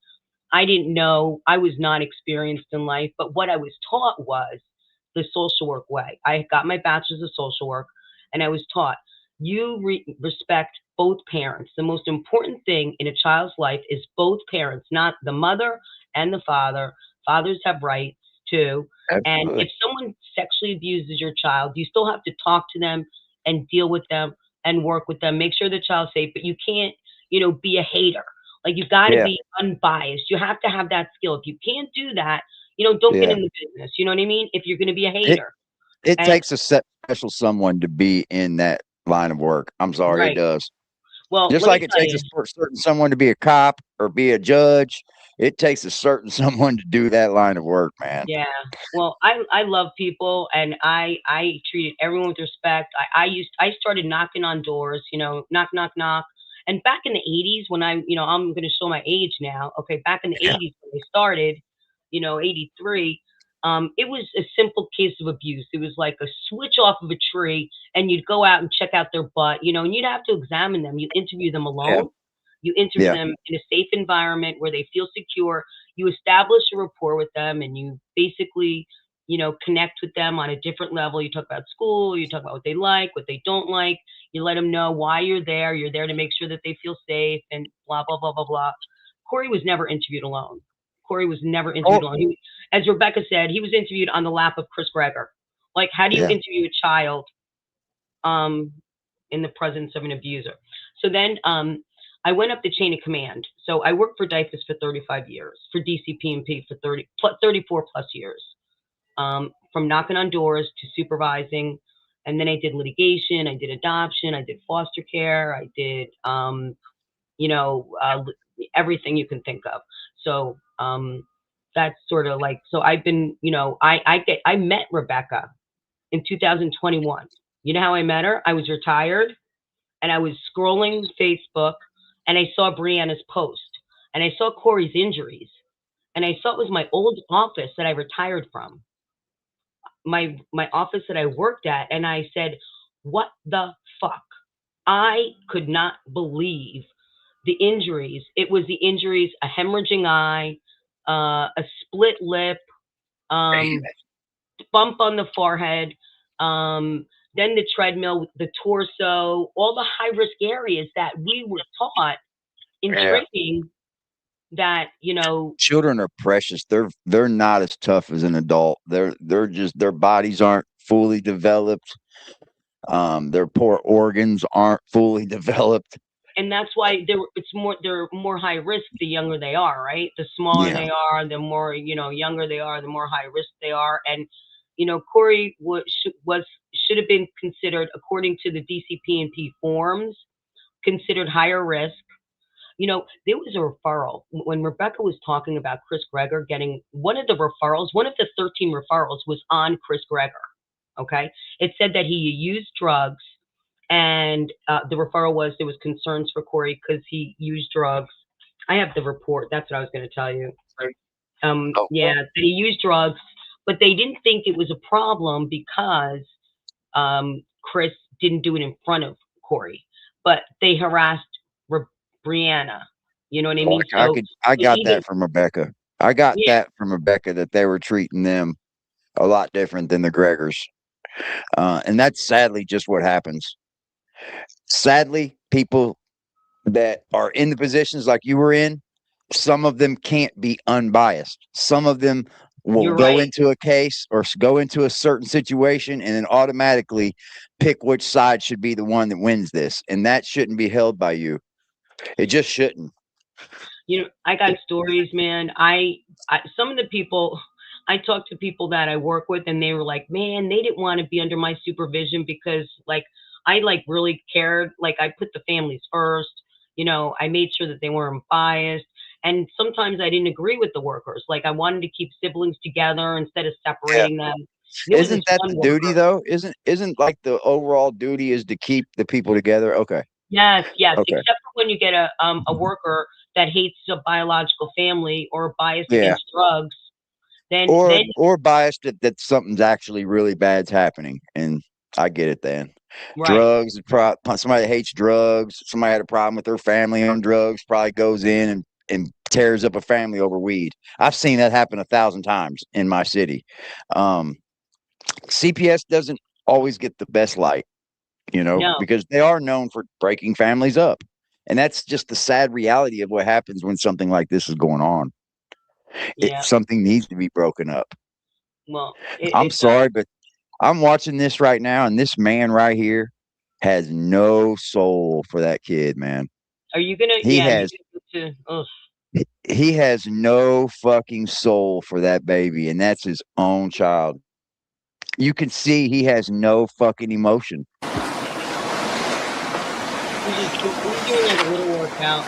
I didn't know, I was not experienced in life, but what I was taught was the social work way. I got my bachelor's of social work and I was taught you respect both parents. The most important thing in a child's life is both parents, not the mother and the father. Fathers have rights too. And Absolutely. if someone sexually abuses your child, you still have to talk to them and deal with them and work with them, make sure the child's safe, but you can't, be a hater. Like you got to Yeah. be unbiased. You have to have that skill. If you can't do that, don't get Yeah. in the business. You know what I mean? If you're going to be a It hater. it And takes a special someone to be in that line of work. I'm sorry, it right. does. Well, Just let me like it tell takes you. a certain someone to be a cop or be a judge, it takes a certain someone to do that line of work, man. Yeah. Well, I love people and I treated everyone with respect. I started knocking on doors, knock, knock, knock. And back in the 80s when I'm going to show my age now. Okay. Back in the Yeah. 80s when I started, 83, it was a simple case of abuse. It was like a switch off of a tree and you'd go out and check out their butt, and you'd have to examine them. You interview them Yeah. alone. You interview Yeah. them in a safe environment where they feel secure. You establish a rapport with them and you basically, connect with them on a different level. You talk about school, you talk about what they like, what they don't like. You let them know why you're there. You're there to make sure that they feel safe and blah, blah, blah, blah, blah. Corey was never interviewed alone. Corey was never Oh, interviewed alone. As Rebecca said, he was interviewed on the lap of Chris Greger. Like, how do you yeah. interview a child um, in the presence of an abuser? So then I went up the chain of command. So I worked for DIFES for 35 years, for DCPMP for 34 plus years, from knocking on doors to supervising. And then I did litigation, I did adoption, I did foster care, I did, everything you can think of. So that's sort of like, so I've been, I met Rebecca in 2021. You know how I met her? I was retired and I was scrolling Facebook and I saw Brianna's post and I saw Corey's injuries and I saw it was my old office that I retired from, my office that I worked at, and I said, "What the fuck?" I could not believe the injuries. It was the injuries: a hemorrhaging eye, a split lip, um, bump on the forehead, then the treadmill, the torso, all the high risk areas that we were taught in Yeah. training that, Children are precious. They're not as tough as an adult. They're just their bodies aren't fully developed. Their poor organs aren't fully developed. and that's why they're more high risk the younger they are, right? The smaller Yeah. they are, the more younger they are, the more high risk they are. And Corey should have been considered, according to the DCPMP forms, considered higher risk. There was a referral when Rebecca was talking about Chris Greger getting one of the 13 referrals was on Chris Greger. Okay. It said that he used drugs, and the referral was there was concerns for Corey because he used drugs. I have the report. That's what I was going to tell you. Yeah, that he used drugs, but they didn't think it was a problem because Chris didn't do it in front of Corey, but they harassed Brianna. You know what I mean? I got that from Rebecca. I got that from Rebecca, that they were treating them a lot different than the Gregors. And that's sadly just what happens. Sadly, people that are in the positions like you were in, some of them can't be unbiased. Some of them will go into a case or go into a certain situation and then automatically pick which side should be the one that wins this. And that shouldn't be held by you. It just shouldn't. I got stories, man. Some of the people, I talked to people that I work with, and they were like, man, they didn't want to be under my supervision because I really cared. I put the families first. I made sure that they weren't biased. And sometimes I didn't agree with the workers. I wanted to keep siblings together instead of separating them. Isn't that the duty though? Isn't like the overall duty is to keep the people together? Okay. Yes. Okay. Except for when you get a worker that hates a biological family or biased against drugs, then biased that something's actually really bad's happening, and I get it then. Right. Drugs, somebody that hates drugs, somebody had a problem with their family on drugs, probably goes in and tears up a family over weed. I've seen that happen 1,000 times in my city. CPS doesn't always get the best light, because they are known for breaking families up. And that's just the sad reality of what happens when something like this is going on. Something needs to be broken up. Well, I'm sorry, but I'm watching this right now, and this man right here has no soul for that kid, man. Are you gonna? He has no fucking soul for that baby, and that's his own child. You can see he has no fucking emotion. He's doing a little workout.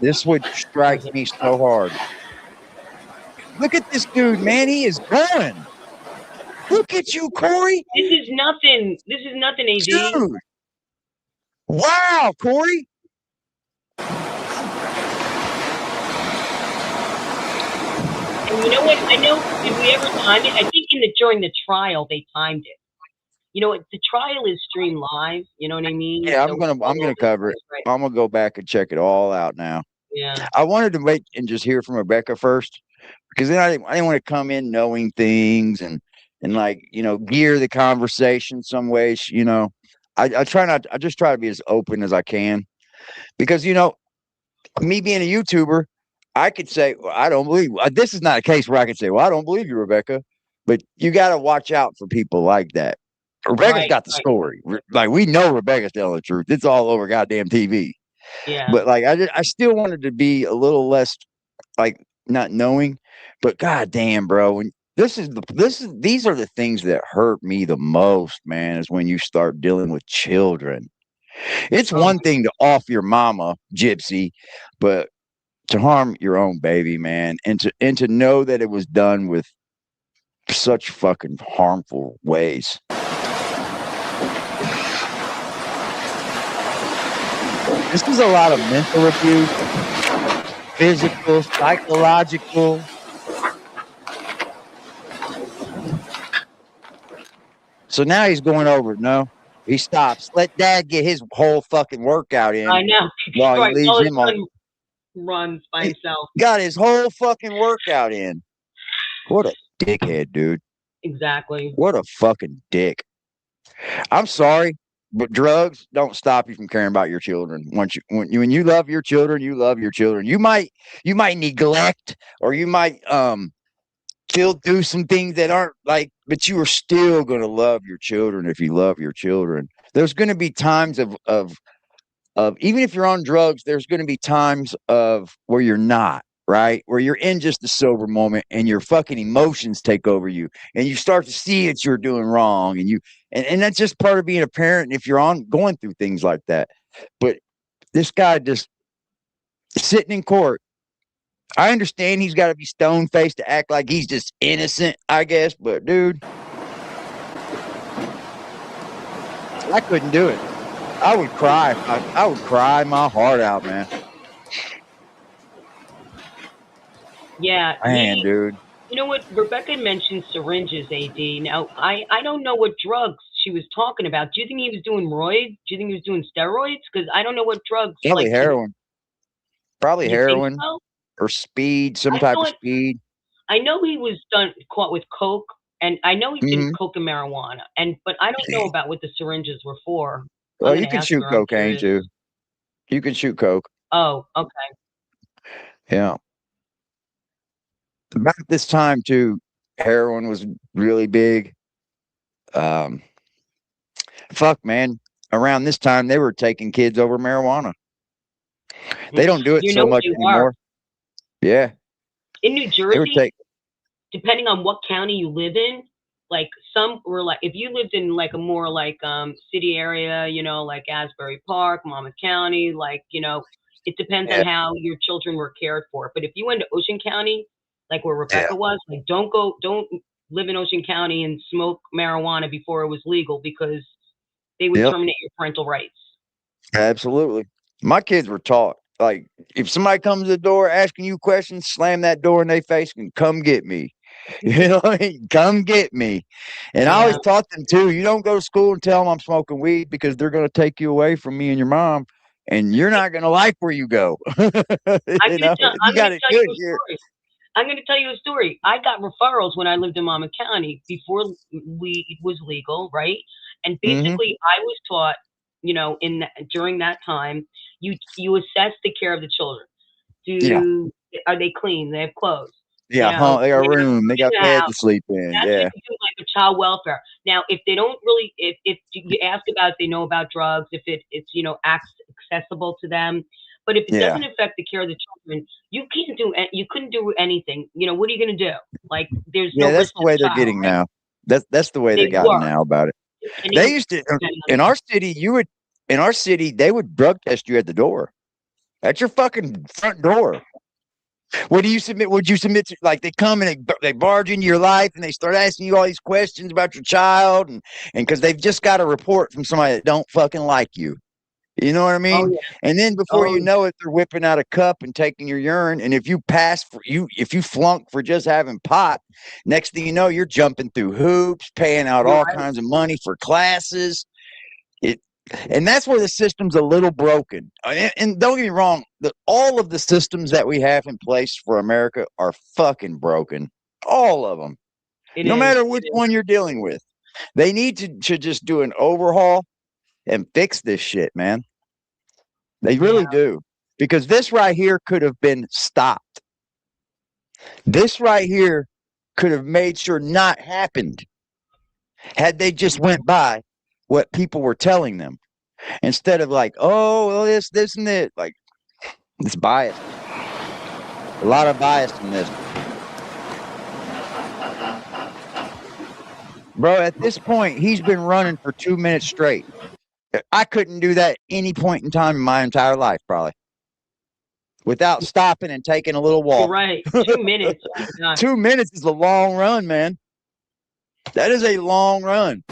This would strike me so hard. Look at this dude, man. He is going. Look at you, Corey. This is nothing, AD. Dude. Wow, Corey. And you know what? I know, did we ever time it? I think during the trial, they timed it. The trial is streamed live. You know what I mean? Yeah, I'm gonna cover it. Right. I'm gonna go back and check it all out now. Yeah. I wanted to wait and just hear from Rebecca first, because then I didn't want to come in knowing things and gear the conversation some ways. I just try to be as open as I can, because me being a YouTuber, I could say, well, I don't believe this is not a case where I can say, well, I don't believe you, Rebecca, but you got to watch out for people like that. Rebecca's got the story. We know Rebecca's telling the truth. It's all over goddamn TV. Yeah. But I still wanted to be a little less not knowing, but goddamn, bro, when these are the things that hurt me the most, man, is when you start dealing with children. It's one thing to off your mama, Gypsy, but to harm your own baby, man, and to know that it was done with such fucking harmful ways. This is a lot of mental abuse, physical, psychological. So now he's going over. No, he stops. Let Dad get his whole fucking workout in. I know. While he leaves him on. Runs by himself. Got his whole fucking workout in. What a dickhead, dude. Exactly. What a fucking dick. I'm sorry, but drugs don't stop you from caring about your children. When you love your children, you love your children. You might neglect, or you might he'll do some things that aren't like, but you are still going to love your children if you love your children. There's going to be times of even if you're on drugs, there's going to be times of where you're not, right? Where you're in just a sober moment and your fucking emotions take over you and you start to see that you're doing wrong. And that's just part of being a parent if you're going through things like that. But this guy just sitting in court, I understand he's got to be stone faced to act like he's just innocent, I guess. But dude, I couldn't do it. I would cry. I would cry my heart out, man. Yeah, Man, dude. You know what? Rebecca mentioned syringes, AD. Now, I don't know what drugs she was talking about. Do you think he was doing roids? Do you think he was doing steroids? Because I don't know what drugs. Probably heroin. Probably You think heroin so? or speed, some type of speed. I know he was caught with coke, and I know he did coke and marijuana, but I don't know about what the syringes were for. Well, you can shoot cocaine too. You can shoot coke. Oh, okay. Yeah. About this time too, heroin was really big. Fuck, man. Around this time, they were taking kids over marijuana. They don't do it so much anymore. Yeah. In New Jersey, depending on what county you live in, like some were like, if you lived in like a more like city area, you know, like Asbury Park, Monmouth County, like, you know, it depends on how your children were cared for. But if you went to Ocean County, like where Rebecca was, like don't live in Ocean County and smoke marijuana before it was legal because they would terminate your parental rights. Absolutely. My kids were taught, like, if somebody comes to the door asking you questions, slam that door in their face and come get me. You know what I mean? Come get me. And I always taught them too, you don't go to school and tell them I'm smoking weed because they're going to take you away from me and your mom. And you're not going to like where you go. I'm going to tell you a story. I got referrals when I lived in Monmouth County before weed was legal, right? And basically, I was taught, you know, during that time, you assess the care of the children. Are they clean? They have clothes. Yeah, you know, they got a room. They got bed to sleep in. That's what you do, like a child welfare. Now, if they don't really, if you ask about if they know about drugs, if it's you know accessible to them, but if it doesn't affect the care of the children, you couldn't do anything. You know, what are you going to do? Like, there's no. That's the way they're getting now. That's the way they got now about it. They used to in our city. They would drug test you at the door. At your fucking front door. What do you submit? Would you submit to, like, they come and they barge into your life and they start asking you all these questions about your child and because they've just got a report from somebody that don't fucking like you. You know what I mean? Oh, yeah. And then before you know it, they're whipping out a cup and taking your urine. And if you if you flunk for just having pot, next thing you know, you're jumping through hoops, paying out all kinds of money for classes. And that's where the system's a little broken. And don't get me wrong, all of the systems that we have in place for America are fucking broken. All of them. No matter which one you're dealing with. They need to just do an overhaul and fix this shit, man. They really do. Because this right here could have been stopped. This right here could have made sure not happened had they just went by what people were telling them instead of like, oh, well, this and that. Like, it's bias. A lot of bias in this. Bro, at this point, he's been running for 2 minutes straight. I couldn't do that any point in time in my entire life, probably. Without stopping and taking a little walk. Right. 2 minutes. 2 minutes is a long run, man. That is a long run.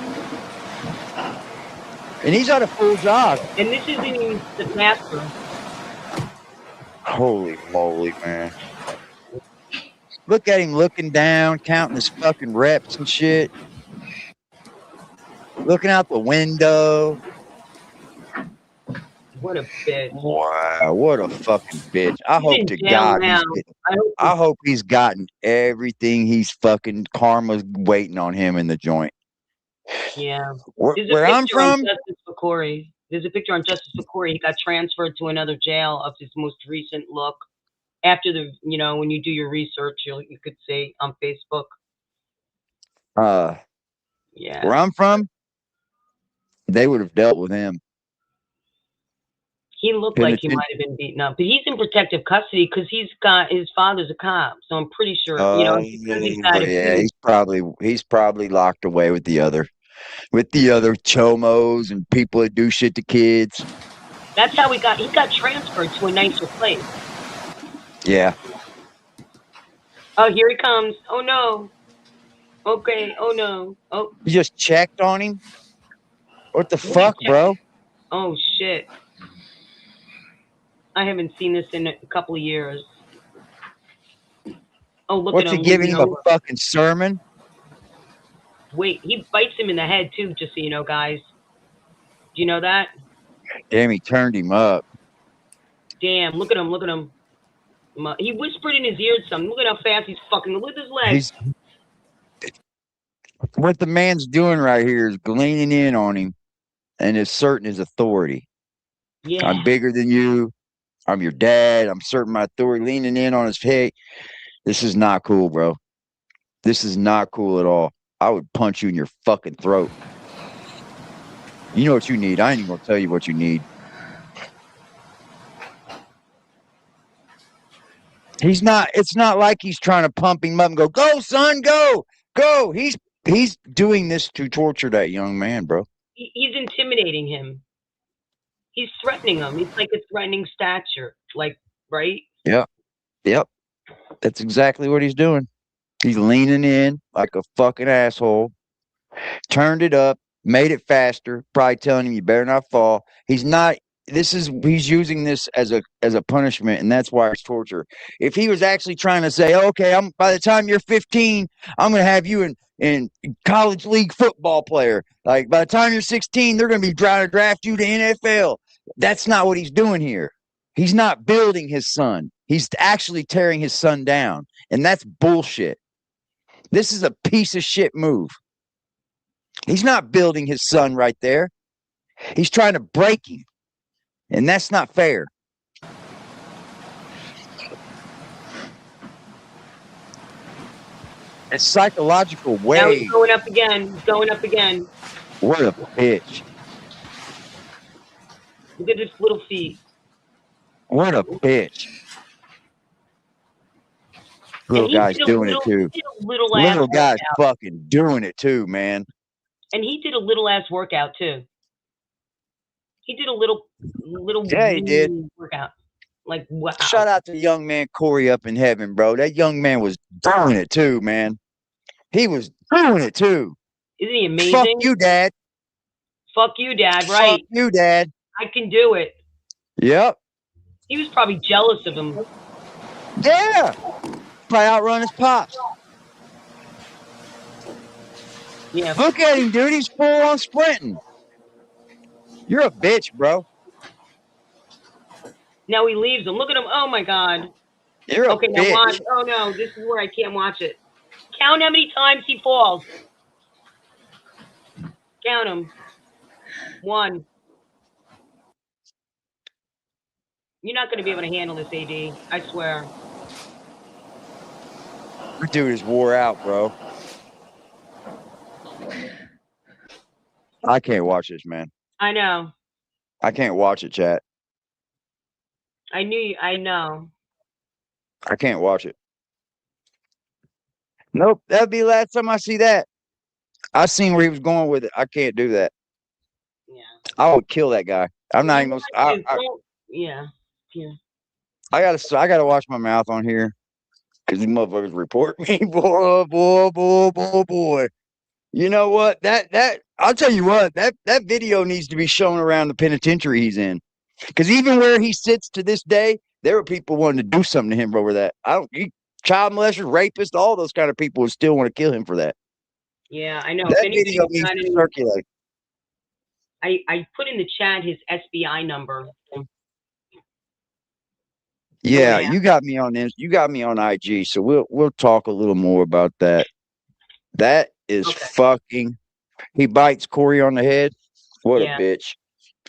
And he's on a full jog. And this is in the bathroom. Holy moly, man. Look at him looking down, counting his fucking reps and shit. Looking out the window. What a bitch. Wow, what a fucking bitch. I hope to God I hope he's gotten everything he's fucking karma's waiting on him in the joint. Yeah. Where I'm from, There's a picture on Justice for Corey. He got transferred to another jail of his most recent look. After the, when you do your research, you could see on Facebook. Yeah. Where I'm from, they would have dealt with him. He looked like he might have been beaten up, but he's in protective custody because his father's a cop. So I'm pretty sure, he's probably locked away with the other chomos and people that do shit to kids. That's how he got transferred to a nicer place. Yeah. Oh, here he comes. Oh no. Okay. Oh no. Oh. You just checked on him? What the fuck, bro? Oh shit. I haven't seen this in a couple of years. Oh, look at him. What's he giving him, a fucking sermon? Wait, he bites him in the head too, just so you know, guys. Do you know that? Damn, he turned him up. Damn, look at him, look at him. He whispered in his ear something. Look at how fast he's fucking. Look at his legs. What the man's doing right here is leaning in on him and asserting his authority. Yeah. I'm bigger than you. I'm your dad. I'm asserting my authority, leaning in on his head. This is not cool, bro. This is not cool at all. I would punch you in your fucking throat. You know what you need. I ain't even gonna tell you what you need. It's not like he's trying to pump him up and go, son, go. He's doing this to torture that young man, bro. He's intimidating him. He's threatening him. It's like a threatening stature, like, right? Yep. That's exactly what he's doing. He's leaning in like a fucking asshole. Turned it up, made it faster, probably telling him you better not fall. He's using this as a punishment, and that's why it's torture. If he was actually trying to say, okay, by the time you're 15, I'm gonna have you in college league football player. Like by the time you're 16, they're gonna be trying to draft you to NFL. That's not what he's doing here. He's not building his son. He's actually tearing his son down, and that's bullshit. This is a piece of shit move. He's not building his son right there. He's trying to break him. And that's not fair. It's psychological way. Now he's going up again. He's going up again. What a bitch. Look at his little feet. What a bitch. Little guy's doing it too. Little guy's fucking doing it too, man. And he did a little ass workout too. He did a little yeah, he did. workout. Like, wow. Shout out to young man Corey up in heaven, bro. That young man was doing it too, man. He was doing it too. Isn't he amazing? Fuck you, Dad. Fuck you, Dad. Right. Fuck you, Dad. I can do it. Yep. He was probably jealous of him. Yeah. Probably outrun his pops. Yeah. Look at him, dude. He's full on sprinting. You're a bitch, bro. Now he leaves him. Look at him. Oh my God. You're a bitch. Now watch. Oh no, this is where I can't watch it. Count how many times he falls. Count them. 1. You're not going to be able to handle this, AD. I swear. That dude is wore out, bro. I can't watch this, man. I know. I can't watch it, chat. I know. I can't watch it. Nope, that'd be the last time I see that. I seen where he was going with it. I can't do that. Yeah. I would kill that guy. I'm not even gonna. Yeah. I gotta watch my mouth on here because these motherfuckers report me. Boy. You know what? That I'll tell you what. That video needs to be shown around the penitentiary he's in. Because even where he sits to this day, there are people wanting to do something to him over that. Child molesters, rapists, all those kind of people would still want to kill him for that. Yeah, I know. That video needs to circulate. I put in the chat his SBI number. Yeah, you got me on this. You got me on IG, so we'll talk a little more about that. That is fucking. He bites Corey on the head. What a bitch.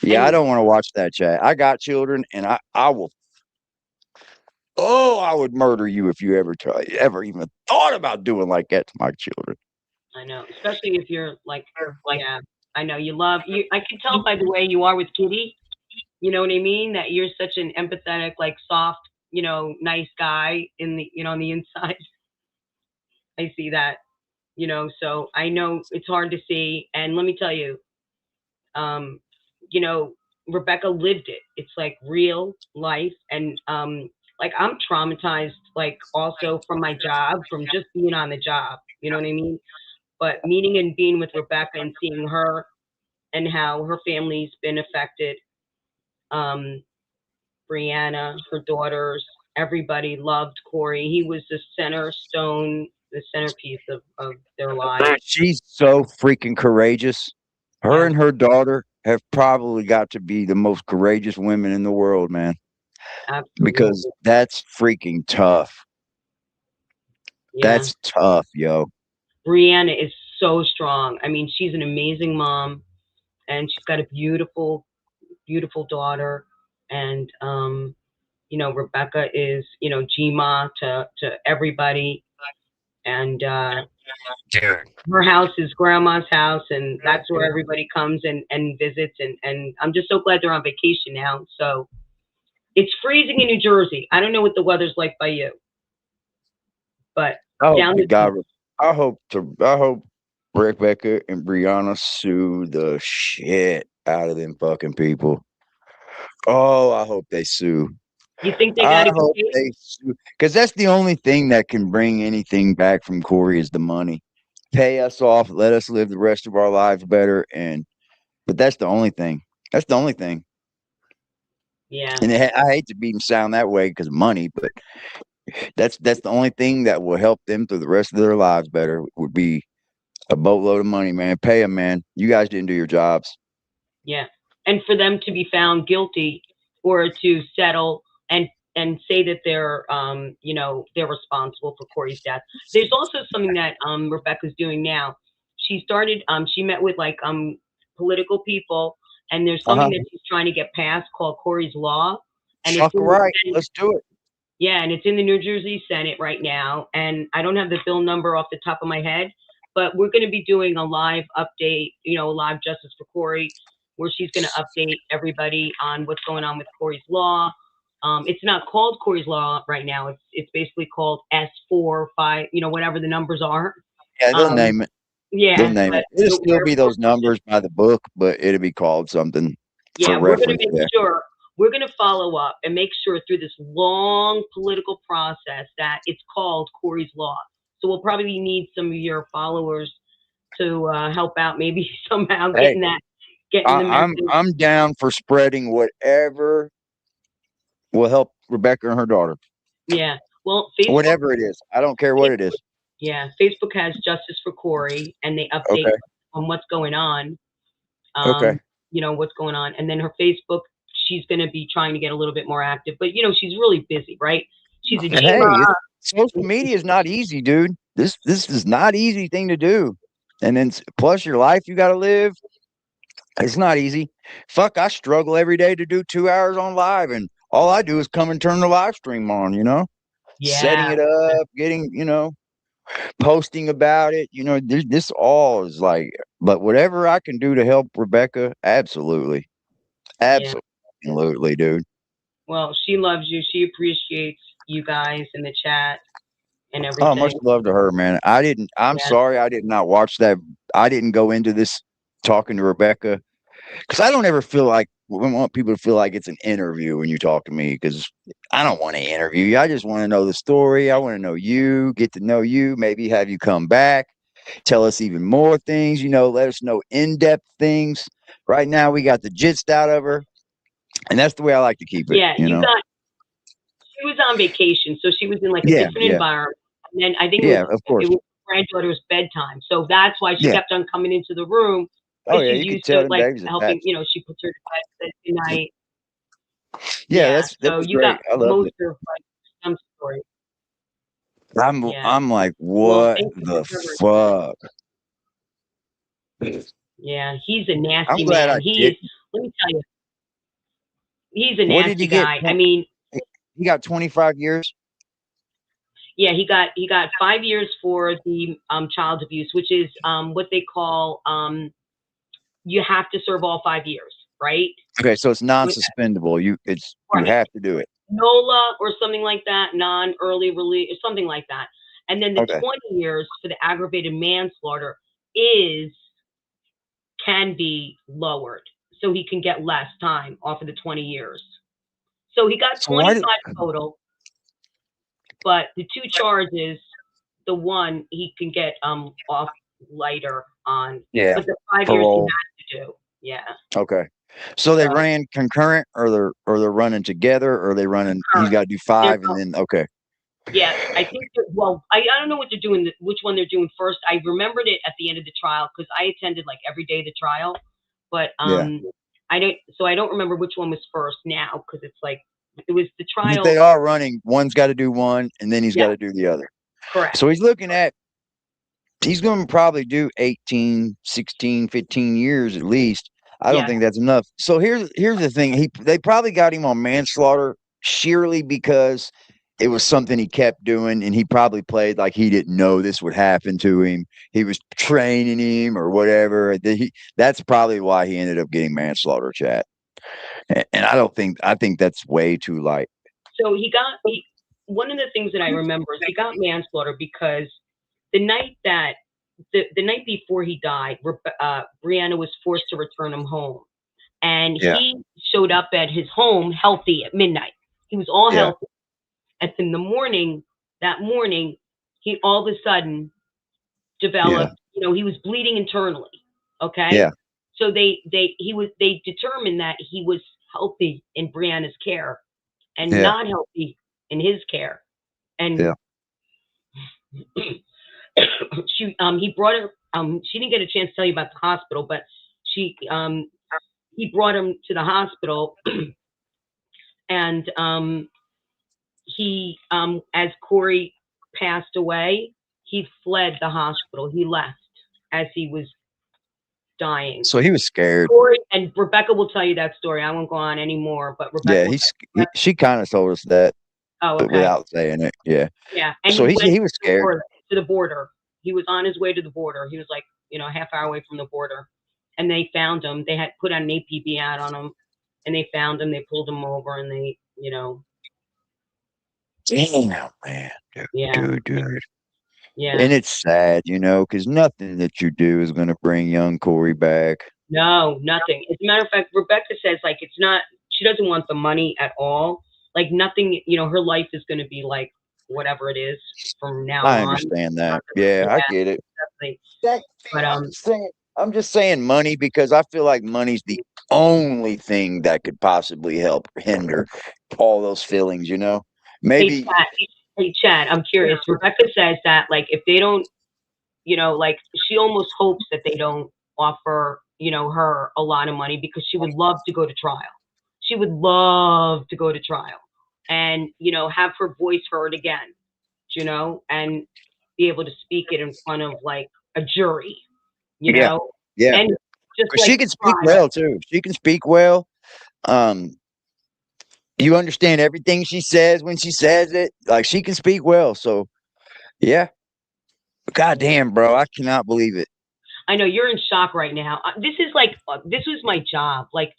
Yeah, I don't want to watch that, chat. I got children, and I will. Oh, I would murder you if you ever even thought about doing like that to my children. I know, especially if you're like, yeah, I know you love you. I can tell by the way you are with Kitty. You know what I mean? That you're such an empathetic, like soft, nice guy in the, on the inside. I see that, so I know it's hard to see. And let me tell you, um, you know, Rebecca lived it. It's like real life. And like I'm traumatized, like also from my job, from just being on the job. You know what I mean? But meeting and being with Rebecca and seeing her and how her family's been affected, Brianna, her daughters, everybody loved Corey. He was the centerpiece of their lives. She's so freaking courageous. Her Yeah. and her daughter have probably got to be the most courageous women in the world, man. Absolutely. Because that's freaking tough. Yeah. That's tough, yo. Brianna is so strong. I mean, she's an amazing mom, and she's got a beautiful, beautiful daughter. And Rebecca is, Gma to everybody. And her house is grandma's house, and that's where everybody comes and visits. And I'm just so glad they're on vacation now. So it's freezing in New Jersey. I don't know what the weather's like by you, but Oh down my the God. I hope Rebecca and Brianna sue the shit out of them fucking people. Oh, I hope they sue. you think they I got to hope get they sue. Because that's the only thing that can bring anything back from Corey is the money. Pay us off, let us live the rest of our lives better. But that's the only thing. That's the only thing. Yeah. And I hate to even sound that way because of money, but that's the only thing that will help them through the rest of their lives better would be a boatload of money, man. Pay them, man. You guys didn't do your jobs. Yeah. And for them to be found guilty or to settle and say that they're they're responsible for Corey's death. There's also something that Rebecca's doing now. She met with like political people, and there's something that she's trying to get passed called Corey's Law. And Fuck right. Let's do it. Yeah, and it's in the New Jersey Senate right now. And I don't have the bill number off the top of my head, but we're going to be doing a live update, live Justice for Corey, where she's going to update everybody on what's going on with Corey's Law. It's not called Corey's Law right now. It's basically called S4, 5, whatever the numbers are. Yeah, they'll name it. Yeah. They'll name it. It'll still be those numbers by the book, but it'll be called something Yeah, for we're going reference. to make sure. We're going to follow up and make sure through this long political process that it's called Corey's Law. So we'll probably need some of your followers to help out, maybe somehow getting the message. I'm down for spreading whatever will help Rebecca and her daughter. Yeah. Well, Facebook, whatever it is. I don't care what it is. Yeah, Facebook has Justice for Corey, and they update on what's going on. What's going on, and then her Facebook, she's going to be trying to get a little bit more active, but she's really busy, right? She's a social media is not easy, dude. This is not easy thing to do, and then plus your life you got to live. It's not easy. Fuck, I struggle every day to do 2 hours on live, and all I do is come and turn the live stream on. Setting it up, getting posting about it. This all is like, but whatever I can do to help Rebecca, absolutely, dude. Well, she loves you. She appreciates you guys in the chat and everything. Oh, much love to her, man. I'm sorry I did not watch that. I didn't go into this talking to Rebecca because I don't ever feel like we want people to feel like it's an interview when you talk to me, because I don't want to interview you. I just want to know the story. I want to know you, get to know you, maybe have you come back, tell us even more things, let us know in-depth things. Right now we got the gist out of her, and that's the way I like to keep it. Yeah, she was on vacation, so she was in like a different environment. And then I think it was her granddaughter's bedtime. So that's why she kept on coming into the room. Oh yeah, she's you used can tell to like helping, attached. she puts her to bed tonight. Yeah, so you great. got most of like some story. I'm like, what the fuck? Yeah, he's a nasty I'm glad man. I did. Let me tell you, he's a nasty guy. I mean, got 25 years. Yeah, he got 5 years for the child abuse, which is what they call you have to serve all 5 years, right? Okay, so it's non-suspendable. You Right. have to do it. NOLA or something like that, non-early release or something like that. And then the Okay. 20 years for the aggravated manslaughter can be lowered, so he can get less time off of the 20 years. So he got So why 25 total, but the two charges, the one he can get off lighter on, Yeah, but the 5 years he parole. has to do. Yeah. Okay. So they So- ran concurrent, or they're running together, or they running. He's Concurrent. got to do 5, and then okay. Yeah, I think. Well, I don't know what they're doing. Which one they're doing first? I remembered it at the end of the trial because I attended like every day of the trial, but Yeah. I don't remember which one was first now because it's like it was the If trial. they are running, one's got to do one, and then he's Yeah. got to do the other. Correct. So he's looking at. He's going to probably do 18, 16, 15 years at least. I don't Yeah. think that's enough. So here's the thing. They probably got him on manslaughter sheerly because it was something he kept doing, and he probably played like he didn't know this would happen to him. He was training him or whatever. That's probably why he ended up getting manslaughter, chat. And I think that's way too light. So one of the things that I remember is he got manslaughter because the night before he died, Brianna was forced to return him home, and Yeah. he showed up at his home healthy at midnight. He was all Yeah. healthy, and in that morning, he all of a sudden developed. He was bleeding internally. Okay. Yeah. So they determined that he was healthy in Brianna's care and Yeah. not healthy in his care, and Yeah. he brought her. She didn't get a chance to tell you about the hospital, but he brought him to the hospital, and he as Corey passed away, he fled the hospital. He left as he was dying. So he was scared. Corey and Rebecca will tell you that story. I won't go on anymore, but Rebecca. Yeah, she kind of told us that, Oh, but okay. without saying it. Yeah. Yeah, and So he went was scared. to the border. He was on his way to the border. He was like, a half hour away from the border, and they found him. They had put out an APB ad on him, and they found him. They pulled him over, and they, Damn, man. Yeah. Dude. Yeah. And it's sad, because nothing that you do is going to bring young Corey back. No, nothing. As a matter of fact, Rebecca says like it's not. She doesn't want the money at all. Like nothing. Her life is going to be like whatever it is from now on. I understand that. Yeah, I get it. Definitely. But I'm just saying money because I feel like money's the only thing that could possibly help hinder all those feelings, Maybe. Hey, Chad, I'm curious. Rebecca says that, like, if they don't, like, she almost hopes that they don't offer, her a lot of money because she would love to go to trial. She would love to go to trial and, have her voice heard again, and be able to speak it in front of, like, a jury, Yeah. And just like she can speak well, too. She can speak well. You understand everything she says when she says it. Like, she can speak well. So, yeah. God damn, bro. I cannot believe it. I know you're in shock right now. This is like, this was my job. Like,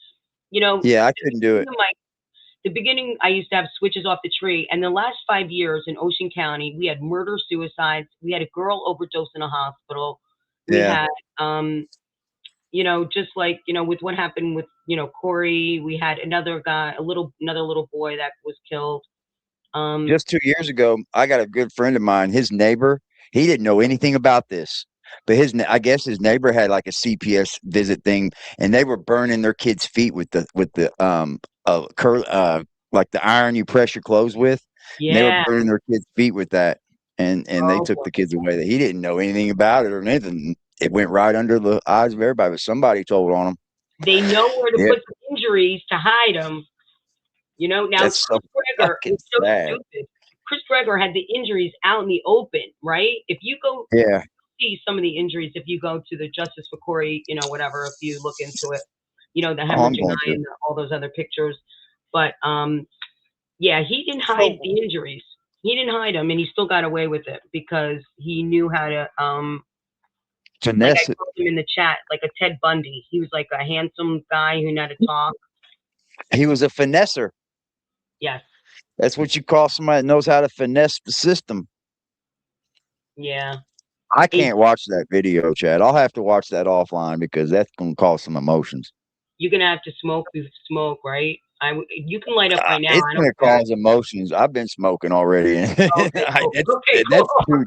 Yeah, I couldn't do it. The beginning, I used to have switches off the tree. And the last 5 years in Ocean County, we had murder, suicides. We had a girl overdose in a hospital. We had, just like, with what happened with, Corey, we had another guy, another little boy that was killed. Just 2 years ago, I got a good friend of mine, his neighbor, he didn't know anything about this, but I guess his neighbor had like a CPS visit thing, and they were burning their kids' feet with the like the iron you press your clothes with. Yeah. And they were burning their kids' feet with that, and they took the kids away. He didn't know anything about it or anything. It went right under the eyes of everybody, but somebody told on him. They know where to put the injuries to hide them. Now That's Chris Greger is so sad. stupid. Chris Greger had the injuries out in the open, right? If you go see some of the injuries, if you go to the Justice for Corey, whatever, if you look into it, the hemorrhaging eye and all those other pictures. But Yeah, he didn't hide the injuries. He didn't hide them, and he still got away with it because he knew how to, like I Finesse it. told him in the chat, like a Ted Bundy. He was like a handsome guy who knew how to talk. He was a finesser. Yes. That's what you call somebody that knows how to finesse the system. Yeah. I can't watch that video, Chad. I'll have to watch that offline because that's going to cause some emotions. You're gonna have to smoke right? You can light up right now. It's I going don't to cause emotions. I've been smoking already. Okay, cool. Okay, That's cool.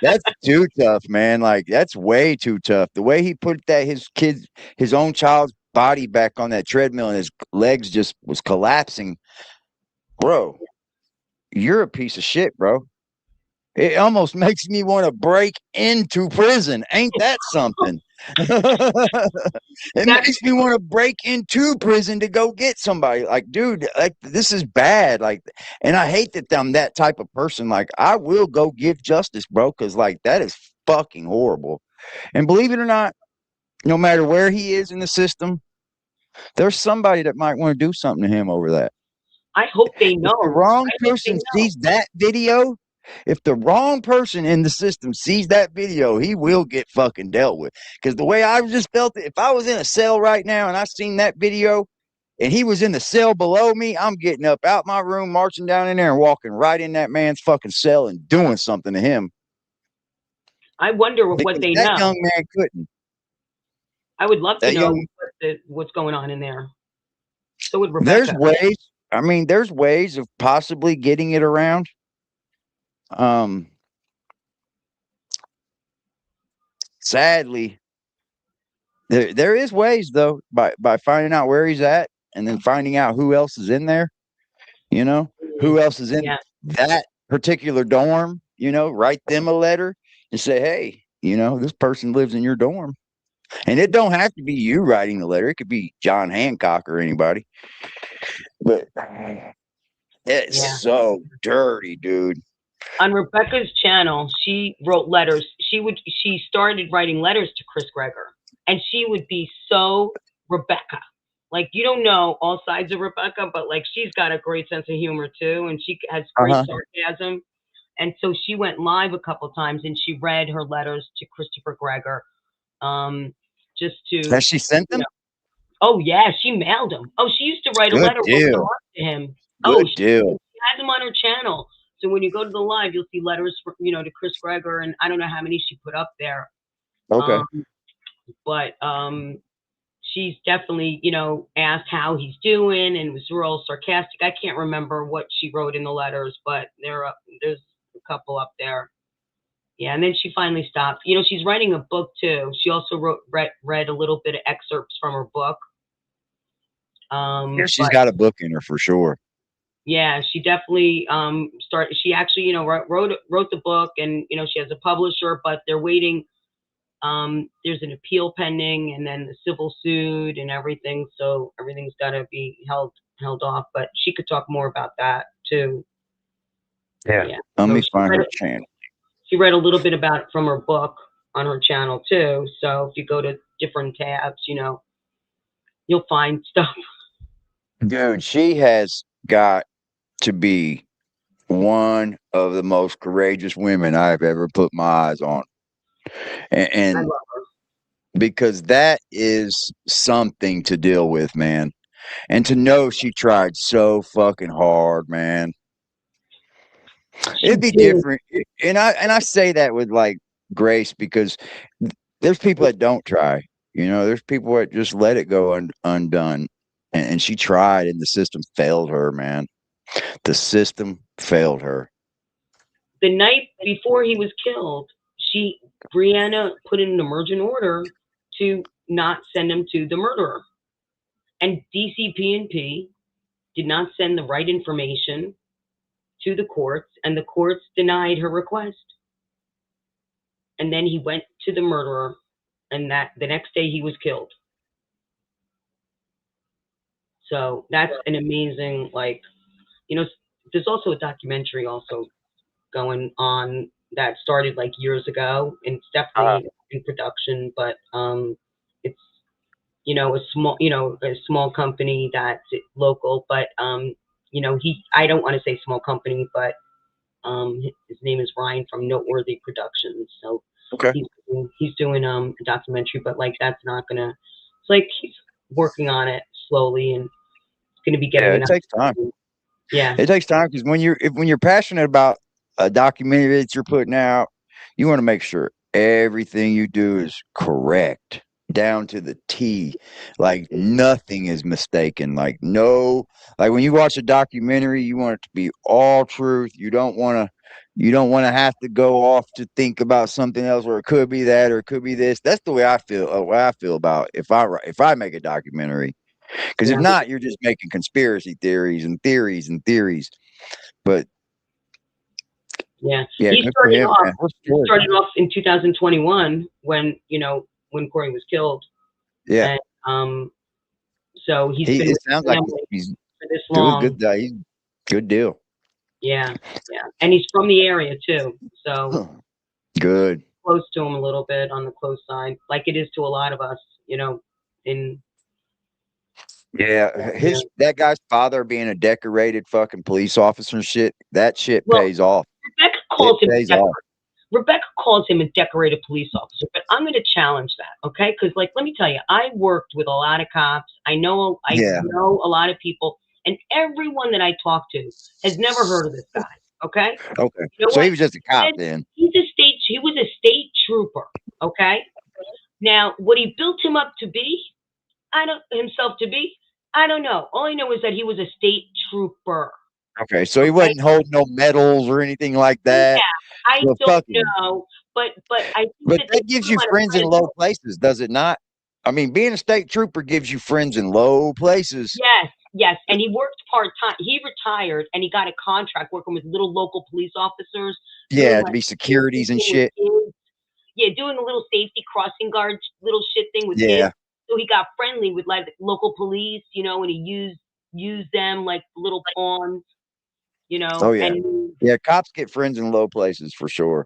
that's too tough, man. Like that's way too tough. The way he put that his own child's body back on that treadmill and his legs just was collapsing. Bro, you're a piece of shit, bro. It almost makes me want to break into prison. Ain't that something? It makes me want to break into prison to go get somebody. Like, dude, like this is bad. Like, and I hate that I'm that type of person. Like, I will go give justice, bro, because like that is fucking horrible. And believe it or not, no matter where he is in the system, there's somebody that might want to do something to him over that. I hope they If know. the wrong person sees that video, if the wrong person in the system sees that video, he will get fucking dealt with. Because the way I just felt it, if I was in a cell right now and I seen that video and he was in the cell below me, I'm getting up out my room, marching down in there and walking right in that man's fucking cell and doing something to him. I wonder what they know. That young man couldn't. I would love to know what's going on in there. So would Rebecca. There's ways. I mean, there's ways of possibly getting it around. Sadly, there is ways though by finding out where he's at and then finding out who else is in there. You know, who else is in that particular dorm. You know, write them a letter and say, hey, you know, this person lives in your dorm. And it don't have to be you writing the letter. It could be John Hancock or anybody. But it's so dirty, dude. On Rebecca's channel, she wrote letters. She started writing letters to Chris Greger, and she would be so Rebecca. Like, you don't know all sides of Rebecca, but like she's got a great sense of humor too, and she has great sarcasm. And so she went live a couple times and she read her letters to Christopher Greger. Just to Has she sent them? Oh yeah, she mailed them. Oh, she used to write a letter to him. She had them on her channel. So when you go to the live, you'll see letters from, to Chris Greger, and I don't know how many she put up there. Okay. But she's definitely, asked how he's doing and was real sarcastic. I can't remember what she wrote in the letters, but there's a couple up there. Yeah, and then she finally stopped. She's writing a book too. She also read a little bit of excerpts from her book. Yeah, she's got a book in her for sure. Yeah, she definitely started. She actually, wrote the book, and she has a publisher, but they're waiting. There's an appeal pending, and then the civil suit and everything. So everything's got to be held off. But she could talk more about that too. Yeah. Let me find her channel. She read a little bit about it from her book on her channel too. So if you go to different tabs, you'll find stuff. Dude, she has got to be one of the most courageous women I've ever put my eyes on. And I love her. Because that is something to deal with, man. And to know she tried so fucking hard, man. It'd be different. And I say that with like grace because there's people that don't try. There's people that just let it go undone. And she tried, and the system failed her, man. The system failed her. The night before he was killed, Brianna put in an emergent order to not send him to the murderer. And DCPMP did not send the right information to the courts, and the courts denied her request. And then he went to the murderer, and the next day he was killed. So that's an amazing, there's also a documentary also going on that started like years ago, and it's definitely in production, but it's a small company that's local, but you know, I don't want to say small company, but his name is Ryan from Noteworthy Productions. So Okay. he's doing a documentary, but like that's not gonna. It's like he's working on it slowly, and it's gonna be getting. Yeah, it takes time. Yeah. It takes time because when you're passionate about a documentary that you're putting out, you want to make sure everything you do is correct down to the T. Like nothing is mistaken. Like when you watch a documentary, you want it to be all truth. You don't want to have to go off to think about something else, or it could be that, or it could be this. That's the way I feel. What I feel about if I make a documentary. Because if not, you're just making conspiracy theories and theories and theories. But yeah, yeah, he good for him, man. He started off in 2021 when Corey was killed. Yeah. And so he's been It with sounds the like family he's for this doing long. good. He's good deal. Yeah, and he's from the area too, so Good. close to him a little bit on the close side, like it is to a lot of us, you know. Yeah, that guy's father being a decorated fucking police officer and shit. That shit pays off. Rebecca calls him a decorated police officer, but I'm going to challenge that, okay? Because, like, let me tell you, I worked with a lot of cops. I know a lot of people, and everyone that I talk to has never heard of this guy, okay? Okay, you know so what? he was just a cop then. He was a state trooper, okay? Now, what he built him up to be, I don't know. All I know is that he was a state trooper. Okay, so he wasn't holding no medals or anything like that. Yeah, I don't know, but I think but that gives you friends in low places, does it not? I mean, being a state trooper gives you friends in low places. Yes, and he worked part-time. He retired, and he got a contract working with little local police officers. Yeah, to be securities and shit. Yeah, doing a little safety crossing guard little shit thing with Yeah. kids. So he got friendly with like local police, you know, and he used them like little pawns, you know. Oh yeah. And yeah, cops get friends in low places for sure.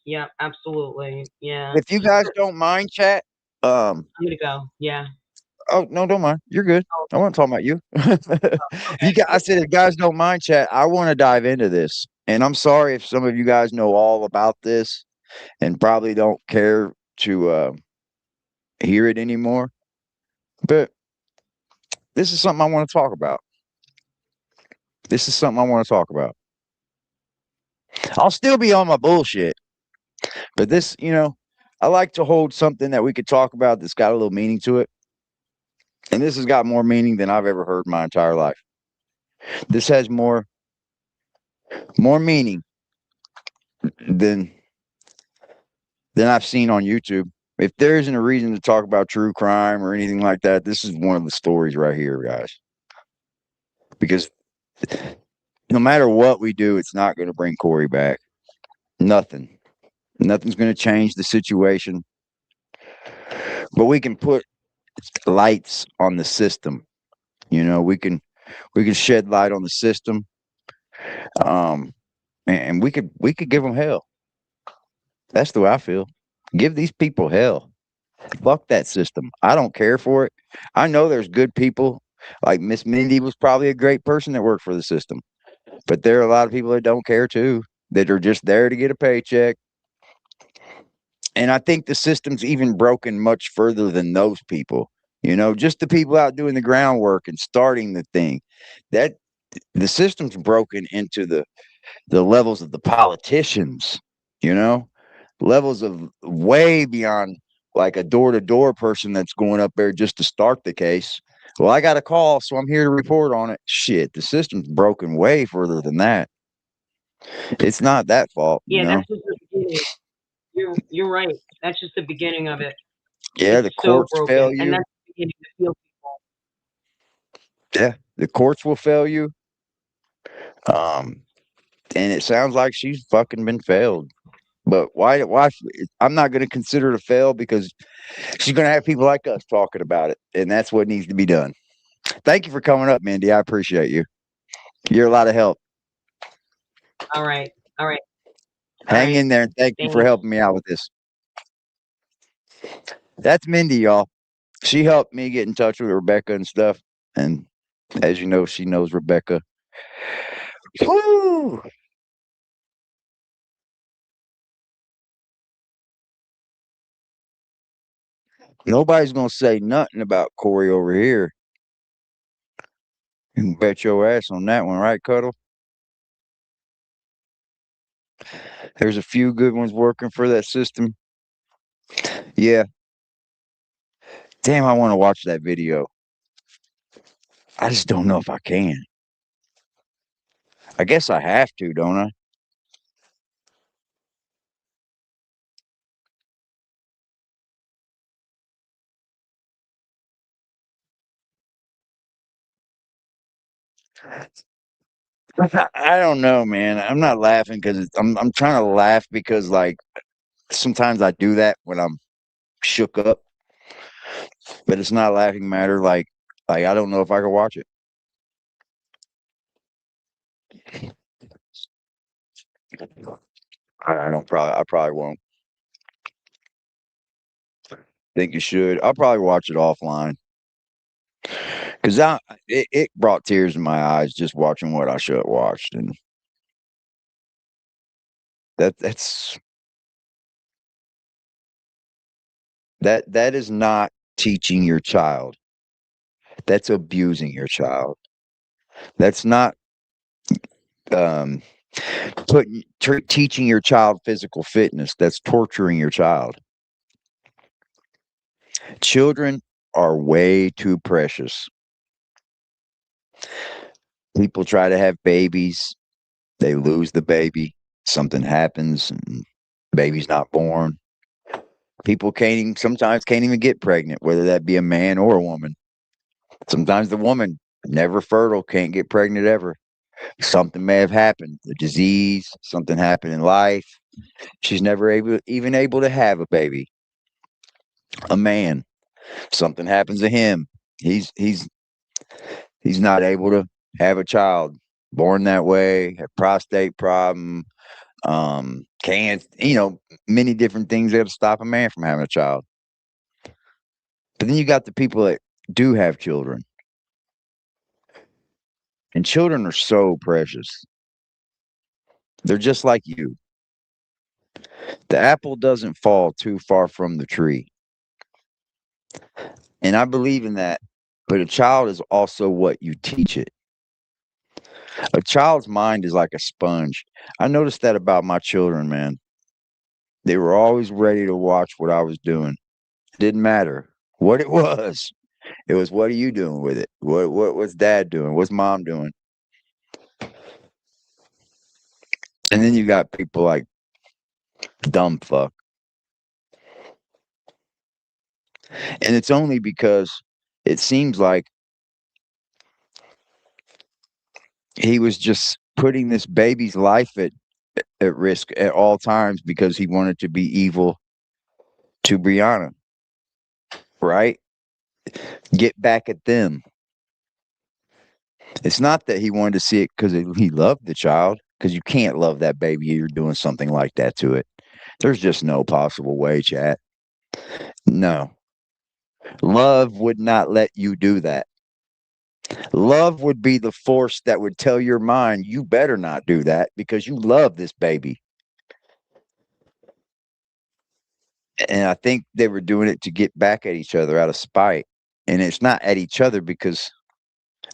Yeah, absolutely. Yeah. If you guys don't mind, chat. I'm gonna go. Yeah. Oh no, don't mind. You're good. I wasn't talking about you. Okay. I said, if guys don't mind, chat, I want to dive into this. And I'm sorry if some of you guys know all about this and probably don't care to hear it anymore. But this is something I want to talk about. I'll still be on my bullshit. But this, I like to hold something that we could talk about that's got a little meaning to it. And this has got more meaning than I've ever heard in my entire life. This has more meaning than I've seen on YouTube. If there isn't a reason to talk about true crime or anything like that, this is one of the stories right here, guys. Because no matter what we do, it's not going to bring Corey back. Nothing's going to change the situation. But we can put lights on the system. We can shed light on the system. And we could give them hell. That's the way I feel. Give these people hell. Fuck that system. I don't care for it. I know there's good people. Like Miss Mindy was probably a great person that worked for the system. But there are a lot of people that don't care too, that are just there to get a paycheck. And I think the system's even broken much further than those people. Just the people out doing the groundwork and starting the thing. That the system's broken into the levels of the politicians, levels of way beyond like a door-to-door person that's going up there just to start the case. Well, I got a call, so I'm here to report on it. Shit, the system's broken way further than that. It's not that fault. That's just the beginning. You're right. That's just the beginning of it. Yeah, it's the courts fail you. And that's the beginning to feel people. Yeah, the courts will fail you. And it sounds like she's fucking been failed. But why? I'm not going to consider it a fail because she's going to have people like us talking about it. And that's what needs to be done. Thank you for coming up, Mindy. I appreciate you. You're a lot of help. All right. Hang in there. And thank you for helping me out with this. That's Mindy, y'all. She helped me get in touch with Rebecca and stuff. And as you know, she knows Rebecca. Woo! Nobody's gonna say nothing about Corey over here. You can bet your ass on that one, right, Cuddle? There's a few good ones working for that system. Yeah. Damn, I want to watch that video. I just don't know if I can. I guess I have to, don't I? I don't know, man. I'm not laughing because I'm trying to laugh because like sometimes I do that when I'm shook up, but it's not a laughing matter. Like I don't know if I can watch it. I probably won't. Think you should. I'll probably watch it offline because it brought tears in my eyes just watching what I should have watched, and that's that is not teaching your child. That's abusing your child. That's not um teaching your child physical fitness. That's torturing your child. Children are way too precious. People try to have babies, they lose the baby, something happens, and baby's not born. People sometimes can't even get pregnant, whether that be a man or a woman. Sometimes the woman, never fertile, can't get pregnant ever. Something may have happened, a disease, something happened in life. She's never even able to have a baby. A man, something happens to him. He's not able to have a child. Born that way, a prostate problem, can't, many different things that stop a man from having a child. But then you got the people that do have children. And children are so precious. They're just like you. The apple doesn't fall too far from the tree. And I believe in that. But a child is also what you teach it. A child's mind is like a sponge. I noticed that about my children, man. They were always ready to watch what I was doing. It didn't matter what it was. It was, what are you doing with it? What's dad doing? What's mom doing? And then you got people like dumb fuck. And it's only because it seems like he was just putting this baby's life at risk at all times because he wanted to be evil to Brianna, right? Get back at them. It's not that he wanted to see it because he loved the child, because you can't love that baby. You're doing something like that to it. There's just no possible way, chat. No. Love would not let you do that. Love would be the force that would tell your mind, you better not do that because you love this baby. And I think they were doing it to get back at each other out of spite. And it's not at each other because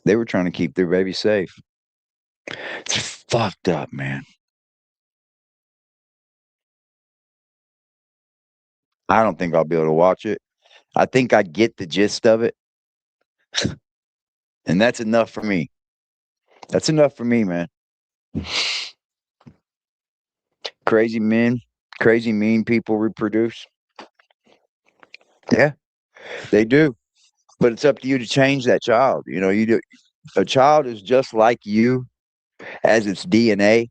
they were trying to keep their baby safe. It's fucked up, man. I don't think I'll be able to watch it. I think I get the gist of it. And that's enough for me. That's enough for me, man. Crazy men, crazy mean people reproduce. Yeah, they do. But it's up to you to change that child. You do. A child is just like you as its DNA.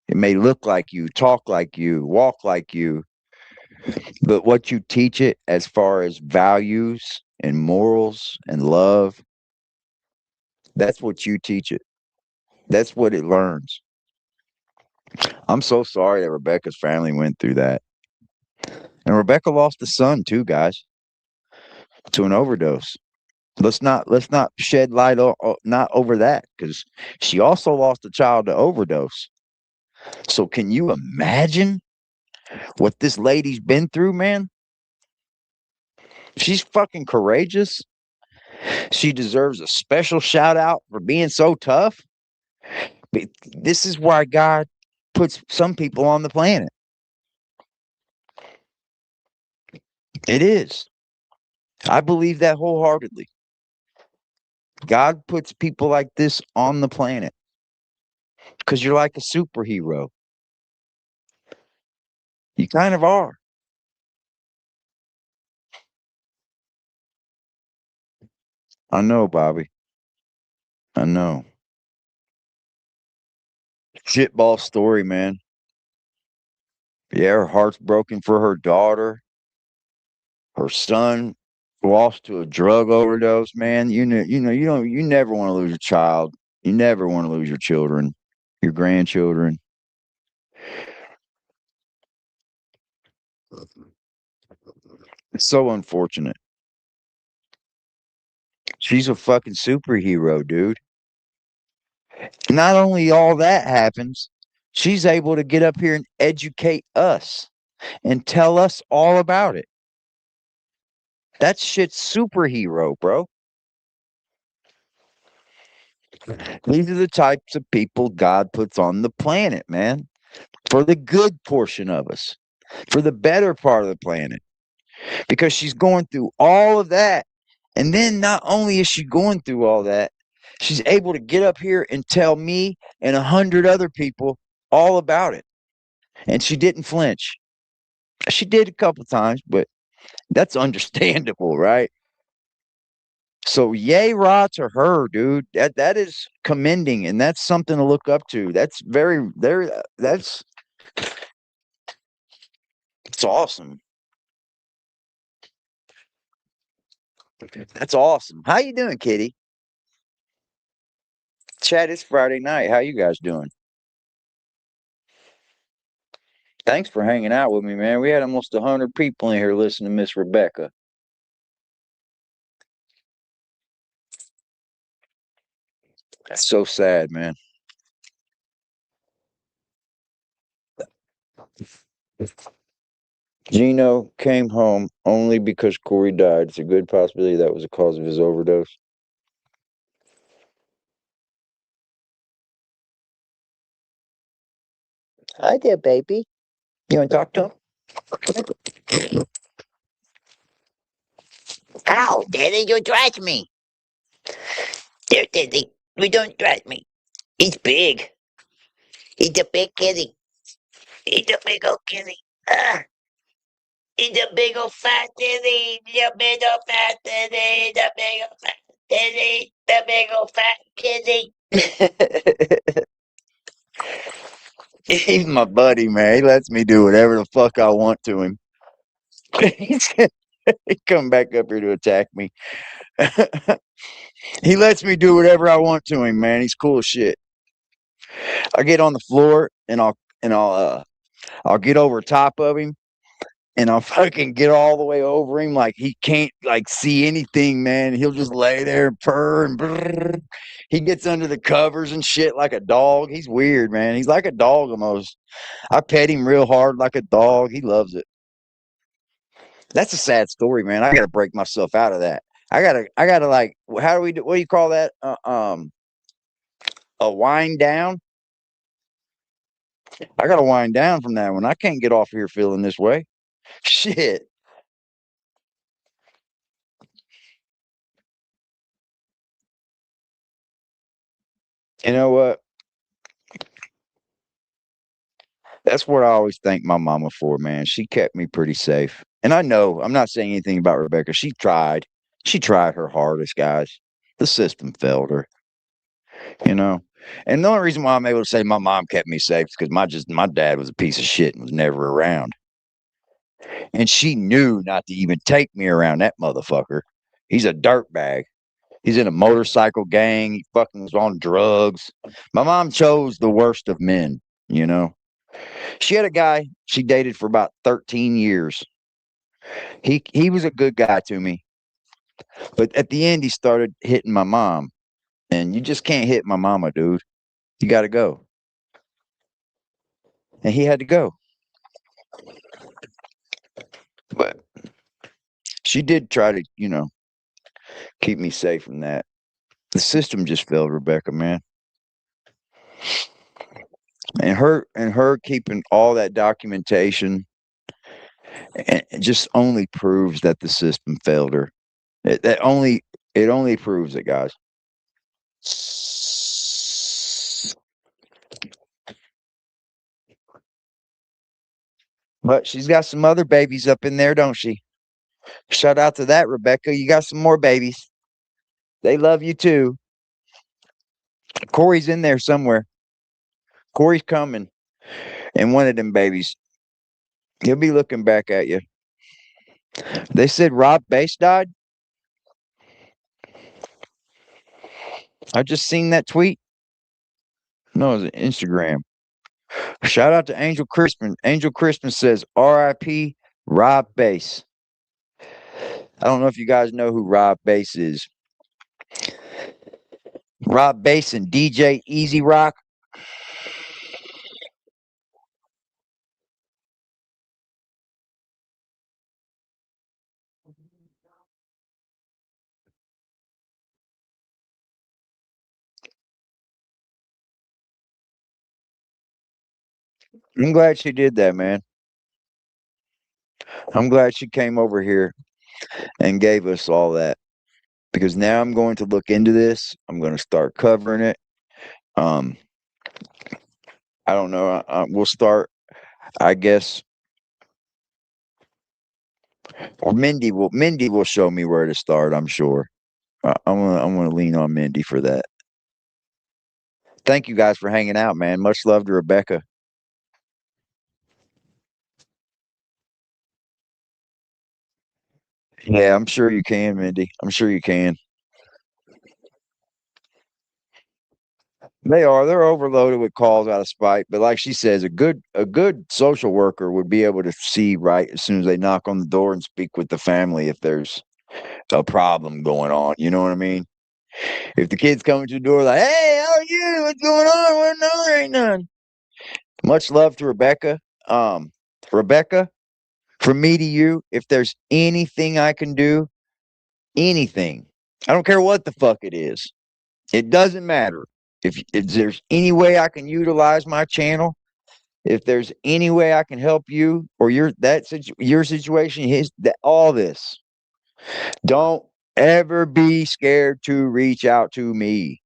It may look like you, talk like you, walk like you, but what you teach it as far as values and morals and love, that's what you teach it. That's what it learns. I'm so sorry that Rebecca's family went through that. And Rebecca lost a son too, guys, to an overdose. Let's not shed light not over that, because she also lost a child to overdose. So can you imagine what this lady's been through, man? She's fucking courageous. She deserves a special shout out for being so tough. But this is why God puts some people on the planet. It is. I believe that wholeheartedly. God puts people like this on the planet because you're like a superhero. You kind of are. I know, Bobby. I know. Shitball story, man. Yeah, her heart's broken for her daughter. Her son lost to a drug overdose, man. You never want to lose your child. You never want to lose your children, your grandchildren. It's so unfortunate. She's a fucking superhero, dude. Not only all that happens, she's able to get up here and educate us and tell us all about it. That shit's superhero, bro. These are the types of people God puts on the planet, man, for the good portion of us, for the better part of the planet, because she's going through all of that. And then not only is she going through all that, she's able to get up here and tell me and 100 other people all about it. And she didn't flinch. She did a couple times, but that's understandable, right? So yay rah to her, dude. That is commending, and that's something to look up to. That's very it's awesome. That's awesome. How you doing, Kitty? Chat, it's Friday night. How you guys doing? Thanks for hanging out with me, man. We had almost 100 people in here listening to Miss Rebecca. That's so sad, man. Gino came home only because Corey died. It's a good possibility that was the cause of his overdose. Hi there, baby. You want to talk to him? Ow, Daddy, you trust me. There, Daddy, you don't trust me. He's big. He's a big kitty. He's a big old kitty. He's a big old fat kitty. The big old fat kitty. The big old fat kitty. The big old fat kitty. He's my buddy, man. He lets me do whatever the fuck I want to him. He come back up here to attack me. He lets me do whatever I want to him, man. He's cool as shit. I get on the floor and I'll get over top of him and I'll fucking get all the way over him like he can't like see anything, man. He'll just lay there and purr and brrr. He gets under the covers and shit like a dog. He's weird, man. He's like a dog almost. I pet him real hard like a dog. He loves it. That's a sad story, man. I gotta break myself out of that. I gotta like, how do we do? What do you call that? A wind down. I gotta wind down from that one. I can't get off here feeling this way. Shit. You know what? That's what I always thank my mama for, man. She kept me pretty safe. And I know I'm not saying anything about Rebecca. She tried. She tried her hardest, guys. The system failed her, you know. And the only reason why I'm able to say my mom kept me safe is because my dad was a piece of shit and was never around. And she knew not to even take me around that motherfucker. He's a dirtbag. He's in a motorcycle gang. He fucking was on drugs. My mom chose the worst of men, you know. She had a guy she dated for about 13 years. He was a good guy to me. But at the end, he started hitting my mom. And you just can't hit my mama, dude. You got to go. And he had to go. But she did try to, keep me safe from that. The system just failed, Rebecca, man. And her keeping all that documentation it just only proves that the system failed her. It only proves it, guys. But she's got some other babies up in there, don't she? Shout out to that, Rebecca. You got some more babies. They love you too. Corey's in there somewhere. Corey's coming. And one of them babies. He'll be looking back at you. They said Rob Bass died. I just seen that tweet. No, it was Instagram. Shout out to Angel Crispin. Angel Crispin says R.I.P. Rob Bass. I don't know if you guys know who Rob Bass is. Rob Bass and DJ Easy Rock. I'm glad she did that, man. I'm glad she came over here and gave us all that. Because now I'm going to look into this. I'm going to start covering it. I don't know. We'll start, I guess. Or Mindy will show me where to start, I'm sure. I'm gonna lean on Mindy for that. Thank you guys for hanging out, man. Much love to Rebecca. Yeah, I'm sure you can, Mindy. I'm sure you can. They're overloaded with calls out of spite. But like she says, a good social worker would be able to see right as soon as they knock on the door and speak with the family if there's a problem going on. You know what I mean? If the kid's coming to the door like, "Hey, how are you? What's going on? Well, no, there ain't none." Much love to Rebecca. Rebecca, from me to you, if there's anything I can do, anything, I don't care what the fuck it is. It doesn't matter. If there's any way I can utilize my channel, if there's any way I can help you or your situation, all this, don't ever be scared to reach out to me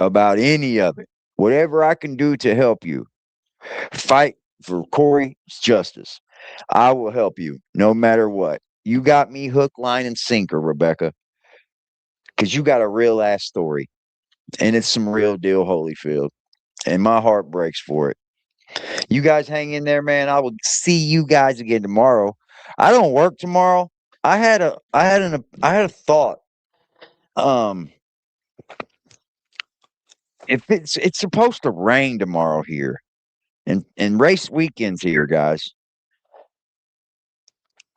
about any of it. Whatever I can do to help you, fight for Corey's justice. I will help you no matter what. You got me hook, line, and sinker, Rebecca, because you got a real ass story. And it's some real deal, Holyfield. And my heart breaks for it. You guys hang in there, man. I will see you guys again tomorrow. I don't work tomorrow. I had a thought. If it's supposed to rain tomorrow here, and race weekends here, guys.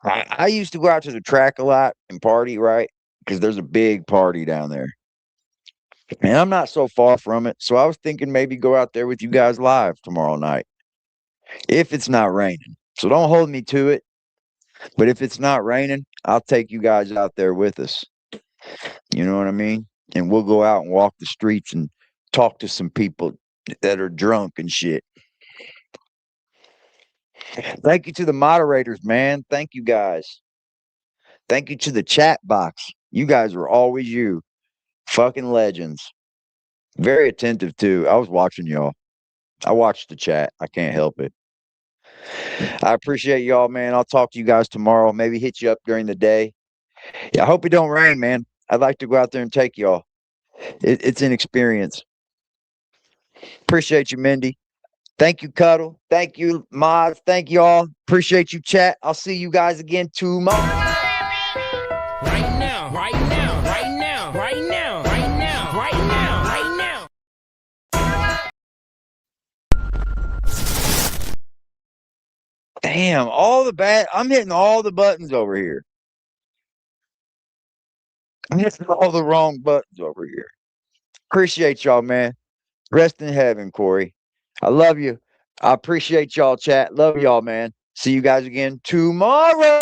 I used to go out to the track a lot and party, right? Because there's a big party down there. And I'm not so far from it. So I was thinking maybe go out there with you guys live tomorrow night. If it's not raining. So don't hold me to it. But if it's not raining, I'll take you guys out there with us. You know what I mean? And we'll go out and walk the streets and talk to some people that are drunk and shit. Thank you to the moderators, man. Thank you guys. Thank you to the chat box. You guys are always you. Fucking legends. Very attentive too. I was watching y'all. I watched the chat. I can't help it. I appreciate y'all, man. I'll talk to you guys tomorrow. Maybe hit you up during the day. Yeah, I hope it don't rain, man. I'd like to go out there and take y'all. It's an experience. Appreciate you, Mindy. Thank you, Cuddle. Thank you, Mods. Thank y'all. Appreciate you, chat. I'll see you guys again tomorrow. Right now, right now, right now, right now, right now, right now, right now. Damn, I'm hitting all the buttons over here. I'm hitting all the wrong buttons over here. Appreciate y'all, man. Rest in heaven, Corey. I love you. I appreciate y'all, chat. Love y'all, man. See you guys again tomorrow.